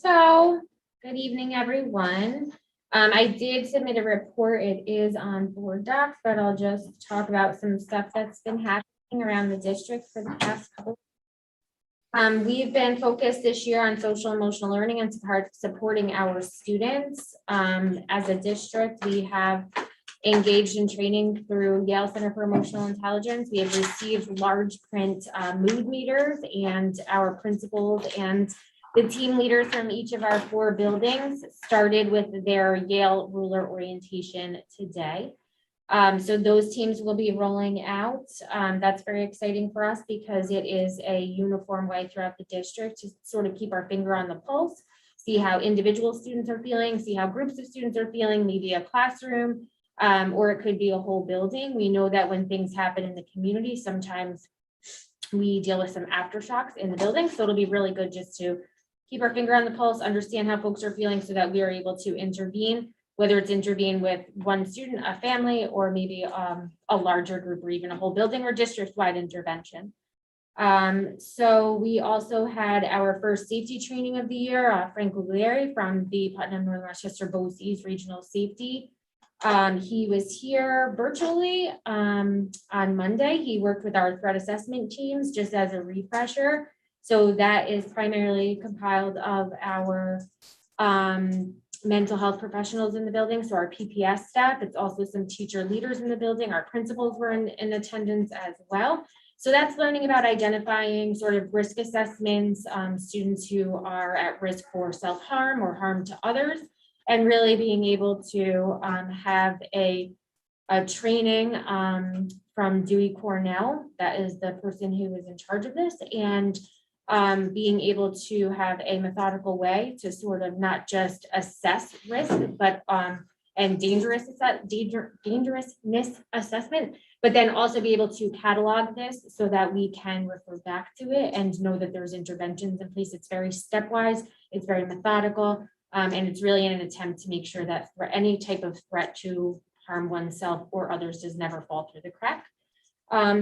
so good evening, everyone. I did submit a report. It is on board docs, but I'll just talk about some stuff that's been happening around the district for the past couple. We've been focused this year on social emotional learning and supporting our students. As a district, we have engaged in training through Yale Center for Emotional Intelligence. We have received large print mood meters, and our principals and the team leaders from each of our 4 buildings started with their Yale ruler orientation today. So those teams will be rolling out. That's very exciting for us because it is a uniform way throughout the district to sort of keep our finger on the pulse, see how individual students are feeling, see how groups of students are feeling, maybe a classroom, or it could be a whole building. We know that when things happen in the community, sometimes we deal with some aftershocks in the building. So it'll be really good just to keep our finger on the pulse, understand how folks are feeling so that we are able to intervene, whether it's intervene with one student, a family, or maybe a larger group or even a whole building or district-wide intervention. So we also had our first safety training of the year, Frank Guglieri from the Putnam Northern Westchester BOCES Regional Safety. He was here virtually on Monday. He worked with our threat assessment teams just as a refresher. So that is primarily compiled of our mental health professionals in the building, so our PPS staff. It's also some teacher leaders in the building. Our principals were in attendance as well. So that's learning about identifying sort of risk assessments, students who are at risk for self-harm or harm to others, and really being able to have a training from Dewey Cornell. That is the person who is in charge of this, and being able to have a methodical way to sort of not just assess risk, but and dangerousness assessment, but then also be able to catalog this so that we can refer back to it and know that there's interventions in place. It's very stepwise, it's very methodical, and it's really in an attempt to make sure that for any type of threat to harm oneself or others does never fall through the crack.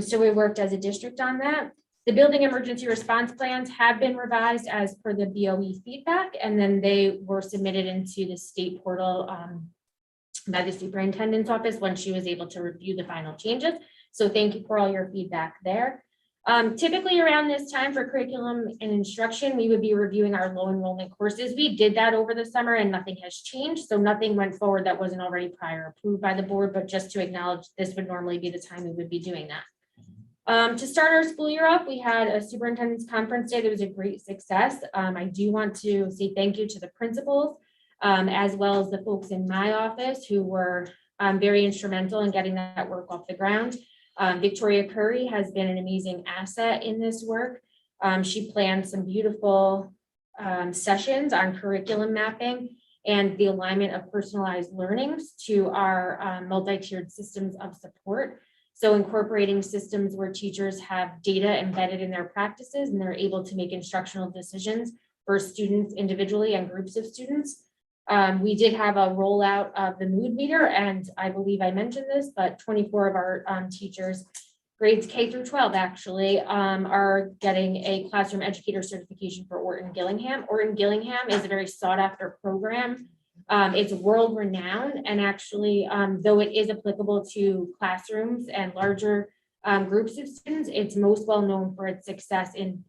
So we worked as a district on that. The building emergency response plans have been revised as per the BOE feedback, and then they were submitted into the state portal by the superintendent's office when she was able to review the final changes. So thank you for all your feedback there. Typically around this time for curriculum and instruction, we would be reviewing our low enrollment courses. We did that over the summer and nothing has changed. So nothing went forward that wasn't already prior approved by the board, but just to acknowledge this would normally be the time we would be doing that. To start our school year off, we had a superintendent's conference day that was a great success. I do want to say thank you to the principals, as well as the folks in my office who were very instrumental in getting that work off the ground. Victoria Curry has been an amazing asset in this work. She planned some beautiful sessions on curriculum mapping and the alignment of personalized learnings to our multi-tiered systems of support. So incorporating systems where teachers have data embedded in their practices and they're able to make instructional decisions for students individually and groups of students. We did have a rollout of the mood meter, and I believe I mentioned this, but 24 of our teachers, grades K through 12 actually, are getting a classroom educator certification for Orton Gillingham. Orton Gillingham is a very sought after program. It's world renowned, and actually, though it is applicable to classrooms and larger groups of students, it's most well known for its success in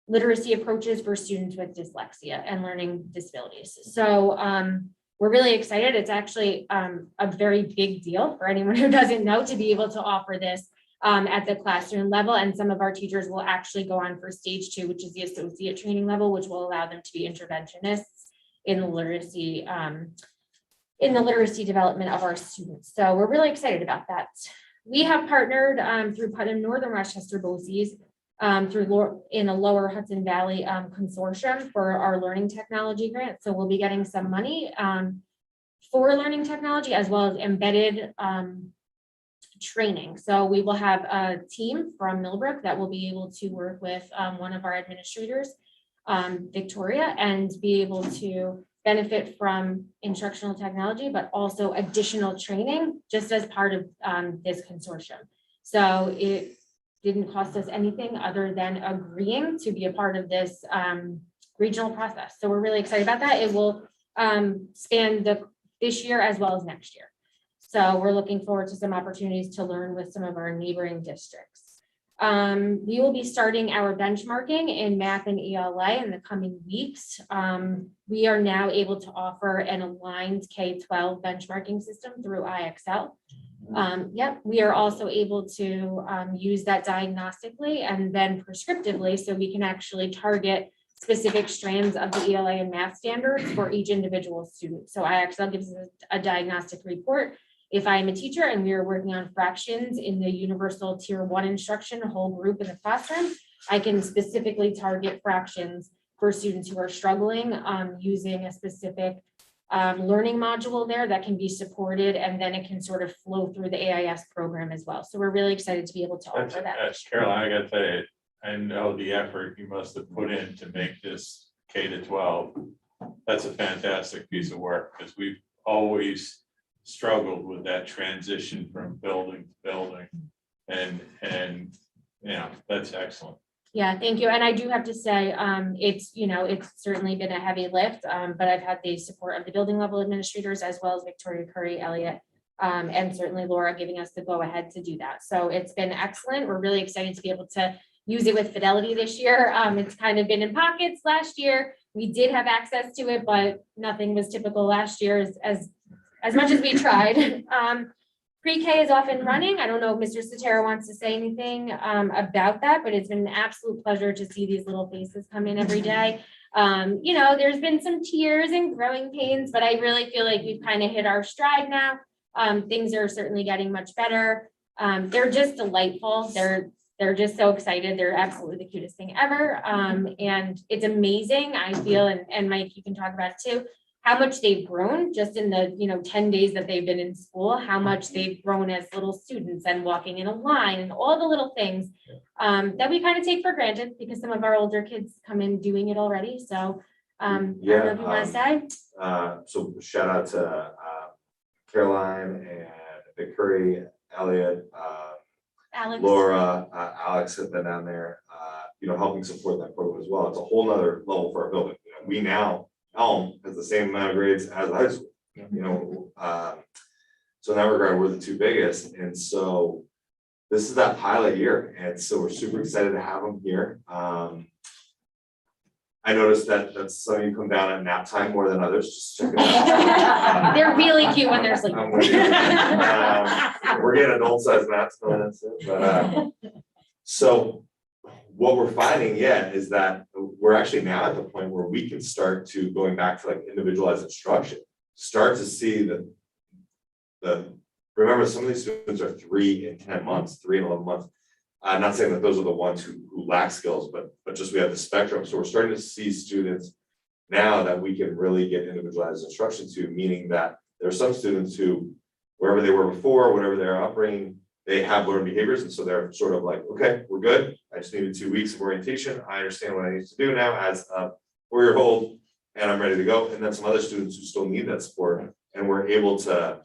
literacy approaches for students with dyslexia and learning disabilities. So we're really excited. It's actually a very big deal for anyone who doesn't know to be able to offer this at the classroom level. And some of our teachers will actually go on for stage 2, which is the associate training level, which will allow them to be interventionists in the literacy development of our students. So we're really excited about that. We have partnered through Putnam Northern Westchester BOCES in a Lower Hudson Valley consortium for our learning technology grant. So we'll be getting some money for learning technology as well as embedded training. So we will have a team from Millbrook that will be able to work with one of our administrators, Victoria, and be able to benefit from instructional technology, but also additional training just as part of this consortium. So it didn't cost us anything other than agreeing to be a part of this regional process. So we're really excited about that. It will span this year as well as next year. So we're looking forward to some opportunities to learn with some of our neighboring districts. We will be starting our benchmarking in math and ELA in the coming weeks. We are now able to offer an aligned K-12 benchmarking system through IXL. Yep, we are also able to use that diagnostically and then prescriptively, so we can actually target specific strands of the ELA and math standards for each individual student. So IXL gives us a diagnostic report. If I am a teacher and we are working on fractions in the universal tier 1 instruction, a whole group in the classroom, I can specifically target fractions for students who are struggling using a specific learning module there that can be supported, and then it can sort of flow through the AIS program as well. So we're really excited to be able to offer that. Caroline, I gotta tell you, I know the effort you must have put in to make this K-12. That's a fantastic piece of work, because we've always struggled with that transition from building to building. And yeah, that's excellent. Yeah, thank you. And I do have to say, it's certainly been a heavy lift, but I've had the support of the building level administrators as well as Victoria Curry, Elliott, and certainly Laura giving us the go ahead to do that. So it's been excellent. We're really excited to be able to use it with fidelity this year. It's kind of been in pockets last year. We did have access to it, but nothing was typical last year as much as we tried. Pre-K is off and running. I don't know if Mr. Sotero wants to say anything about that, but it's been an absolute pleasure to see these little faces come in every day. There's been some tears and growing pains, but I really feel like we've kind of hit our stride now. Things are certainly getting much better. They're just delightful. They're just so excited. They're absolutely the cutest thing ever. And it's amazing, I feel, and Mike, you can talk about it too, how much they've grown just in the, 10 days that they've been in school, how much they've grown as little students and walking in a line and all the little things that we kind of take for granted because some of our older kids come in doing it already. So I don't know if you want to say. So shout out to Caroline and Vic Curry, Elliot, Alex. Laura, Alex have been down there, helping support that program as well. It's a whole nother level for our building. We now, Elm has the same amount of grades as the high school, so in that regard, we're the two biggest. And so this is that pilot year. And so we're super excited to have them here. I noticed that some of you come down at nap time more than others, just check it out. They're really cute when they're sleeping. We're getting adult sized naps going in soon, but so what we're finding, is that we're actually now at the point where we can start to going back to like individualized instruction, start to see remember some of these students are 3 and 10 months, 3 and 11 months. I'm not saying that those are the ones who lack skills, but just we have the spectrum. So we're starting to see students now that we can really get individualized instruction to, meaning that there are some students who, wherever they were before, whatever their upbringing, they have learned behaviors. And so they're sort of like, okay, we're good. I just needed 2 weeks of orientation. I understand what I need to do now as a 4-year-old and I'm ready to go. And then some other students who still need that support, and we're able to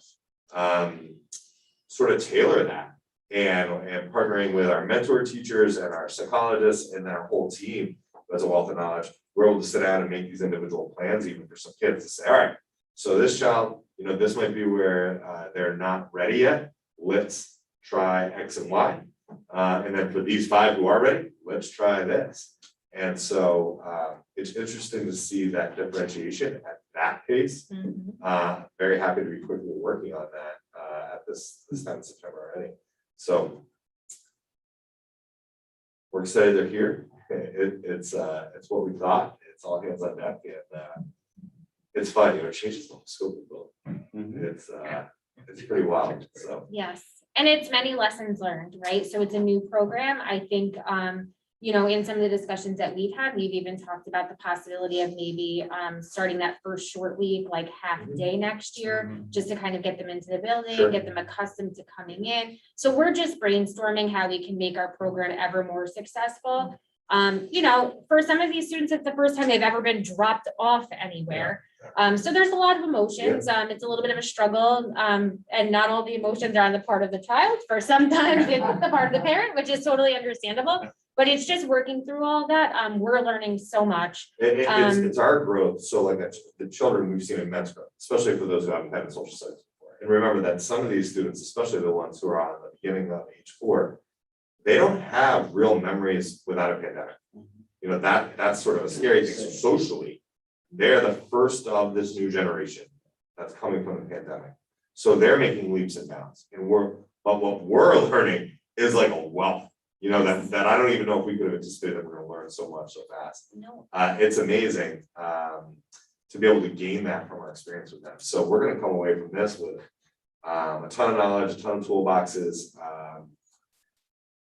sort of tailor that. And partnering with our mentor teachers and our psychologists and our whole team who has a wealth of knowledge, we're able to sit down and make these individual plans even for some kids to say, all right, so this child, this might be where they're not ready yet. Let's try X and Y. And then for these 5 who are ready, let's try this. And so it's interesting to see that differentiation at that pace. Very happy to be quickly working on that at this time in September already. So we're excited they're here. It's what we thought. It's all hands on deck, and it's fun. It changes the whole scope of the book. It's pretty wild. So Yes, and it's many lessons learned, right? So it's a new program. I think, in some of the discussions that we've had, we've even talked about the possibility of maybe starting that first short week, like half day next year, just to kind of get them into the building, Sure. get them accustomed to coming in. So we're just brainstorming how we can make our program ever more successful. For some of these students, it's the first time they've ever been dropped off anywhere. So there's a lot of emotions. It's a little bit of a struggle, and not all the emotions are on the part of the child. For sometimes it's the part of the parent, which is totally understandable. But it's just working through all that. We're learning so much. It's our growth. So like the children, we've seen immense growth, especially for those who haven't had a social studies before. And remember that some of these students, especially the ones who are on the beginning of age 4, they don't have real memories without a pandemic. That's sort of a scary thing. So socially, they're the first of this new generation that's coming from the pandemic. So they're making leaps and bounds. But what we're learning is like a wealth. That I don't even know if we could have anticipated that we're going to learn so much so fast. No. It's amazing to be able to gain that from our experience with them. So we're going to come away from this with a ton of knowledge, a ton of toolboxes.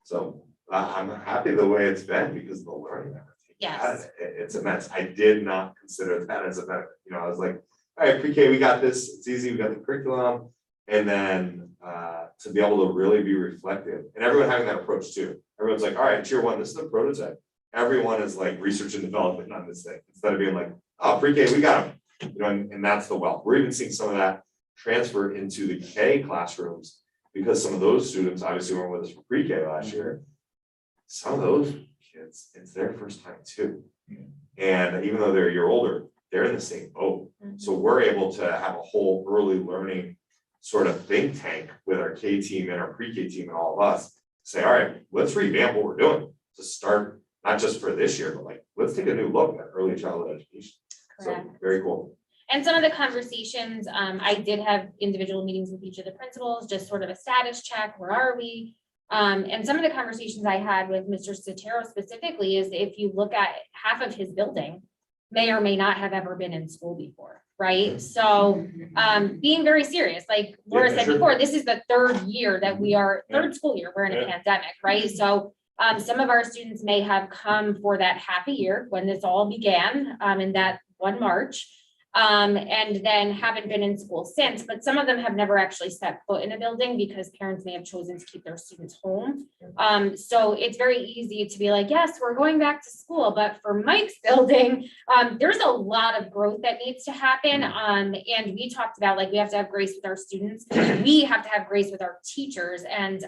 So I'm happy the way it's been because of the learning that we're taking out of it. It's immense. I did not consider that as a benefit. I was like, all right, pre-K, we got this. It's easy. We got the curriculum. And then to be able to really be reflective, and everyone having that approach too. Everyone's like, all right, tier 1, this is the prototype. Everyone is like research and development on this thing instead of being like, oh, pre-K, we got them. And that's the wealth. We're even seeing some of that transfer into the K classrooms because some of those students obviously weren't with us for pre-K last year. Some of those kids, it's their first time too. And even though they're a year older, they're in the same boat. So we're able to have a whole early learning sort of think tank with our K team and our pre-K team and all of us. Say, all right, let's revamp what we're doing to start, not just for this year, but like, let's take a new look at early childhood education. Correct. So very cool. And some of the conversations, I did have individual meetings with each of the principals, just sort of a status check, where are we? And some of the conversations I had with Mr. Sotero specifically is if you look at half of his building, may or may not have ever been in school before, right? So being very serious, like Laura Yeah, said sure. before, this is the third year that we are, third school year, we're in a pandemic, right? So some of our students may have come for that half a year when this all began in that 1 March. And then haven't been in school since, but some of them have never actually set foot in a building because parents may have chosen to keep their students home. So it's very easy to be like, yes, we're going back to school, but for Mike's building, there's a lot of growth that needs to happen. And we talked about, like, we have to have grace with our students. We have to have grace with our teachers. And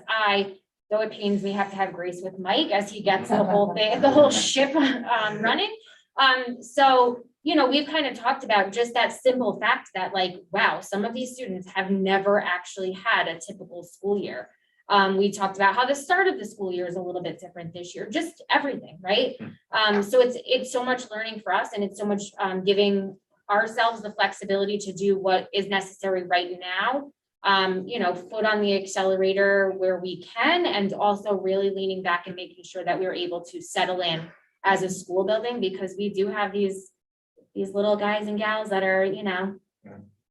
though it pains me, have to have grace with Mike as he gets the whole thing, the whole ship running. So, you know, we've kind of talked about just that simple fact that, like, wow, some of these students have never actually had a typical school year. We talked about how the start of the school year is a little bit different this year, just everything, right? So it's so much learning for us, and it's so much giving ourselves the flexibility to do what is necessary right now. You know, foot on the accelerator where we can, and also really leaning back and making sure that we're able to settle in as a school building, because we do have these little guys and gals that are, you know,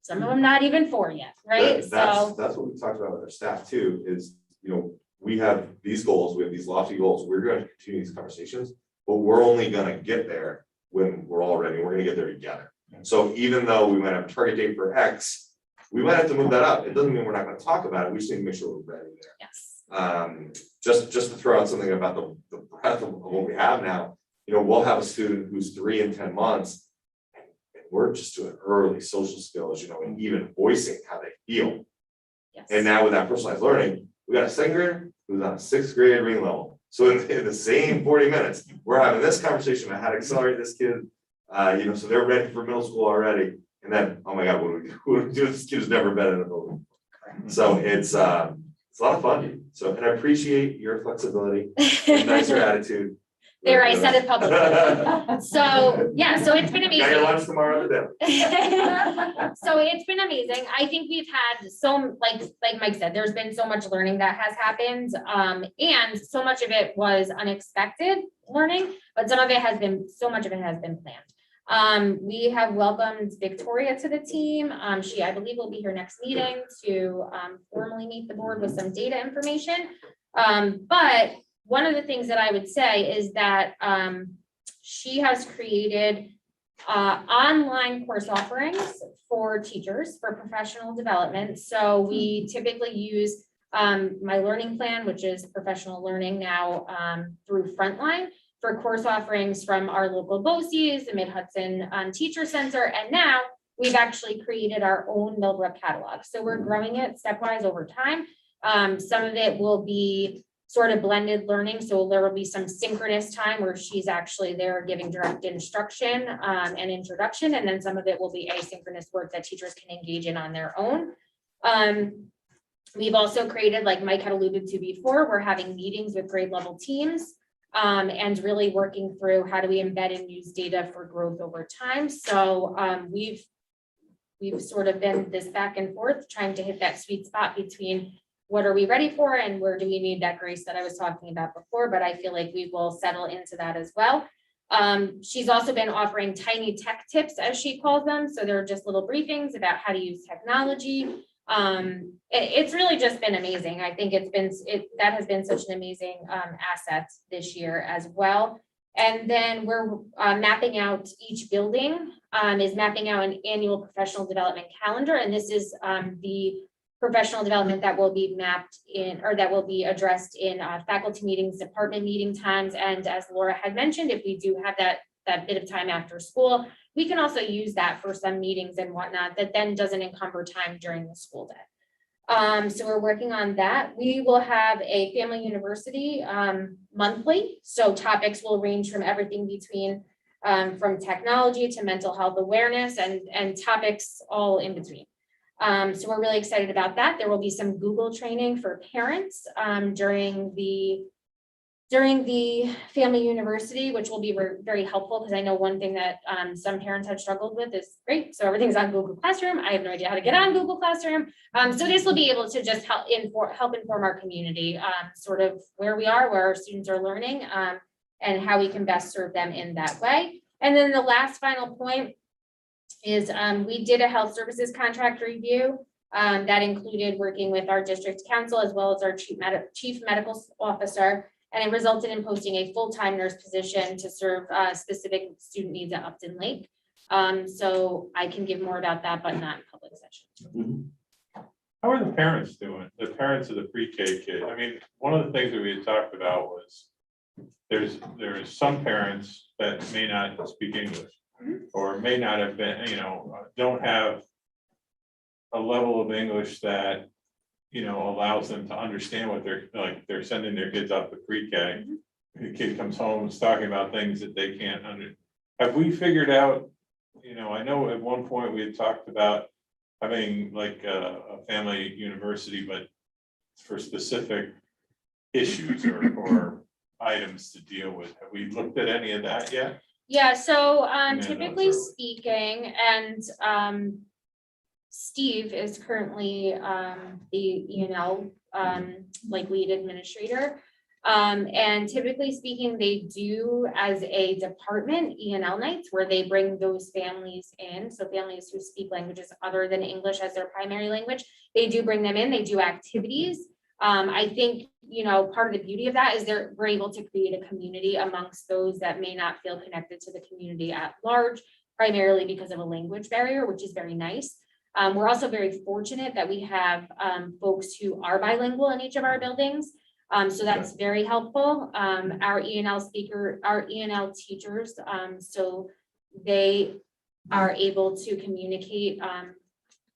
some of them not even 4 yet, right? That's what we talked about with our staff too, is, you know, we have these goals, we have these lofty goals, we're going to continue these conversations, but we're only gonna get there when we're all ready, we're gonna get there together. So even though we might have a target date for X, we might have to move that up. It doesn't mean we're not gonna talk about it, we just need to make sure we're ready there. Yes. Just to throw out something about the breadth of what we have now, you know, we'll have a student who's 3 and 10 months, and we're just doing early social skills, you know, and even voicing how they feel. Yes. And now with that personalized learning, we got a 2nd grader who's on a 6th grade reading level. So in the same 40 minutes, we're having this conversation about how to accelerate this kid, you know, so they're ready for middle school already. And then, oh my God, what do we do? What do we do? This kid's never been in a building. So it's a lot of fun. So, and I appreciate your flexibility and nicer attitude. There, I said it publicly. So, yeah, so it's been Got your amazing. lunch tomorrow at the dinner. So it's been amazing. I think we've had like Mike said, there's been so much learning that has happened. And so much of it was unexpected learning, but so much of it has been planned. We have welcomed Victoria to the team. She, I believe, will be here next meeting to formally meet the board with some data information. But one of the things that I would say is that she has created online course offerings for teachers for professional development. So we typically use My Learning Plan, which is professional learning now through Frontline, for course offerings from our local BOCES, the Mid-Hudson Teacher Center, and now we've actually created our own Millbrook catalog. So we're growing it stepwise over time. Some of it will be sort of blended learning. So there will be some synchronous time where she's actually there giving direct instruction and introduction. And then some of it will be asynchronous work that teachers can engage in on their own. We've also created, like Mike had alluded to before, we're having meetings with grade level teams and really working through how do we embed and use data for growth over time. So we've sort of been this back and forth trying to hit that sweet spot between what are we ready for and where do we need that grace that I was talking about before, but I feel like we will settle into that as well. She's also been offering tiny tech tips, as she calls them. So they're just little briefings about how to use technology. It's really just been amazing. I think that has been such an amazing asset this year as well. And then we're mapping out, each building is mapping out an annual professional development calendar. And this is the professional development that will be mapped in, or that will be addressed in faculty meetings, department meeting times. And as Laura had mentioned, if we do have that bit of time after school, we can also use that for some meetings and whatnot that then doesn't encumber time during the school day. So we're working on that. We will have a family university monthly. So topics will range from everything between from technology to mental health awareness and topics all in between. So we're really excited about that. There will be some Google training for parents during the family university, which will be very helpful, because I know one thing that some parents have struggled with is, great, so everything's on Google Classroom. I have no idea how to get on Google Classroom. So this will be able to just help inform our community, sort of where we are, where our students are learning, and how we can best serve them in that way. And then the last final point is we did a health services contract review that included working with our district council as well as our chief medical officer. And it resulted in posting a full-time nurse position to serve specific student needs at Upton Lake. So I can give more about that, but not in public session. How are the parents doing? The parents of the pre-K kid? I mean, one of the things that we had talked about was there's some parents that may not speak English or may not have been, don't have a level of English that, allows them to understand what they're sending their kids off to pre-K. The kid comes home and is talking about things that they can't Have we figured out, I know at one point we had talked about having like a family university, but for specific issues or items to deal with. Have we looked at any of that yet? Yeah, so Yeah, typically those speaking, and Steve is currently the E&L like lead administrator. And typically speaking, they do as a department E&L nights where they bring those families in. So families who speak languages other than English as their primary language, they do bring them in, they do activities. I think, part of the beauty of that is we're able to create a community amongst those that may not feel connected to the community at large, primarily because of a language barrier, which is very nice. We're also very fortunate that we have folks who are bilingual in each of our buildings. So that's very helpful. Our E&L teachers, so they are able to communicate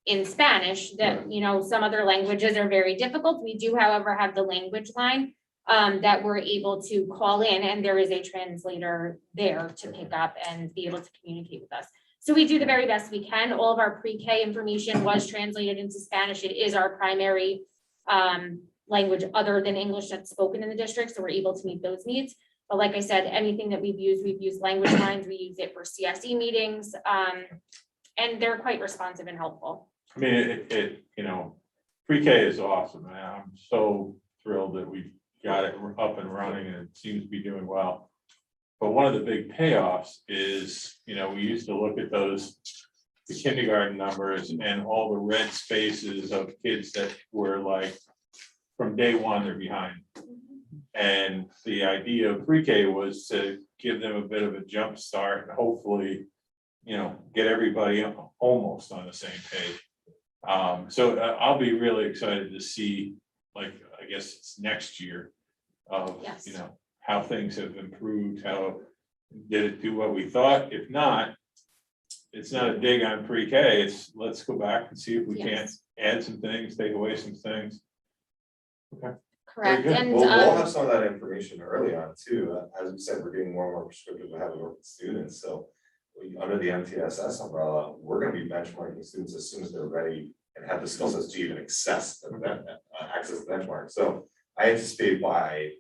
in Spanish that, some other languages are very difficult. We do, however, have the language line that we're able to call in, and there is a translator there to pick up and be able to communicate with us. So we do the very best we can. All of our pre-K information was translated into Spanish. It is our primary language other than English that's spoken in the district, so we're able to meet those needs. But like I said, anything that we've used language lines, we use it for CSE meetings, and they're quite responsive and helpful. I mean, pre-K is awesome, man. I'm so thrilled that we got it up and running and it seems to be doing well. But one of the big payoffs is, we used to look at the kindergarten numbers and all the red spaces of kids that were like, from day one, they're behind. And the idea of pre-K was to give them a bit of a jump start and hopefully, get everybody almost on the same page. So I'll be really excited to see, I guess it's next year of, Yes. how things have improved, how did it do what we thought? If not, it's not a dig on pre-K, it's let's go back and see if we can't Yes. add some things, take away some things. Okay. Correct. good. And We'll have some of that information early on too. As we said, we're getting more and more prescriptive with having work with students, so under the MTSS umbrella, we're gonna be benchmarking students as soon as they're ready and have the skill sets to even access the benchmark. So I anticipate by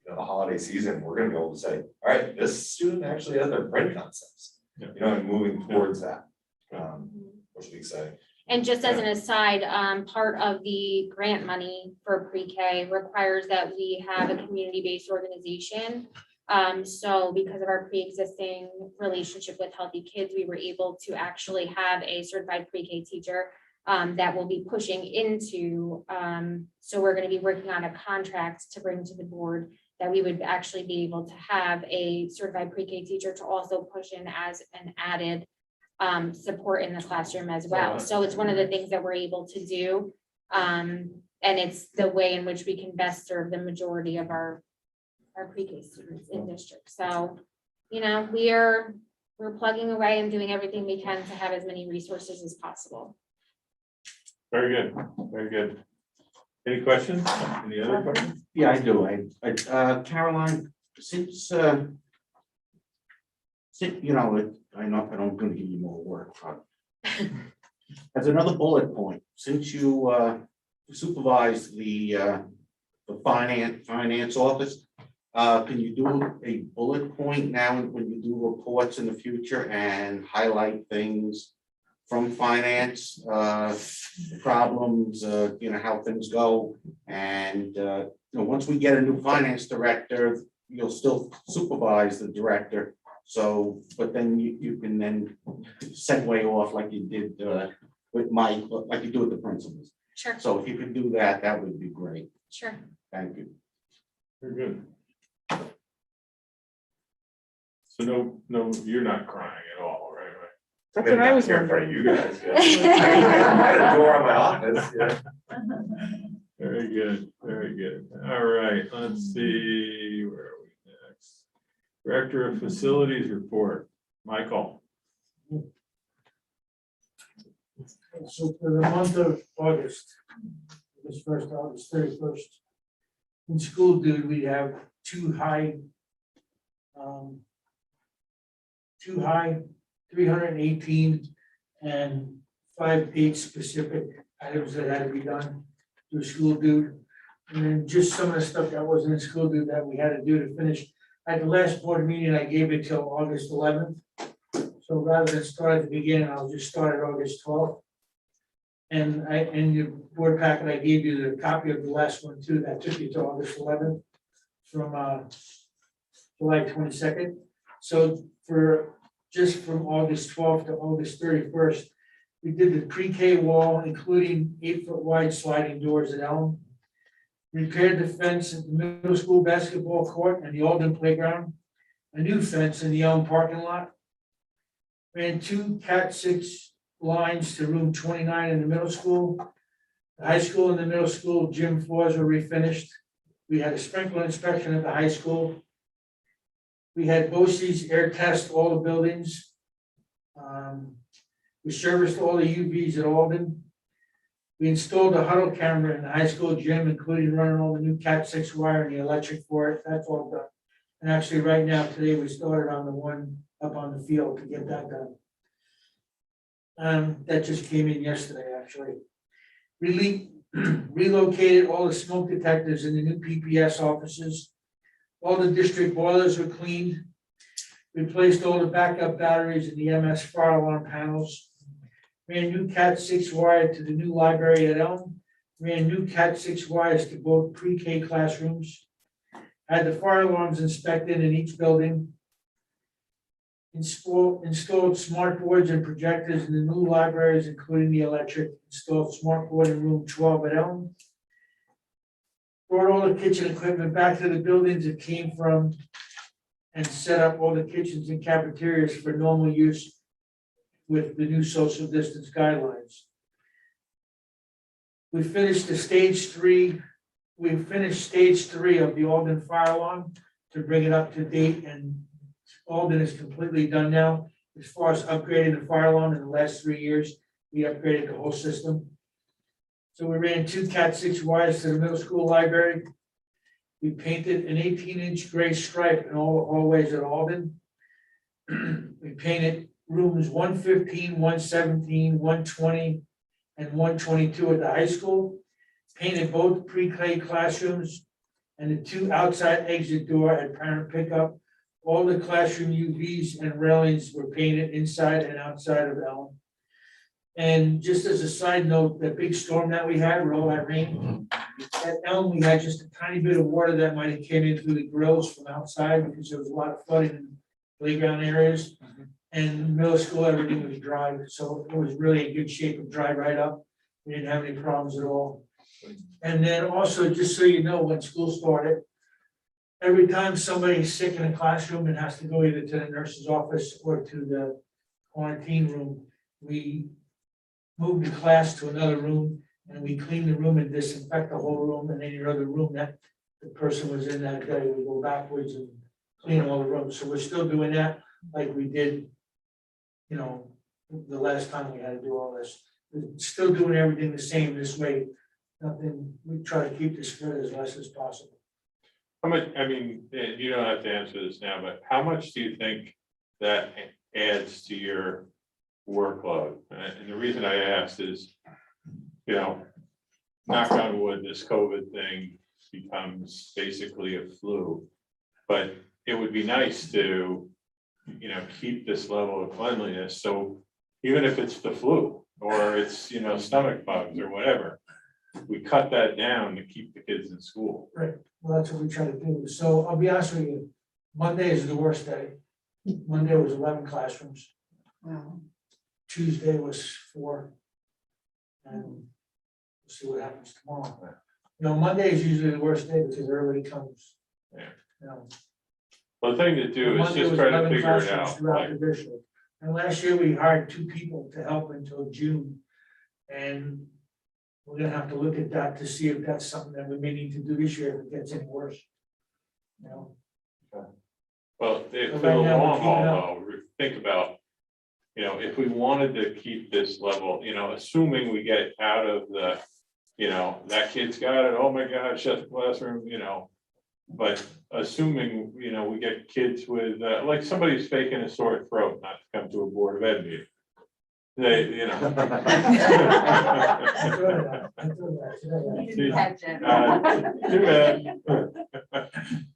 the holiday season, we're gonna be able to say, all right, this student actually has their brain concepts, and moving towards that, which will be exciting. And just as an aside, part of the grant money for pre-K requires that we have a community-based organization. So because of our pre-existing relationship with Healthy Kids, we were able to actually have a certified pre-K teacher that will be pushing into, so we're going to be working on a contract to bring to the board that we would actually be able to have a certified pre-K teacher to also push in as an added support in the classroom as well. So it's one of the things that we're able to do. And it's the way in which we can best serve the majority of our pre-K students in district. So, we're plugging away and doing everything we can to have as many resources as possible. Very good, very good. Any questions? Any other questions? Yeah, I do. Caroline, since I know I don't gonna give you more work, but as another bullet point, since you supervise the finance office, can you do a bullet point now when you do reports in the future and highlight things from finance, problems, how things go? And, once we get a new finance director, you'll still supervise the director. So, but then you can then segue off like you did with Mike, like you do with the principals. Sure, So if you could do that, that would be great. sure. Thank you. Very good. So no, you're not crying at all, right? That's what I was Here for wondering. you guys. Yeah. I had a door on my office, yeah. Very good, very good. All right, let's see, where are we next? Director of Facilities Report, Michael. So for the month of August, this first August 31st, in school dude, we have two high, 318 and 5 date specific items that had to be done to school dude. And then just some of the stuff that wasn't in school dude that we had to do to finish. At the last board meeting, I gave it till August 11th. So rather than start at the beginning, I'll just start at August 12th. And in your board packet, I gave you the copy of the last one too, that took you to August 11th from July 22nd. So just from August 12th to August 31st, we did the pre-K wall, including 8-foot wide sliding doors at Elm. Repaired the fence at the middle school basketball court and the Alden playground. A new fence in the Elm parking lot. Ran 2 Cat 6 lines to room 29 in the middle school. The high school and the middle school gym floors were refinished. We had a sprinkler inspection at the high school. We had BOCES air test all the buildings. We serviced all the UVs at Alden. We installed a huddle camera in the high school gym, including running all the new Cat 6 wire and the electric for it. That's all done. And actually, right now, today, we started on the one up on the field to get that done. That just came in yesterday, actually. Relocated all the smoke detectors in the new PPS offices. All the district boilers were cleaned. Replaced all the backup batteries in the MS fire alarm panels. Ran new Cat 6 wire to the new library at Elm. Ran new Cat 6 wires to both pre-K classrooms. Had the fire alarms inspected in each building. Installed smart boards and projectors in the new libraries, including the electric. Installed smart board in room 12 at Elm. Brought all the kitchen equipment back to the buildings it came from and set up all the kitchens and cafeterias for normal use with the new social distance guidelines. We finished stage 3 of the Alden fire alarm to bring it up to date, and Alden is completely done now. As far as upgrading the fire alarm in the last 3 years, we upgraded the whole system. So we ran 2 Cat 6 wires to the middle school library. We painted an 18-inch gray stripe in all the hallways at Alden. We painted rooms 115, 117, 120, and 122 at the high school. Painted both pre-K classrooms and the 2 outside exit door at parent pickup. All the classroom UVs and railings were painted inside and outside of Elm. And just as a side note, that big storm that we had with all that rain, at Elm, we had just a tiny bit of water that might have came in through the grills from outside because there was a lot of flooding in playground areas. And middle school, everything was dry, so it was really in good shape and dry right up. We didn't have any problems at all. And then also, just so you know, when school started, every time somebody's sick in a classroom and has to go either to the nurse's office or to the quarantine room, we move the class to another room and we clean the room and disinfect the whole room, and any other room that the person was in that day, we go backwards and clean all the rooms. So we're still doing that like we did, you know, the last time we had to do all this. We're still doing everything the same this way. Nothing, we try to keep the spread as less as possible. How much, I mean, you don't have to answer this now, but how much do you think that adds to your workload? And the reason I asked is, you know, knock on wood, this COVID thing becomes basically a flu. But it would be nice to, you know, keep this level of cleanliness. So even if it's the flu or it's, you know, stomach bugs or whatever, we cut that down to keep the kids in school. Right, well, that's what we try to do. So I'll be honest with you, Monday is the worst day. Monday was 11 classrooms, Wow. Tuesday was 4. And we'll see what happens tomorrow. You know, Monday is usually the worst day because everybody comes. Yeah. You know. Well, the thing to do is Monday just was try to 11 figure it classrooms out, throughout like, the district. And last year we hired 2 people to help until June. And we're gonna have to look at that to see if that's something that we may need to do this year if it gets any worse. You know, well, for Right the now, we're long keeping haul, up. though, think about, you know, if we wanted to keep this level, you know, assuming we get out of the, you know, that kid's got it, oh my God, shut the classroom, you know. But assuming, you know, we get kids with, like somebody's faking a sore throat, not to come to a Board of Ed meeting. They, you know. Didn't catch it. Too bad.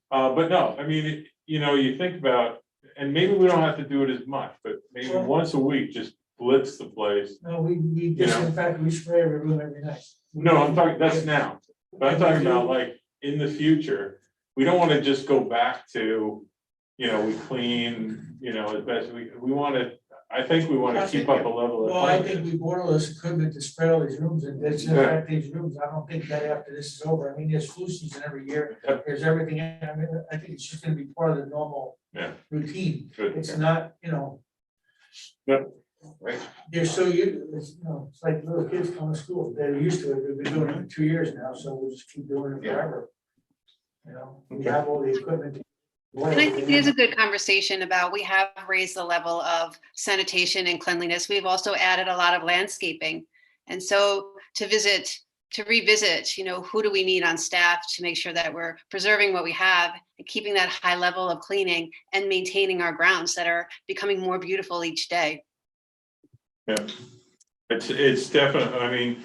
But no, I mean, you know, you think about, and maybe we don't have to do it as much, but maybe once a week, just blitz the place. no, we disinfect, we spray every room every night. No, I'm talking, that's now, but I'm talking about like in the future, we don't want to just go back to, you know, we clean, you know, as best we want to, I think we want to keep up a level of. Well, I think we bought all this equipment to spray all these rooms and disinfect these rooms. I don't think that after this is over. I mean, there's flu season every year. Yep. There's everything. I mean, I think it's just gonna be part of the normal routine. Good. It's not, you know. Yep. Right. They're so it's, you know, it's like little kids come to school. They're used to it. We've been doing it for 2 years now, so we'll just keep doing it forever. You know, we have all the equipment. And I think there's a good conversation about, we have raised the level of sanitation and cleanliness. We've also added a lot of landscaping. And so to revisit, you know, who do we need on staff to make sure that we're preserving what we have and keeping that high level of cleaning and maintaining our grounds that are becoming more beautiful each day. Yeah, it's definitely, I mean,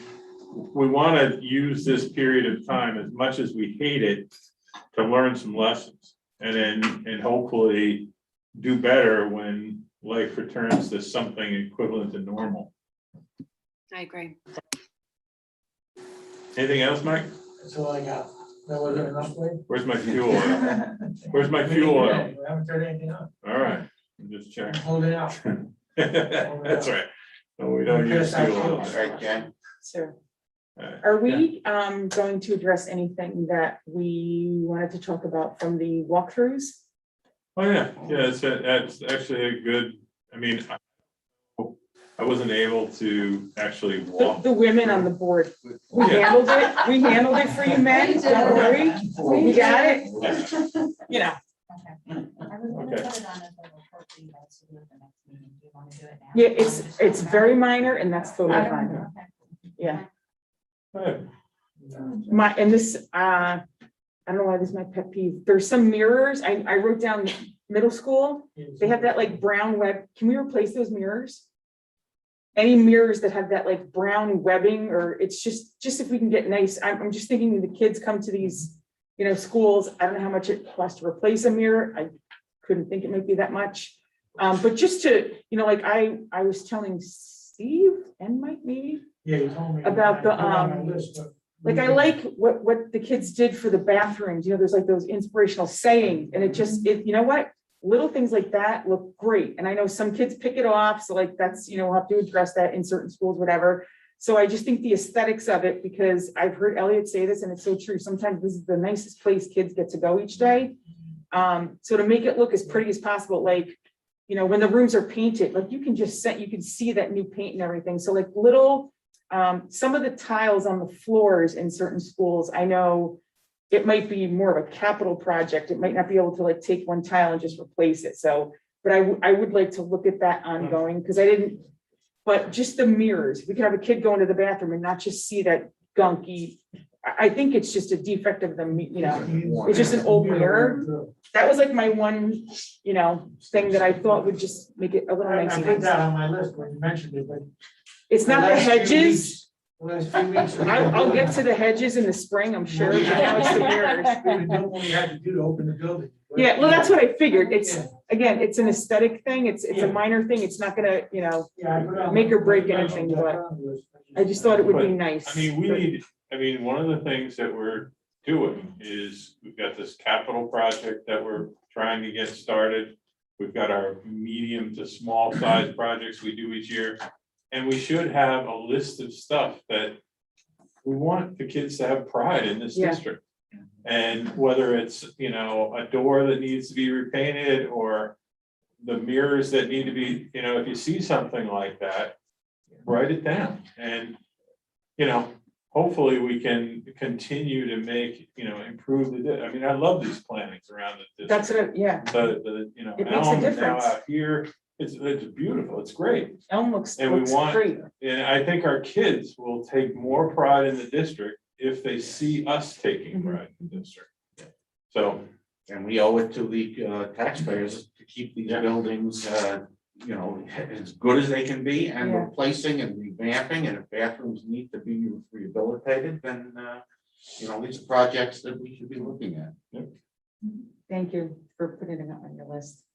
we want to use this period of time, as much as we hate it, to learn some lessons. And hopefully do better when life returns to something equivalent to normal. I agree. Anything else, Mike? That's all I got. That wasn't enough, Wade? Where's my fuel oil? Where's my fuel oil? We haven't turned anything on. All right, I'm just I'm checking. holding out. That's right. No, we don't use fuel oil. Right, Jen? So All right. are we going to address anything that we wanted to talk about from the walkthroughs? Oh, yeah, that's actually a good, I mean, I wasn't able to actually walk. The women on the board, we handled it for you men, don't worry, we got it, you know. I was gonna Okay. put it on as a report for you guys to do at the next meeting. Do you want to do it now? Yeah, it's very minor and that's totally fine, Okay. yeah. Go ahead. And this, I don't know why this is my pet peeve, there's some mirrors, I wrote down middle school, they have that like brown web, can we replace those mirrors? Any mirrors that have that like brown webbing, or it's just if we can get nice, I'm just thinking when the kids come to these, you know, schools, I don't know how much it costs to replace a mirror, I couldn't think it might be that much. But just to, you know, like I was telling Steve and Mike maybe, Yeah, you told me. About the, I put it on my list, but- like, I like what the kids did for the bathrooms, you know, there's like those inspirational sayings, and you know what? Little things like that look great, and I know some kids pick it off, so like, that's, you know, we'll have to address that in certain schools, whatever. So I just think the aesthetics of it, because I've heard Elliot say this, and it's so true, sometimes this is the nicest place kids get to go each day. So to make it look as pretty as possible, like, you know, when the rooms are painted, like, you can see that new paint and everything, so like little, some of the tiles on the floors in certain schools, I know it might be more of a capital project. It might not be able to like take one tile and just replace it. So, but I would like to look at that ongoing, because but just the mirrors, we could have a kid go into the bathroom and not just see that gunky. I think it's just a defect of the, you know, it's just an old mirror. That was like my one, you know, thing that I thought would just make it a little I nicer. put that on my list when you mentioned it, but. It's not the hedges. The last few weeks. I'll get to the hedges in the spring, I'm sure, but now it's the mirrors. We were doing what we had to do to open the building. Yeah, well, that's what I figured. It's, Yeah. again, it's an aesthetic thing. It's a minor thing. It's not gonna, you know, Yeah, I put it on make or my- break I put it on anything, my but background list. I just thought it would be But, nice. I mean, one of the things that we're doing is we've got this capital project that we're trying to get started. We've got our medium to small size projects we do each year. And we should have a list of stuff that we want the kids to have pride in this Yeah. district. And whether it's, you know, a door that needs to be repainted or the mirrors that need to be, you know, if you see something like that, write it down. And, you know, hopefully we can continue to make, you know, improve I mean, I love these plantings around the That's district. what, yeah, The, you know, It makes a elm now difference. out here, it's beautiful, it's great. Elm looks And we want- great. And I think our kids will take more pride in the district if they see us taking pride in the district. So, And we owe it to the taxpayers to keep these buildings, you know, as good as they can be and Yeah. replacing and revamping, and if bathrooms need to be rehabilitated, then, you know, these are projects that we should be looking at. Thank you for putting it on your list.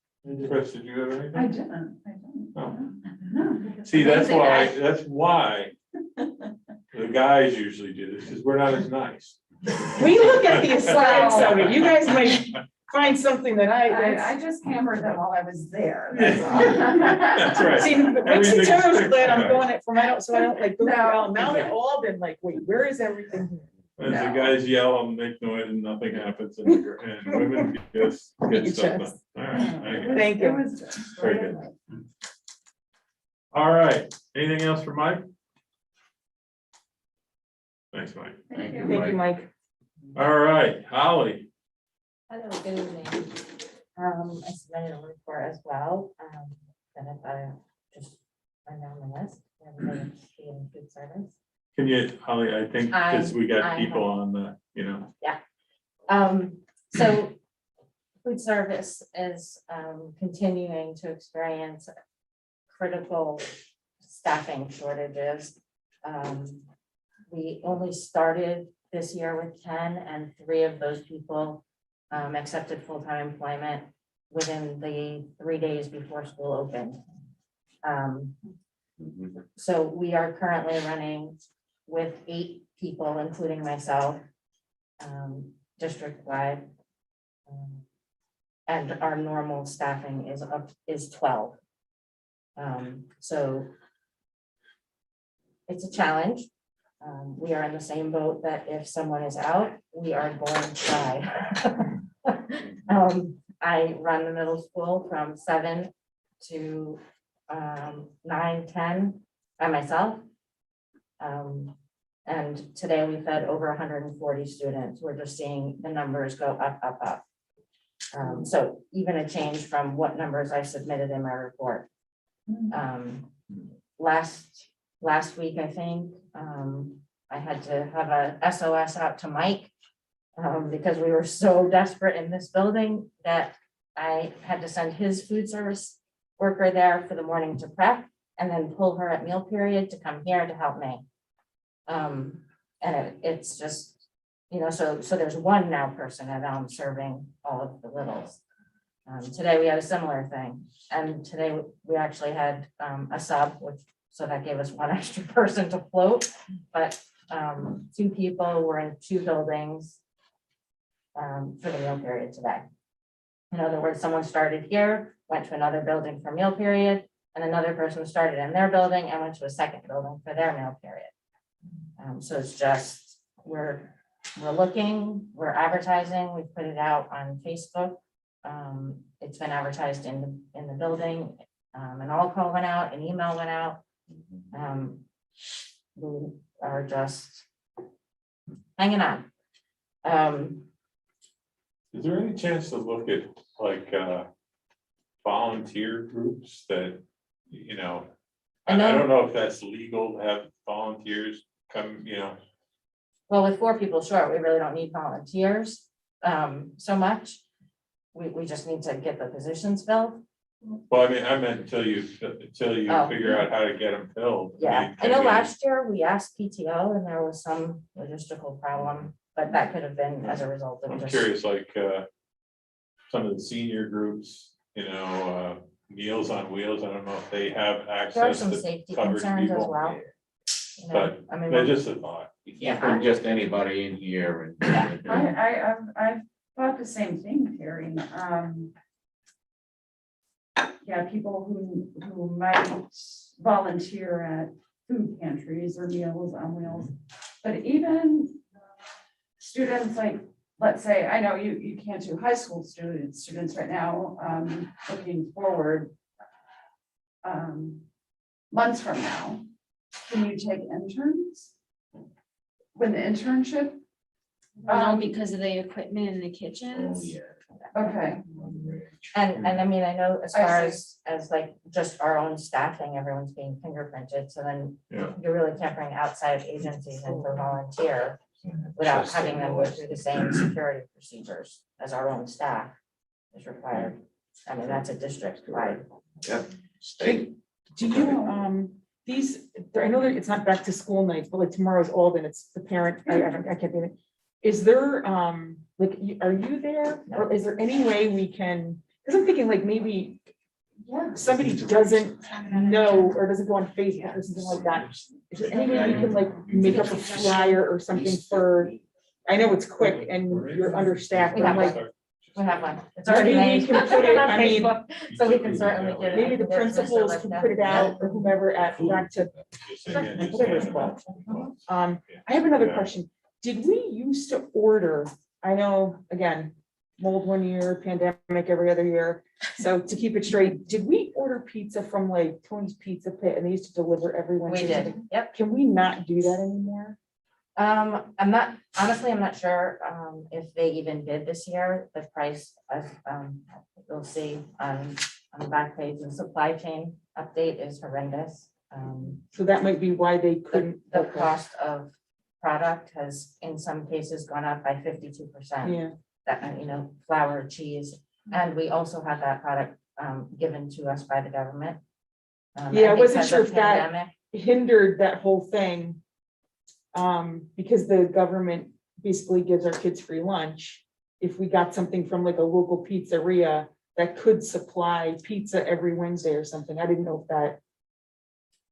Chris, did you have anything? I didn't. Oh. See, that's why the guys usually do this, because we're not as nice. We look at the aesthetics of it. You guys might find something that I just hammered them while I was there. That's right. See, Rick Everything's Santero's fixed glad I'm now. going it from, so I don't like go through No. all, now they've all been like, wait, where is everything here? As the guys yell and make noise and nothing happens, and women just get Beat stuff your done. chest. All right, I get it. Thank It you. was. Very good. All right, anything else for Mike? Thanks, Mike. Thank you, Thank you, Mike. All right, Holly. Hello, good evening. I submitted a report as well, and if I just run down the list, everybody see in food service. Can you, Holly, I think, because we got I people on the, you know, So food service is continuing to experience critical staffing shortages. We only started this year with 10, and 3 of those people accepted full-time employment within the 3 days before school opened. So we are currently running with 8 people, including myself, district-wide. And our normal staffing is 12. So it's a challenge. We are in the same boat that if someone is out, we are going to try. I run the middle school from 7 to 9, 10 by myself. And today we fed over 140 students. We're just seeing the numbers go up, up, up. So even a change from what numbers I submitted in my report. Last week, I think, I had to have a SOS out to Mike because we were so desperate in this building that I had to send his food service worker there for the morning to prep and then pull her at meal period to come here to help me. And it's just, you know, so there's one now person at Elm serving all of the littles. Today we had a similar thing, and today we actually had a sub, so that gave us one extra person to float, but 2 people were in 2 buildings for the meal period today. In other words, someone started here, went to another building for meal period, and another person started in their building and went to a second building for their meal period. So it's just, we're looking, we're advertising, we put it out on Facebook. It's been advertised in the building, an all call went out, an email went out. We are just hanging on. is there any chance to look at like volunteer groups that, you know, I don't know if that's legal to have volunteers come, you know. Well, with 4 people, sure, we really don't need volunteers so much. We just need to get the positions filled. Well, I mean, I meant until you Oh. figure out how to get them filled. Yeah, I know last year we asked PTO and there was some logistical problem, but that could have been as a result of I'm just. curious, like, some of the senior groups, you know, Meals on Wheels, I don't know if they have There are access some to safety covered concerns as people. well. You know, But I mean, they're just a thought. You can't bring just anybody in here and. I thought the same thing, Terry. yeah, people who might volunteer at food pantries or Meals on Wheels. But even students like, let's say, I know you can't do high school students right now, looking forward, months from now, can you take interns? When the internship? Because of the equipment in the kitchens. Okay, And I mean, I know as I far see. as like just our own staffing, everyone's being fingerprinted, so then Yeah. you really can't bring outside agencies in for volunteer without having them go through the same security procedures as our own staff is required. I mean, that's a district wide. State. Do you, these, I know that it's not back to school nights, but like tomorrow's Alden, it's the parent, I can't be in it. Is there, like, are you there? Or is there any way we can, because I'm thinking like maybe somebody doesn't know or doesn't go on Facebook or something like that. Is there any way we can like make up a flyer or something for, I know it's quick and you're understaffed, but I'm like, We have one. It's already maybe we made. can put it, on I mean, Facebook, so we can certainly give. maybe the give Mr. principals can put it out or whomever at back to Just say, yeah, just whatever it's say- called. I have another question. Did we used to order, I know, again, mold one year, pandemic every other year. So to keep it straight, did we order pizza from like Tony's Pizza Pit and they used to deliver every We Wednesday? did, yep. Can we not do that anymore? I'm not, honestly, I'm not sure, if they even did this year, the price of, you'll see on the back page, the supply chain update is horrendous. So that might be why they The, couldn't. the cost of product has in some cases gone up by 52%. Yeah, That, you know, flour, cheese, and we also had that product, given to us by the government. Yeah, I and wasn't because sure of if that- pandemic, hindered that whole thing. Because the government basically gives our kids free lunch. If we got something from like a local pizzeria that could supply pizza every Wednesday or something, I didn't know if that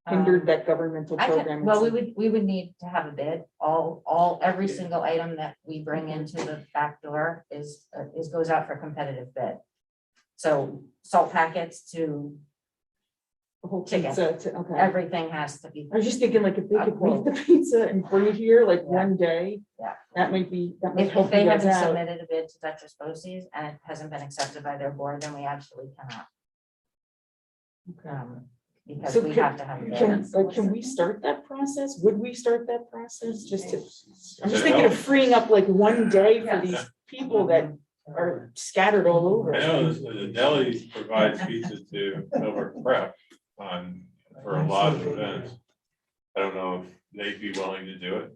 hindered that governmental I program. can, well, we would need to have a bid, every single item that we bring into the back door is goes out for competitive bid. So salt packets to The whole chicken. pizza, okay. everything has to be. I was just thinking like if they could make the pizza and bring it here like Yeah. one day. Yeah. That might If help they you guys haven't out. submitted a bid to Duchess Bosse's and it hasn't been accepted by their board, then we absolutely cannot. Because So we have to have a bid. can we start that process? Would we start that process just to? I'm just To thinking of help. freeing up like one day for Yes. these people that are scattered all over. I know the deli provides pizza to Millbrook Prep for a lot of events. I don't know if they'd be willing to do it.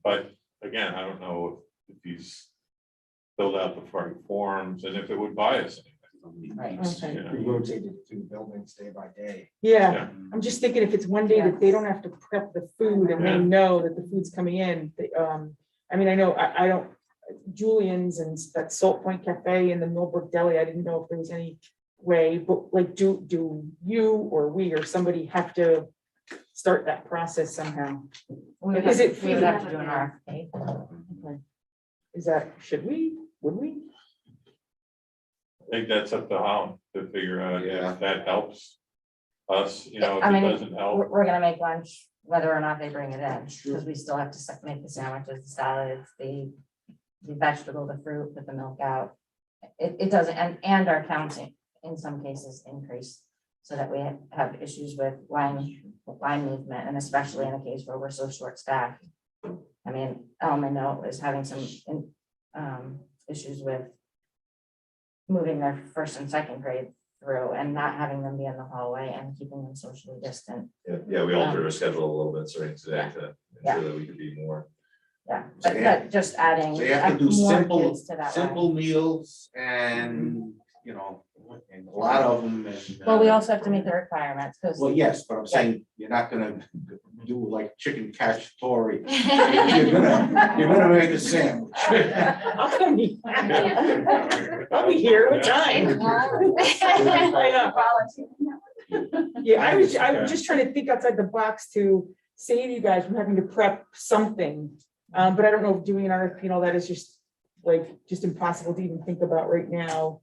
But again, I don't know if he's filled out the forms and if it would buy us anything. Right. Okay. you know. We rotated through buildings day by day. Yeah, Yeah. I'm just thinking if it's one day that they don't have to prep the food and they Yeah. know that the food's coming in, I mean, I know, I don't, Julian's and that Salt Point Cafe and the Millbrook Deli, I didn't know if there was any way, but like, do you or we or somebody have to start that process somehow? We would Is have, it we would have to do feasible? an RFP. Okay. Is that, should we, would we? I think that's up to Holland to figure out Yeah. if that helps us, you know, if I it mean, doesn't help. We're gonna make lunch whether or not they bring it in, because we still have to make the sandwiches, the salads, the vegetable, the fruit, put the milk out. It doesn't, and our counting in some cases increase, so that we have issues with line movement, and especially in a case where we're so short-staffed. I mean, I know is having some issues with moving their first and second grade through and not having them be in the hallway and keeping them socially distant. Yeah, we altered our schedule a little bit starting today to ensure that we could be more. Yeah, So but just adding So you have to do more simple, kids to that line. simple meals and, you know, and a lot of them. And, Well, we also have to meet the requirements, because Well, yes, but I'm saying you're not gonna do like chicken cacciatore. You're gonna make a sandwich. I'll come be- I'll be here what time? Yeah, I was just trying to think outside the box to save you guys from having to prep something. But I don't know if doing an RFP and all that is just like, just impossible to even think about right now.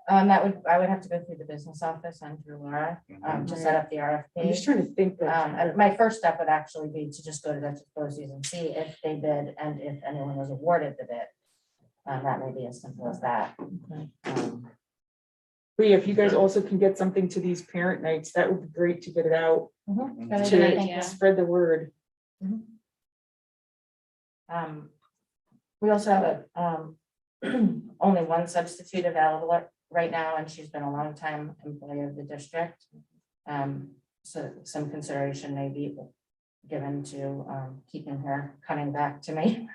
I would have to go through the business office and through Laura, to set up the I'm just RFP. trying to think that. My first step would actually be to just go to Dutchess BOCES and see if they bid and if anyone was awarded the bid. That may be as simple as that. But yeah, if you guys also can get something to these parent nights, that would be great to get it out, That's a to good idea. spread the word. We also have only one substitute available right now, and she's been a long time employee of the district. So some consideration may be given to keeping her coming back to me.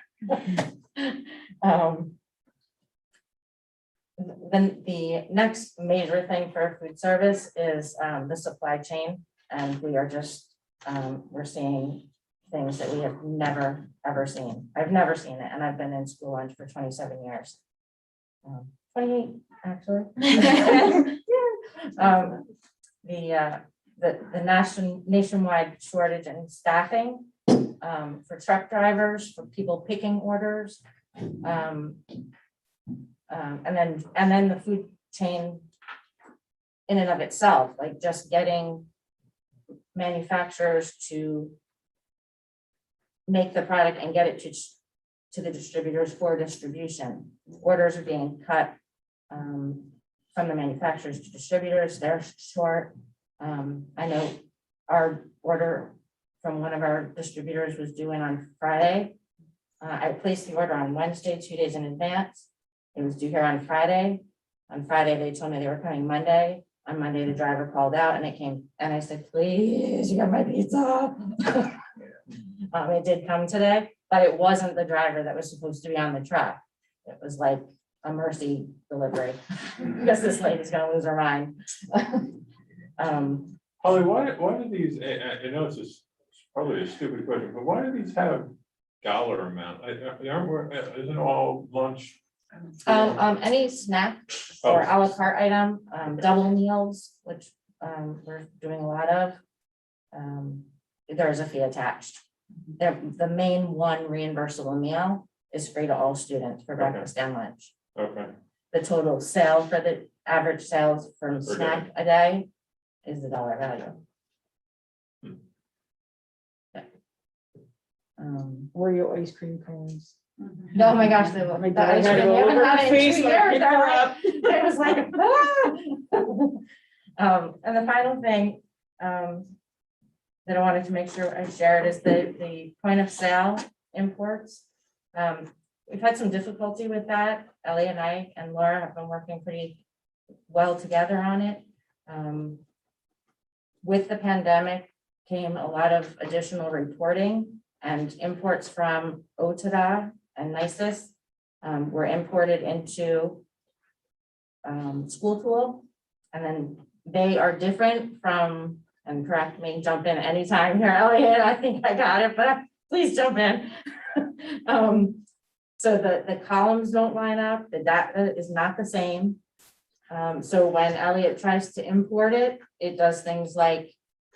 Then the next major thing for food service is the supply chain, and we are just we're seeing things that we have never, ever seen. I've never seen it, and I've been in school lunch for 27 years. 28, actually. The nationwide shortage in staffing for truck drivers, for people picking orders. And then the food chain in and of itself, like just getting manufacturers to make the product and get it to the distributors for distribution. Orders are being cut from the manufacturers to distributors. They're short. I know our order from one of our distributors was due in on Friday. I placed the order on Wednesday, 2 days in advance. It was due here on Friday. On Friday, they told me they were coming Monday. On Monday, the driver called out and it came, and I said, please, you got my pizza. It did come today, but it wasn't the driver that was supposed to be on the truck. It was like a mercy delivery, because this lady's gonna lose her mind. Holly, why do these, I know it's probably a stupid question, but why do these have dollar amount? Isn't all lunch? Any snack or a la carte item, double meals, which we're doing a lot of, there's a fee attached. The main one reimbursable meal is free to all students for breakfast and lunch. Okay. The total sale for the average sales from snack a day is the dollar value. Oreo ice cream cones. Oh my gosh, the My the daughter ice had cream, it we all haven't over had her it in face, 2 like, years. picked her up. It was like, and the final thing that I wanted to make sure I shared is the point of sale imports. We've had some difficulty with that. Ellie and I and Laura have been working pretty well together on it. With the pandemic came a lot of additional reporting, and imports from Otada and NICES were imported into school tool. And then they are different from, and correct me, jump in anytime here, Elliot, I think I got it, but please jump in. So the columns don't line up, the data is not the same. So when Elliot tries to import it, it does things like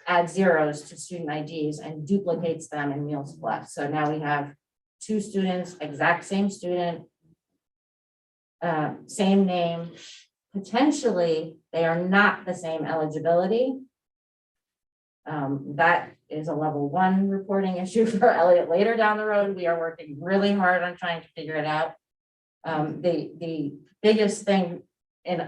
add zeros to student IDs and duplicates them in meals plus. So now we have 2 students, exact same student, same name. Potentially, they are not the same eligibility. That is a level 1 reporting issue for Elliot later down the road. We are working really hard on trying to figure it out. The biggest thing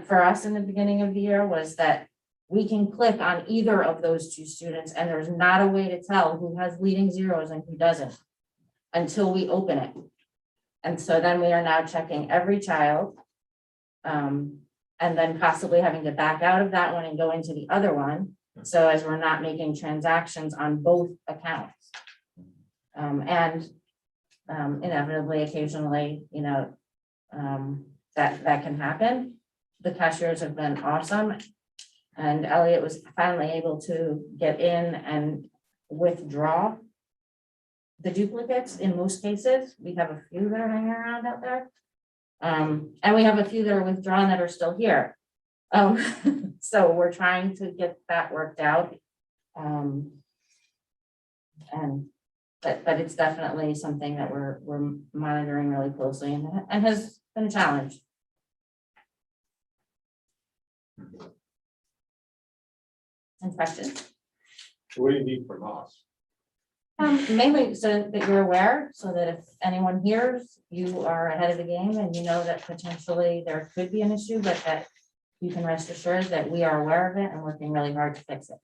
for us in the beginning of the year was that we can click on either of those 2 students and there's not a way to tell who has leading zeros and who doesn't until we open it. And so then we are now checking every child, and then possibly having to back out of that one and go into the other one. So as we're not making transactions on both accounts. And inevitably, occasionally, you know, that can happen. The cashiers have been awesome. And Elliot was finally able to get in and withdraw the duplicates in most cases. We have a few that are hanging around out there. And we have a few that are withdrawn that are still here. So we're trying to get that worked out. But it's definitely something that we're monitoring really closely and has been a challenge. and questions. What do you need from us? Mainly so that you're aware, so that if anyone hears, you are ahead of the game and you know that potentially there could be an issue, but that you can rest assured that we are aware of it and working really hard to fix it.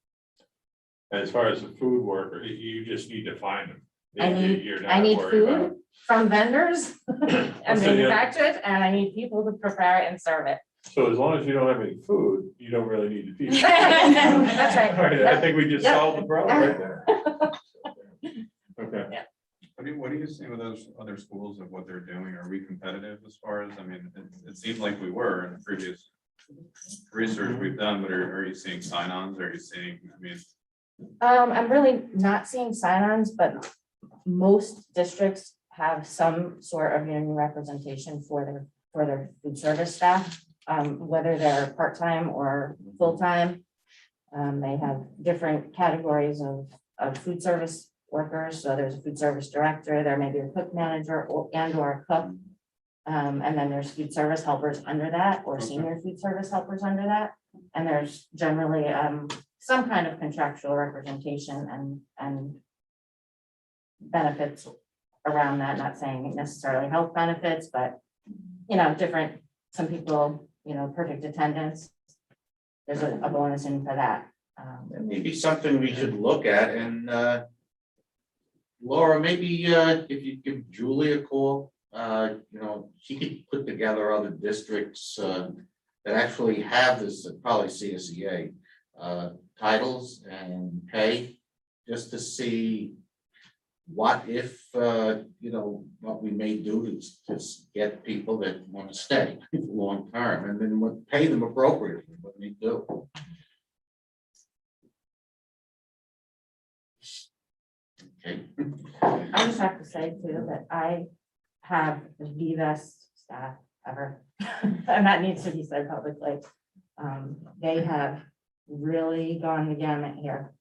As far as the food worker, you just need to find them. You're I not need worried about food from vendors and So, yeah. manufacturers, and I need people to prepare it and serve it. So as long as you don't have any food, you don't really need to feed. That's right. All right, I think we just Yep. solved the problem right there. Okay. What do you see with those other schools of what they're doing? Are we competitive as far as, I mean, it seemed like we were in the previous research we've done, but are you seeing sign-ons? Are you seeing, I mean, I'm really not seeing sign-ons, but most districts have some sort of union representation for their food service staff, whether they're part-time or full-time. They have different categories of food service workers. So there's a food service director, there may be a cook manager or a cook. And then there's food service helpers under that, or senior food service helpers under that. And there's generally some kind of contractual representation and benefits around that, not saying necessarily health benefits, but, you know, different, some people, you know, perfect attendance. There's a bonus in for that. That may be something we should look at, and Laura, maybe if you give Julie a call, you know, she could put together other districts that actually have this, probably CSEA titles and pay, just to see what if, you know, what we may do to get people that want to stay long term, and then pay them appropriately what they do. Okay. I just have to say too, that I have the best staff ever, and that needs to be said publicly. They have really gone the gamut here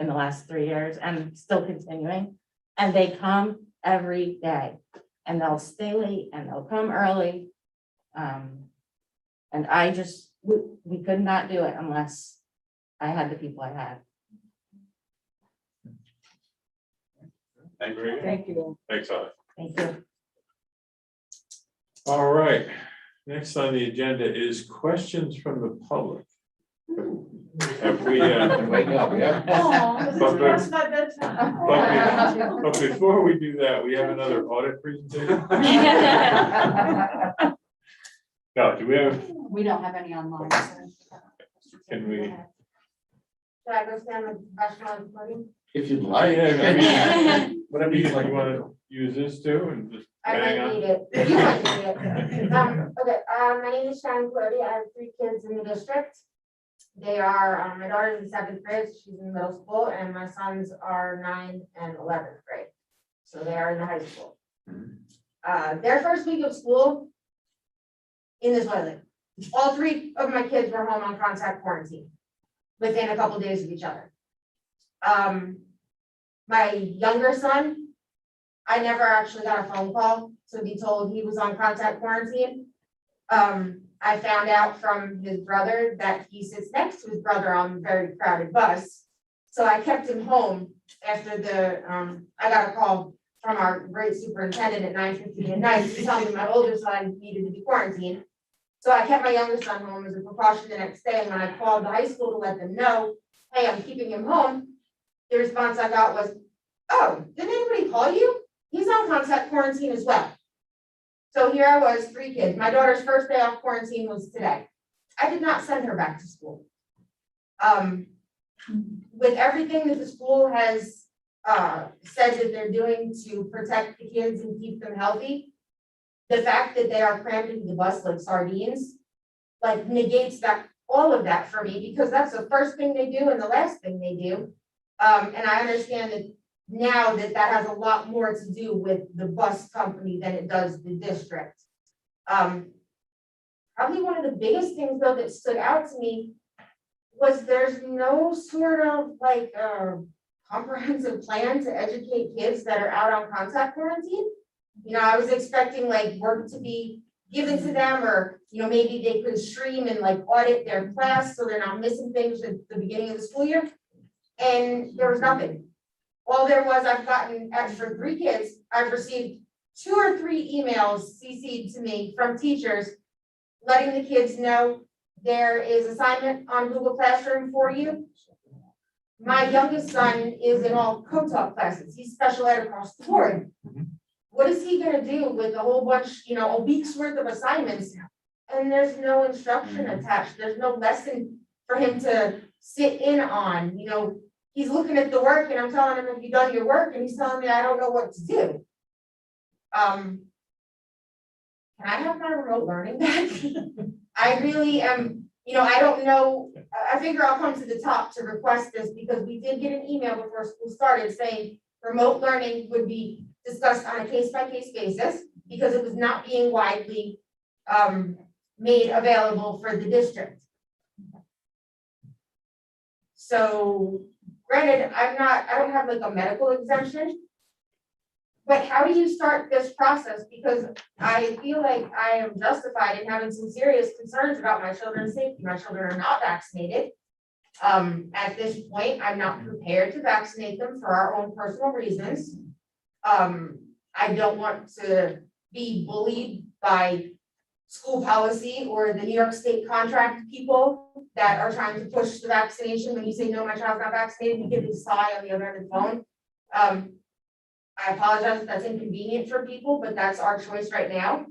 in the last 3 years and still continuing. And they come every day, and they'll stay late and they'll come early. And I just, we could not do it unless I had the people I had. Thank you. Thank you. Thanks, Audrey. Thank you. All right, next on the agenda is questions from the public. Have we, Wake up, yeah. but before we do that, we have another audit presentation? No, do we have, We don't have any online. So. can we? Should I go stand with professional podium? If you'd like. I mean, whatever you like, you want to use this too and just I bang might on? need it. You might need it. Okay, my name is Sharon Cody. I have 3 kids in the district. They are, my daughter's in 7th grade, she's in middle school, and my sons are 9th and 11th grade. So they are in the high school. Their first week of school in this weather, all 3 of my kids were home on contact quarantine within a couple days of each other. My younger son, I never actually got a phone call to be told he was on contact quarantine. I found out from his brother that he sits next to his brother on a very crowded bus. So I kept him home after I got a call from our great superintendent at 9:15 at night to tell me my older son needed to be quarantined. So I kept my younger son home as a precaution the next day, and when I called the high school to let them know, hey, I'm keeping him home, the response I got was, oh, didn't anybody call you? He's on contact quarantine as well. So here I was, 3 kids. My daughter's first day off quarantine was today. I did not send her back to school. With everything that the school has said that they're doing to protect the kids and keep them healthy, the fact that they are crammed into the bus like sardines, like negates that, all of that for me, because that's the first thing they do and the last thing they do. And I understand that now that has a lot more to do with the bus company than it does the district. Probably one of the biggest things though that stood out to me was there's no sort of like comprehensive plan to educate kids that are out on contact quarantine. You know, I was expecting like work to be given to them or maybe they could stream and like audit their class so they're not missing things at the beginning of the school year. And there was nothing. All there was, I've gotten, as for 3 kids, I've received 2 or 3 emails CC'd to me from teachers letting the kids know there is assignment on Google Classroom for you. My youngest son is in all co-taught classes. He's special ed across the board. What is he gonna do with a whole bunch, a week's worth of assignments? And there's no instruction attached. There's no lesson for him to sit in on, He's looking at the work and I'm telling him, have you done your work? And he's telling me I don't know what to do. Can I have my remote learning back? I really am, I don't know. I figure I'll come to the top to request this because we did get an email before school started saying remote learning would be discussed on a case-by-case basis because it was not being widely made available for the district. So granted, I don't have like a medical exemption, but how do you start this process? Because I feel like I am justified in having some serious concerns about my children's safety. My children are not vaccinated. At this point, I'm not prepared to vaccinate them for our own personal reasons. I don't want to be bullied by school policy or the New York State contract people that are trying to push the vaccination. When you say, no, my child's not vaccinated, you get this sigh on the other end of the phone. I apologize if that's inconvenient for people, but that's our choice right now.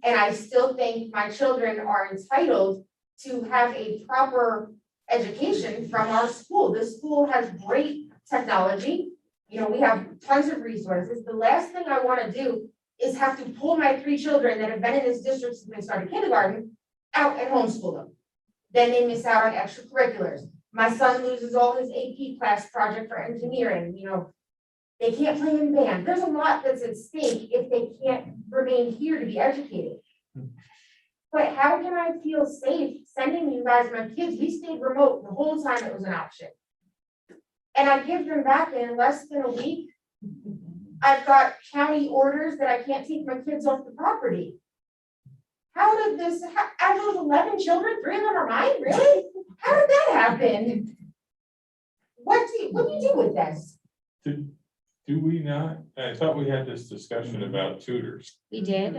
And I still think my children are entitled to have a proper education from our school. This school has great technology. We have tons of resources. The last thing I want to do is have to pull my 3 children that have been in this district since they started kindergarten out and homeschool them. Then they miss out on extracurriculars. My son loses all his AP class project for engineering, they can't play in band. There's a lot that's at stake if they can't remain here to be educated. But how can I feel safe sending you guys my kids? We stayed remote the whole time it was an option. And I give them back in less than a week. I've got county orders that I can't take my kids off the property. How did this, out of those 11 children, 3 of them are mine? Really? How did that happen? What do you do with this? Do we not? I thought we had this discussion about tutors. We did.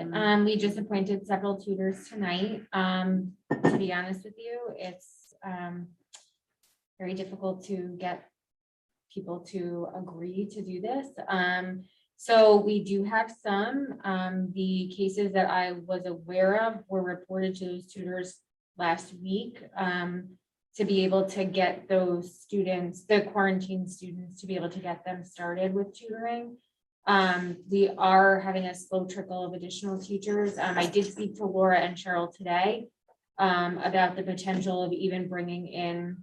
We just appointed several tutors tonight. To be honest with you, it's very difficult to get people to agree to do this. So we do have some. The cases that I was aware of were reported to those tutors last week. To be able to get those students, the quarantine students, to be able to get them started with tutoring. We are having a slow trickle of additional teachers. I did speak to Laura and Cheryl today about the potential of even bringing in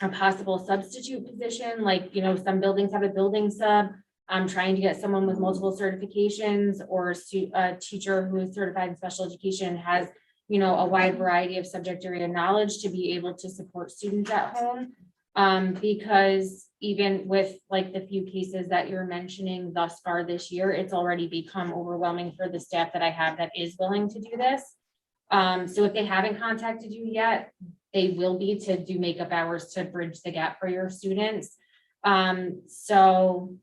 a possible substitute position, like, some buildings have a building sub. I'm trying to get someone with multiple certifications or a teacher who is certified in special education has a wide variety of subject area knowledge to be able to support students at home. Because even with like the few cases that you're mentioning thus far this year, it's already become overwhelming for the staff that I have that is willing to do this. So if they haven't contacted you yet, they will be to do makeup hours to bridge the gap for your students. So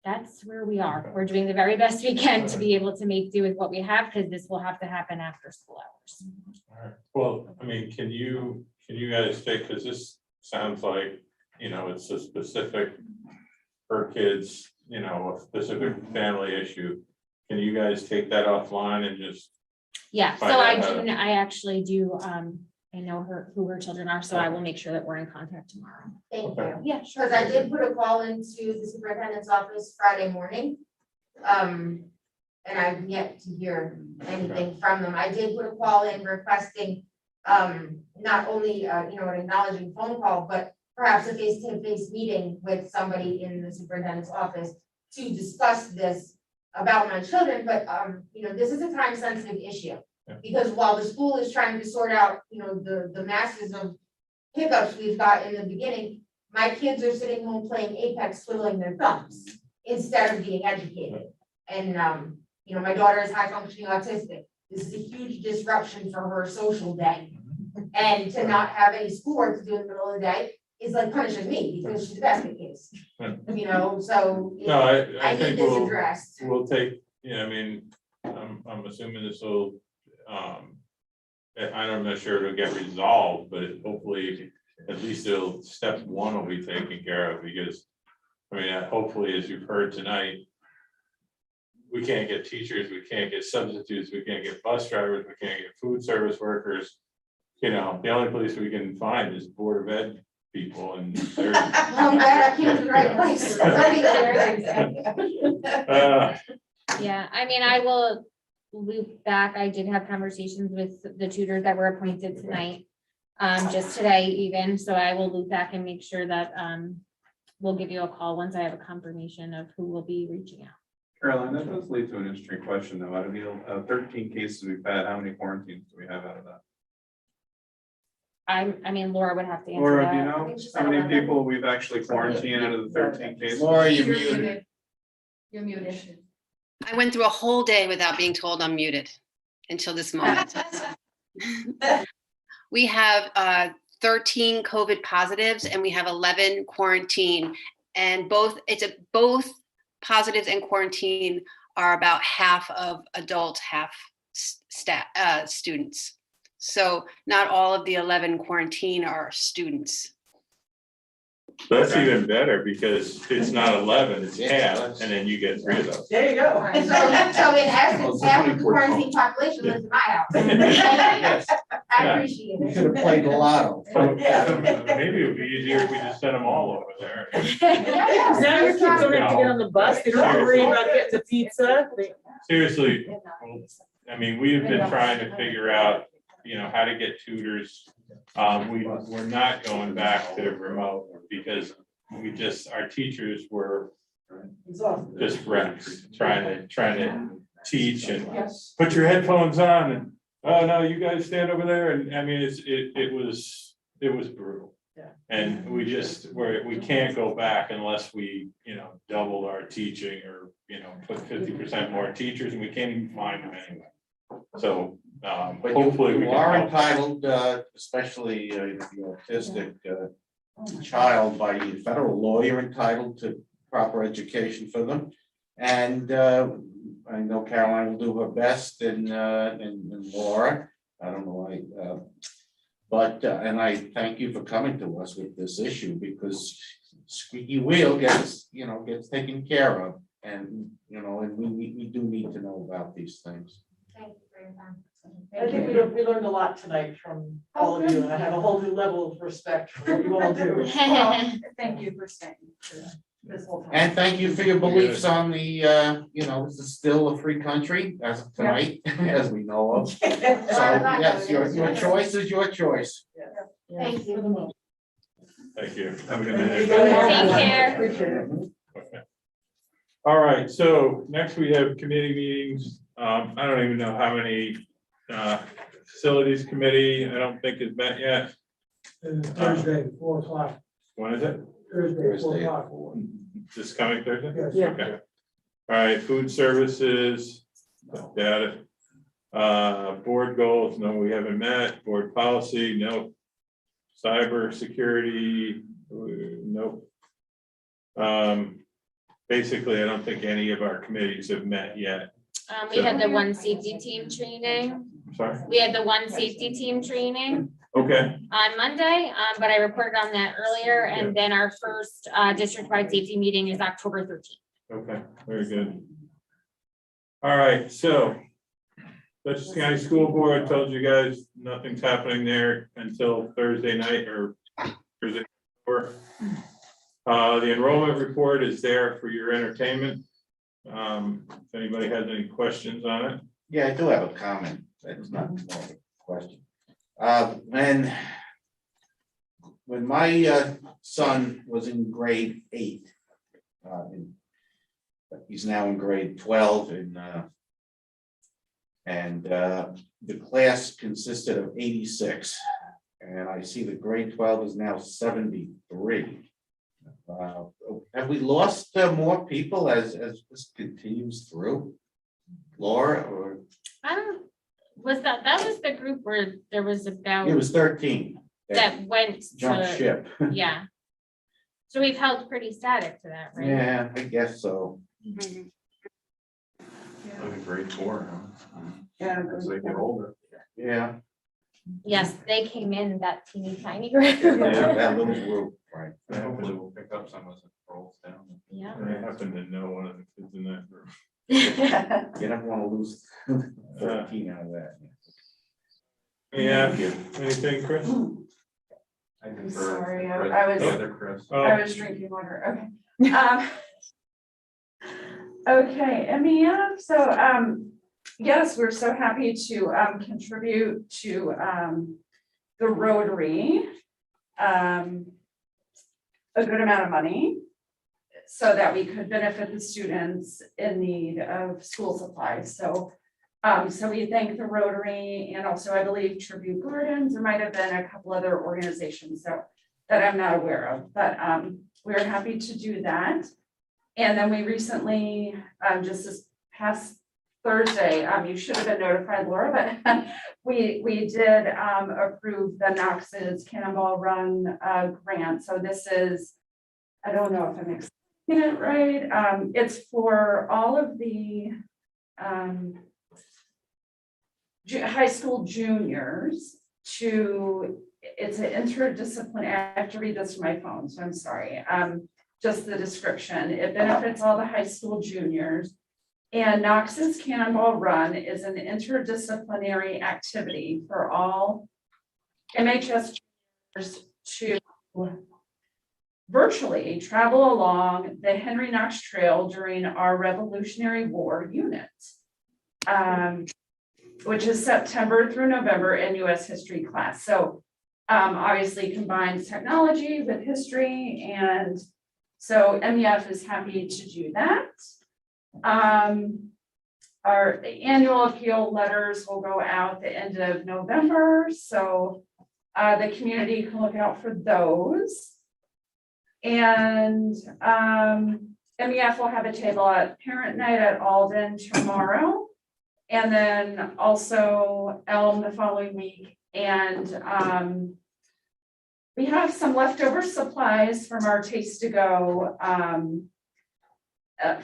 that's where we are. We're doing the very best we can to be able to make do with what we have, because this will have to happen after school hours. All right. Well, can you guys take, because this sounds like, it's a specific for kids, a specific family issue. Can you guys take that offline and just? Yeah, so find out I actually do, I know who her children are, so I will make sure that we're in contact tomorrow. Thank you. Yeah, sure. Because I did put a call into the superintendent's office Friday morning. And I've yet to hear anything from them. I did put a call in requesting not only an acknowledging phone call, but perhaps a face-to-face meeting with somebody in the superintendent's office to discuss this about my children. But this is a time-sensitive issue. Because while the school is trying to sort out, the masses of hiccups we've got in the beginning, my kids are sitting home playing Apex, twiddling their thumbs instead of being educated. And, my daughter is high functioning autistic. This is a huge disruption for her social day. And to not have any schoolwork to do in the middle of the day is like punishing me because she's a basket case. You know, so No, I I think need this we'll, addressed. we'll take, I mean, I'm assuming this will, I'm not sure it'll get resolved, but hopefully, at least step one will be taken care of, because, I mean, hopefully, as you've heard tonight, we can't get teachers, we can't get substitutes, we can't get bus drivers, we can't get food service workers. You know, the only place we can find is Board of Ed people, and they're. I'm glad I came to the right place. Yeah, I mean, I will loop back. I did have conversations with the tutors that were appointed tonight, just today even, so I will loop back and make sure that, we'll give you a call once I have a confirmation of who will be reaching out. Caroline, that does lead to an interesting question though. Out of the 13 cases we've had, how many quarantines do we have out of that? I mean, Laura would have to answer Laura, do you that. know how many people we've actually quarantined out of the 13 cases? Laura, you're muted. You're muted. I went through a whole day without being told I'm muted until this moment. We have 13 COVID positives and we have 11 quarantine, and both positives and quarantine are about half of adults, half students. So not all of the 11 quarantine are students. That's even better, because it's not 11, it's half, and then you get 3 of those. There you go. So in essence, half of the quarantine population lives in my house. Yes. I appreciate You it. should have played the lotto. Maybe it would be easier if we just sent them all over there. Now your kids don't have to get on the bus, they don't have to worry about getting the pizza. Seriously, I mean, we've been trying to figure out, how to get tutors. We're not going back to remote because our teachers were just wrecked, trying to teach and put your headphones on and, oh no, you guys stand over there. And I mean, it was brutal. And we can't go back unless we, doubled our teaching or, put 50% more teachers, and we can't even find them anyway. So But hopefully we you can are help. entitled, especially if you're autistic child, by federal law, you're entitled to proper education for them. And I know Caroline will do her best, and Laura, I don't know why, but and I thank you for coming to us with this issue, because squeaky wheel gets taken care of, and and we do need to know about these things. Thank you for your time. I think we learned a lot tonight from all of you, and I have a whole new level of respect for what you all do. Well, thank you for staying for this whole time. And thank you for your beliefs on the, this is still a free country as of tonight, as we know of. So, yes, your choice is your choice. Thank you. Thank you. Have a good night. Take care. Appreciate it. All right, so next we have committee meetings. I don't even know how many, facilities committee, I don't think it's met yet. Thursday, 4 o'clock. When is it? Thursday, 4 o'clock. This coming Thursday? Yes. Yeah. Okay. All right, food services, got it. Board goals, no, we haven't met. Board policy, no. Cyber security, nope. Basically, I don't think any of our committees have met yet. We had the one safety team training. Sorry. We had the one safety team training Okay, on Monday, but I reported on that earlier. And then our first district-wide safety meeting is October 13th. okay, very good. All right, so Dutchess County School Board, I told you guys, nothing's happening there until Thursday night or Thursday. The enrollment report is there for your entertainment. If anybody has any questions on it. Yeah, I do have a comment. That's not more of a question. When my son was in grade 8, he's now in grade 12, and the class consisted of 86, and I see the grade 12 is now 73. Have we lost more people as this continues through, Laura, or? Was that was the group where there was about It was 13 that went jumped to, ship. yeah. So we've held pretty static to that, right? Yeah, I guess so. Mhm. Like a grade 4, huh? Yeah. As they get older. Yeah. Yes, they came in that teeny tiny group. That little group, right. Hopefully we'll pick up some as it rolls down. Yeah. I happen to know one of the kids in that group. You don't want to lose 13 out of that. Yeah, anything, Chris? I I'm defer sorry, to I Chris, was- the other Chris. Oh, I was drinking water, okay. Okay, MEF, so, yes, we're so happy to, contribute to, the Rotary, a good amount of money so that we could benefit the students in need of school supplies, so, so we thank the Rotary and also, I believe, Tribute Gardens, there might have been a couple other organizations, so that I'm not aware of, but, we're happy to do that. And then we recently, just this past Thursday, you should have been notified, Laura, but we did approve the Knox's Cannonball Run grant. So this is, I don't know if I'm explaining it right. It's for all of the high school juniors to, it's an interdisciplinary, I have to read this from my phone, so I'm sorry. Just the description. It benefits all the high school juniors. And Knox's Cannonball Run is an interdisciplinary activity for all MHS juniors to virtually travel along the Henry Knox Trail during our Revolutionary War unit, which is September through November in US history class. So obviously combines technology with history, and so MEF is happy to do that. Our annual appeal letters will go out the end of November, so the community can look out for those. And MEF will have a table at parent night at Alden tomorrow, and then also Elm the following week. And we have some leftover supplies from our Taste to Go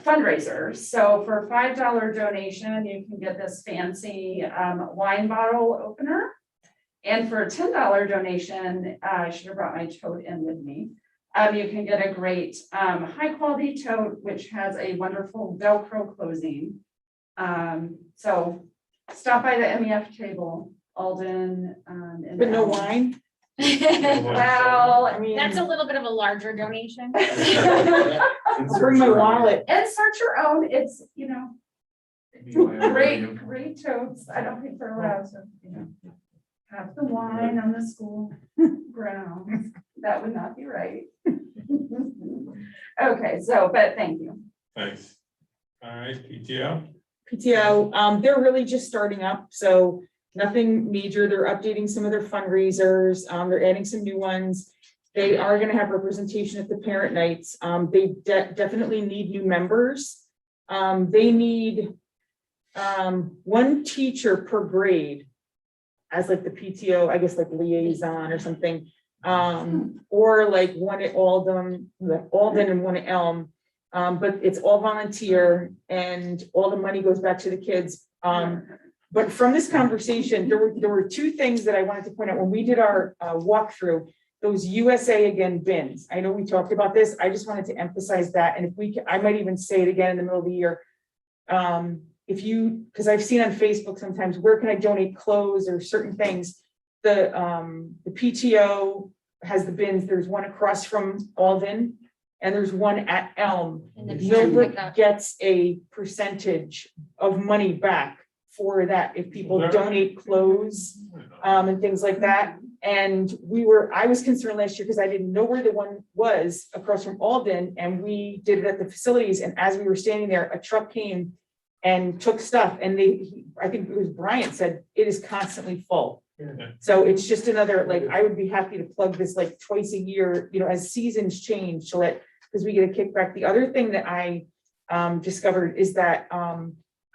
fundraiser. So for a $5 donation, you can get this fancy wine bottle opener. And for a $10 donation, I should have brought my tote in with me. You can get a great high quality tote, which has a wonderful Velcro closing. So stop by the MEF table, Alden. But no wine? Well, I mean, That's a little bit of a larger donation. I'll bring my wallet. insert your own, it's, you know, great totes, I don't think they're allowed to, you know, have the wine on the school grounds, that would not be right. Okay, so, but thank you. Thanks. All right, PTO? PTO, they're really just starting up, so nothing major. They're updating some of their fundraisers. They're adding some new ones. They are gonna have representation at the parent nights. They definitely need new members. They need one teacher per grade as like the PTO, I guess like liaison or something. Or like one at Alden and one at Elm. But it's all volunteer and all the money goes back to the kids. But from this conversation, there were two things that I wanted to point out when we did our walkthrough, those USA Again bins. I know we talked about this. I just wanted to emphasize that. And if we can, I might even say it again in the middle of the year. If you, because I've seen on Facebook sometimes, where can I donate clothes or certain things? The PTO has the bins. There's one across from Alden and there's one at Elm. And the Millbrook pickup. gets a percentage of money back for that if people donate clothes and things like that. And I was concerned last year because I didn't know where the one was across from Alden, and we did it at the facilities. And as we were standing there, a truck came and took stuff, and I think it was Bryant said it is constantly full. So it's just another, like, I would be happy to plug this like twice a year, you know, as seasons change, so that, because we get a kickback. The other thing that I discovered is that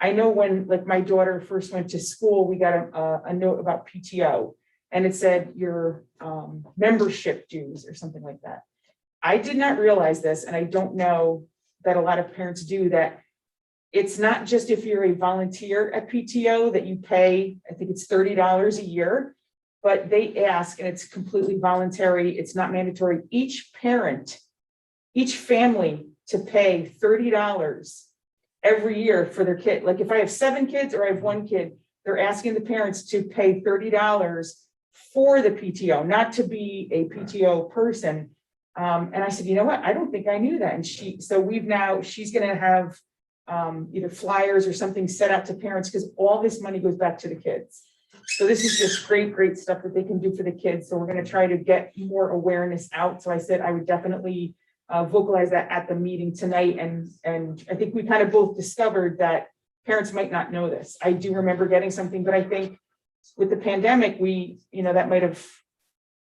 I know when, like, my daughter first went to school, we got a note about PTO. And it said your membership dues or something like that. I did not realize this, and I don't know that a lot of parents do, that it's not just if you're a volunteer at PTO that you pay, I think it's $30 a year, but they ask, and it's completely voluntary, it's not mandatory, each parent, each family to pay $30 every year for their kid. Like if I have 7 kids or I have 1 kid, they're asking the parents to pay $30 for the PTO, not to be a PTO person. And I said, you know what? I don't think I knew that. And she's gonna have either flyers or something set out to parents, because all this money goes back to the kids. So this is just great stuff that they can do for the kids. So we're gonna try to get more awareness out. So I said I would definitely vocalize that at the meeting tonight. And I think we kind of both discovered that parents might not know this. I do remember getting something, but I think with the pandemic, that might have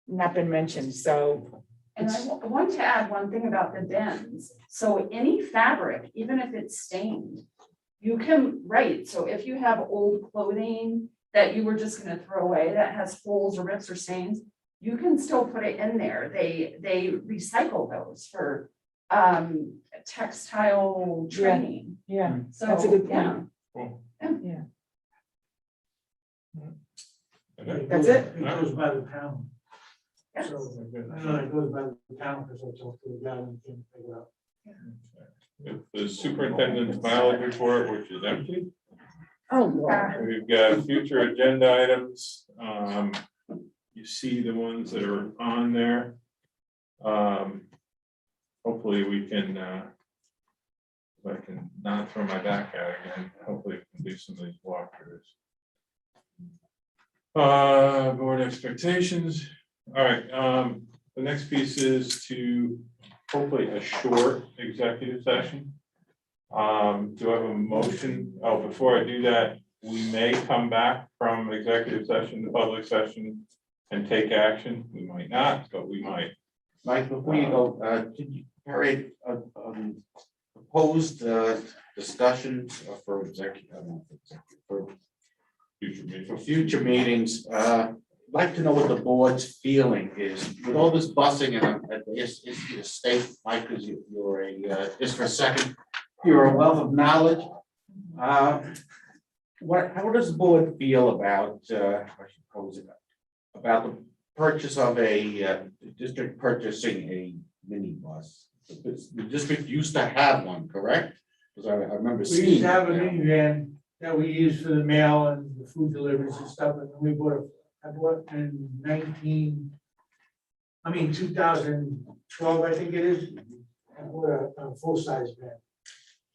not been mentioned, so. And I want to add one thing about the bins. So any fabric, even if it's stained, you can write. So if you have old clothing that you were just gonna throw away that has holes or rips or stains, you can still put it in there. They recycle those for textile training. Yeah, So, that's a good yeah. point. Cool. Yeah, Okay. That's it? It goes by the pound. Yes. So, I know it goes by the pound because I talked to the guy and can't pick it up. The superintendent's mileage report, which is empty. oh, Lord. We've got future agenda items. You see the ones that are on there. Hopefully we can, if I can not throw my back out again, hopefully we can do some of these walkthroughs. Board expectations. All right, the next piece is to hopefully a short executive session. Do I have a motion? Oh, before I do that, we may come back from executive session to public session and take action. We might not, but we might. Mike, before you go, did you carry proposed discussions for future meetings? I'd like to know what the board's feeling is with all this busing and it's your state, Mike, because you're a just for a second, you're a wealth of knowledge. How does the board feel about I should pose it about the purchase of a district purchasing a minibus? The district used to have one, correct? Because I remember We seeing. used to have a it. minivan that we used for the mail and the food deliveries and stuff, and we I bought in 2012, I think it is. I bought a full-size van.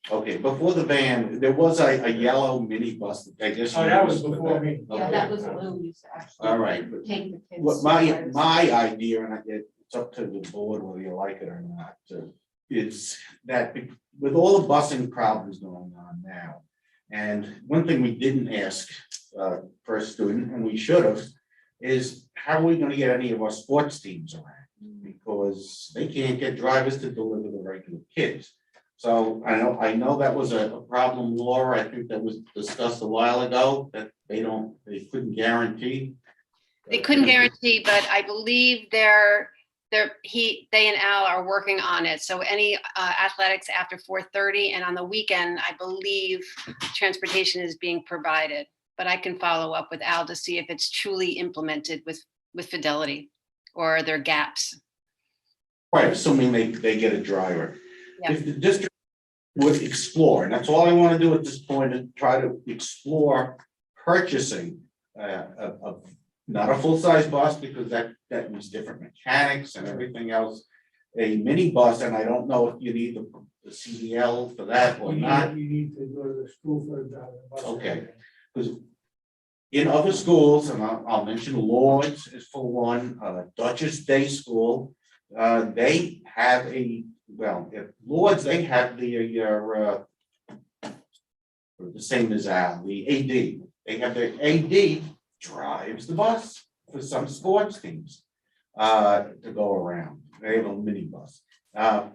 Okay, before the van, there was a yellow minibus that they just. Oh, that was used for before that. me. Yeah, that was Lou used to actually. All right, but Take the kids. what my idea, and it's up to the board whether you like it or not, is that with all the busing problems going on now, and one thing we didn't ask for a student, and we should have, is how are we gonna get any of our sports teams around? Because they can't get drivers to deliver the regular kids. So I know that was a problem, Laura, I think that was discussed a while ago, that they couldn't guarantee. They couldn't guarantee, but I believe they and Al are working on it. So any athletics after 4:30 and on the weekend, I believe transportation is being provided. But I can follow up with Al to see if it's truly implemented with fidelity or are there gaps. Right, assuming they get a driver. Yeah. If the district would explore, and that's all I want to do at this point, is try to explore purchasing not a full-size bus, because that needs different mechanics and everything else. A mini bus, and I don't know if you need the CDL for that or not. You need to go to the school for the bus. Okay. Because in other schools, and I'll mention Lord's is for one, Dutchess Day School, they have at Lord's, they have the same as Al, the AD. They have the AD drives the bus for some sports teams to go around. They have a minibus.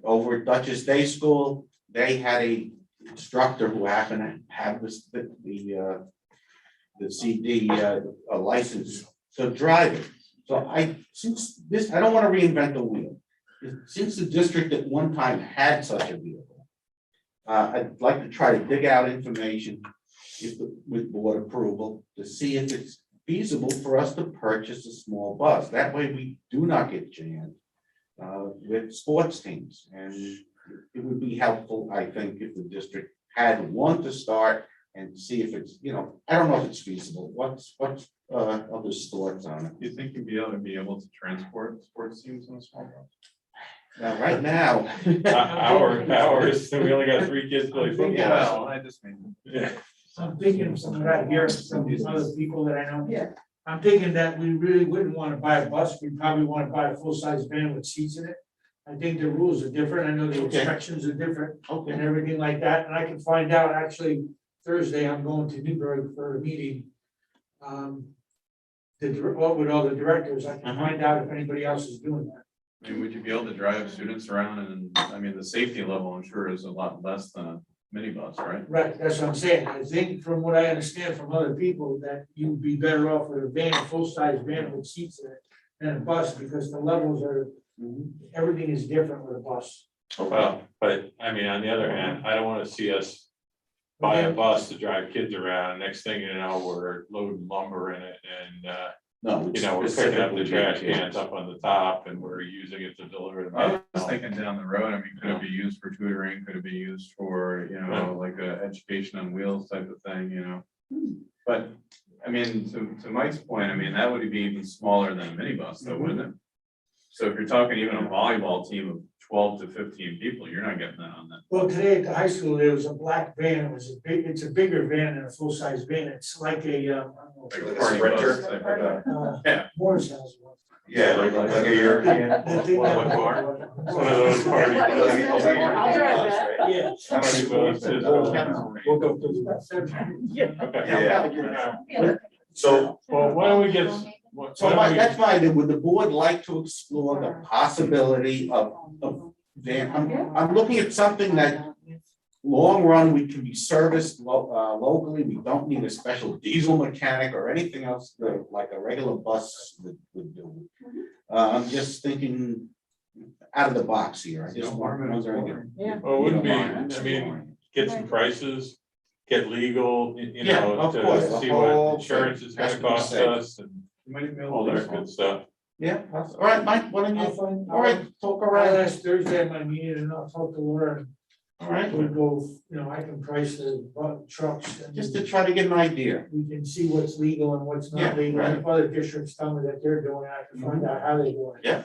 Over at Dutchess Day School, they had instructor who happened to have the CD license to drive it. So since this, I don't want to reinvent the wheel. Since the district at one time had such a vehicle, I'd like to try to dig out information with board approval to see if it's feasible for us to purchase a small bus. That way we do not get jammed with sports teams. And it would be helpful, I think, if the district had one to start and see if it's, I don't know if it's feasible. What's others' thoughts on it? Do you think you'd be able to transport sports teams on a small bus? Now, right now. Hours, we only got 3 kids play football. Well, I just mean. Yeah. I'm thinking of some of that here, some of these other people that I know. Yeah. I'm thinking that we really wouldn't want to buy a bus, we probably want to buy a full-size van with seats in it. I think the rules are different, I know the inspections are different and everything like that, and I can find out, actually, Thursday, I'm going to Newburgh for a meeting. With all the directors, I can find out if anybody else is doing that. I mean, would you be able to drive students around and, I mean, the safety level, I'm sure, is a lot less than a minibus, right? Right, that's what I'm saying, I think from what I understand from other people, that you'd be better off with a van, a full-size van with seats in it than a bus, because the levels are, everything is different with a bus. Well, but I mean, on the other hand, I don't want to see us buy a bus to drive kids around. Next thing you know, we're loading lumber in it and, No, we're picking up the trash cans up on the top and we're using it to deliver I them. was thinking down the road, I mean, could it be used for tutoring? Could it be used for, like a education on wheels type of thing, But, I mean, to Mike's point, I mean, that would be even smaller than a minibus though, wouldn't it? So if you're talking even a volleyball team of 12 to 15 people, you're not getting that on that. Well, today at the high school, there was a black van, it's a bigger van than a full-size van, it's like a, I don't know. Like a Like a party Sprinter? bus type of, Yeah. Moore's house one. Yeah, like a European. That thing that- One of those party. I'll drive that. Yeah. How many buses? We'll go through the. Yeah. So, Well, why don't we get? So that's why, would the board like to explore the possibility of van? I'm looking at something that long run, we can be serviced locally. We don't need a special diesel mechanic or anything else like a regular bus would do. I'm just thinking out of the box here. I just wonder. Yeah. Well, it wouldn't be, I mean, get some prices, get legal, Yeah, of course, to see the what whole insurance is thing has gonna to be cost safe. us and you might even be able all to do that something. good stuff. Yeah, all right, Mike, why don't you, all right, talk I'll around. ask Thursday at my meeting and I'll talk to Laura. All right, We'll go, I can price the trucks and just to try to get an idea. we can see what's legal and what's Yeah, not legal. right. If other districts tell me that they're doing it, I can find out how they're doing it. Yeah.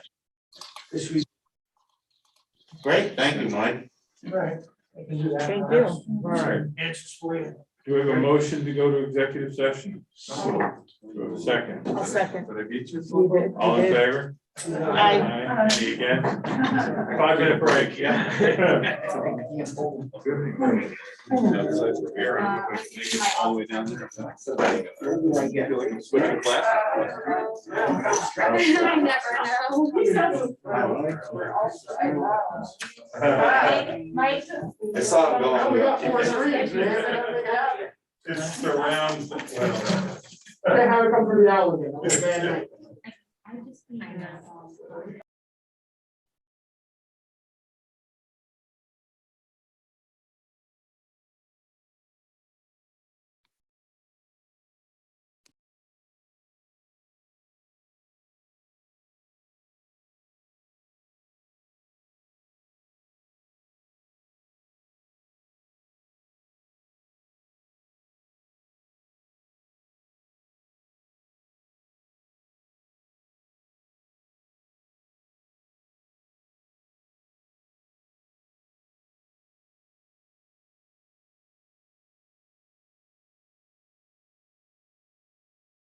This week, Great, thank you, Mike. right, I can do that. Thank I'll you. have some All right. Answers for you. Do we have a motion to go to executive session? Do we have a second? I'll second. Did I beat you? We did. All in favor? Aye. See you again. 5-minute break, yeah. All the way down there. Switching class. I never know. Mike. I saw it going. It's the round. I have a couple of hours. I just.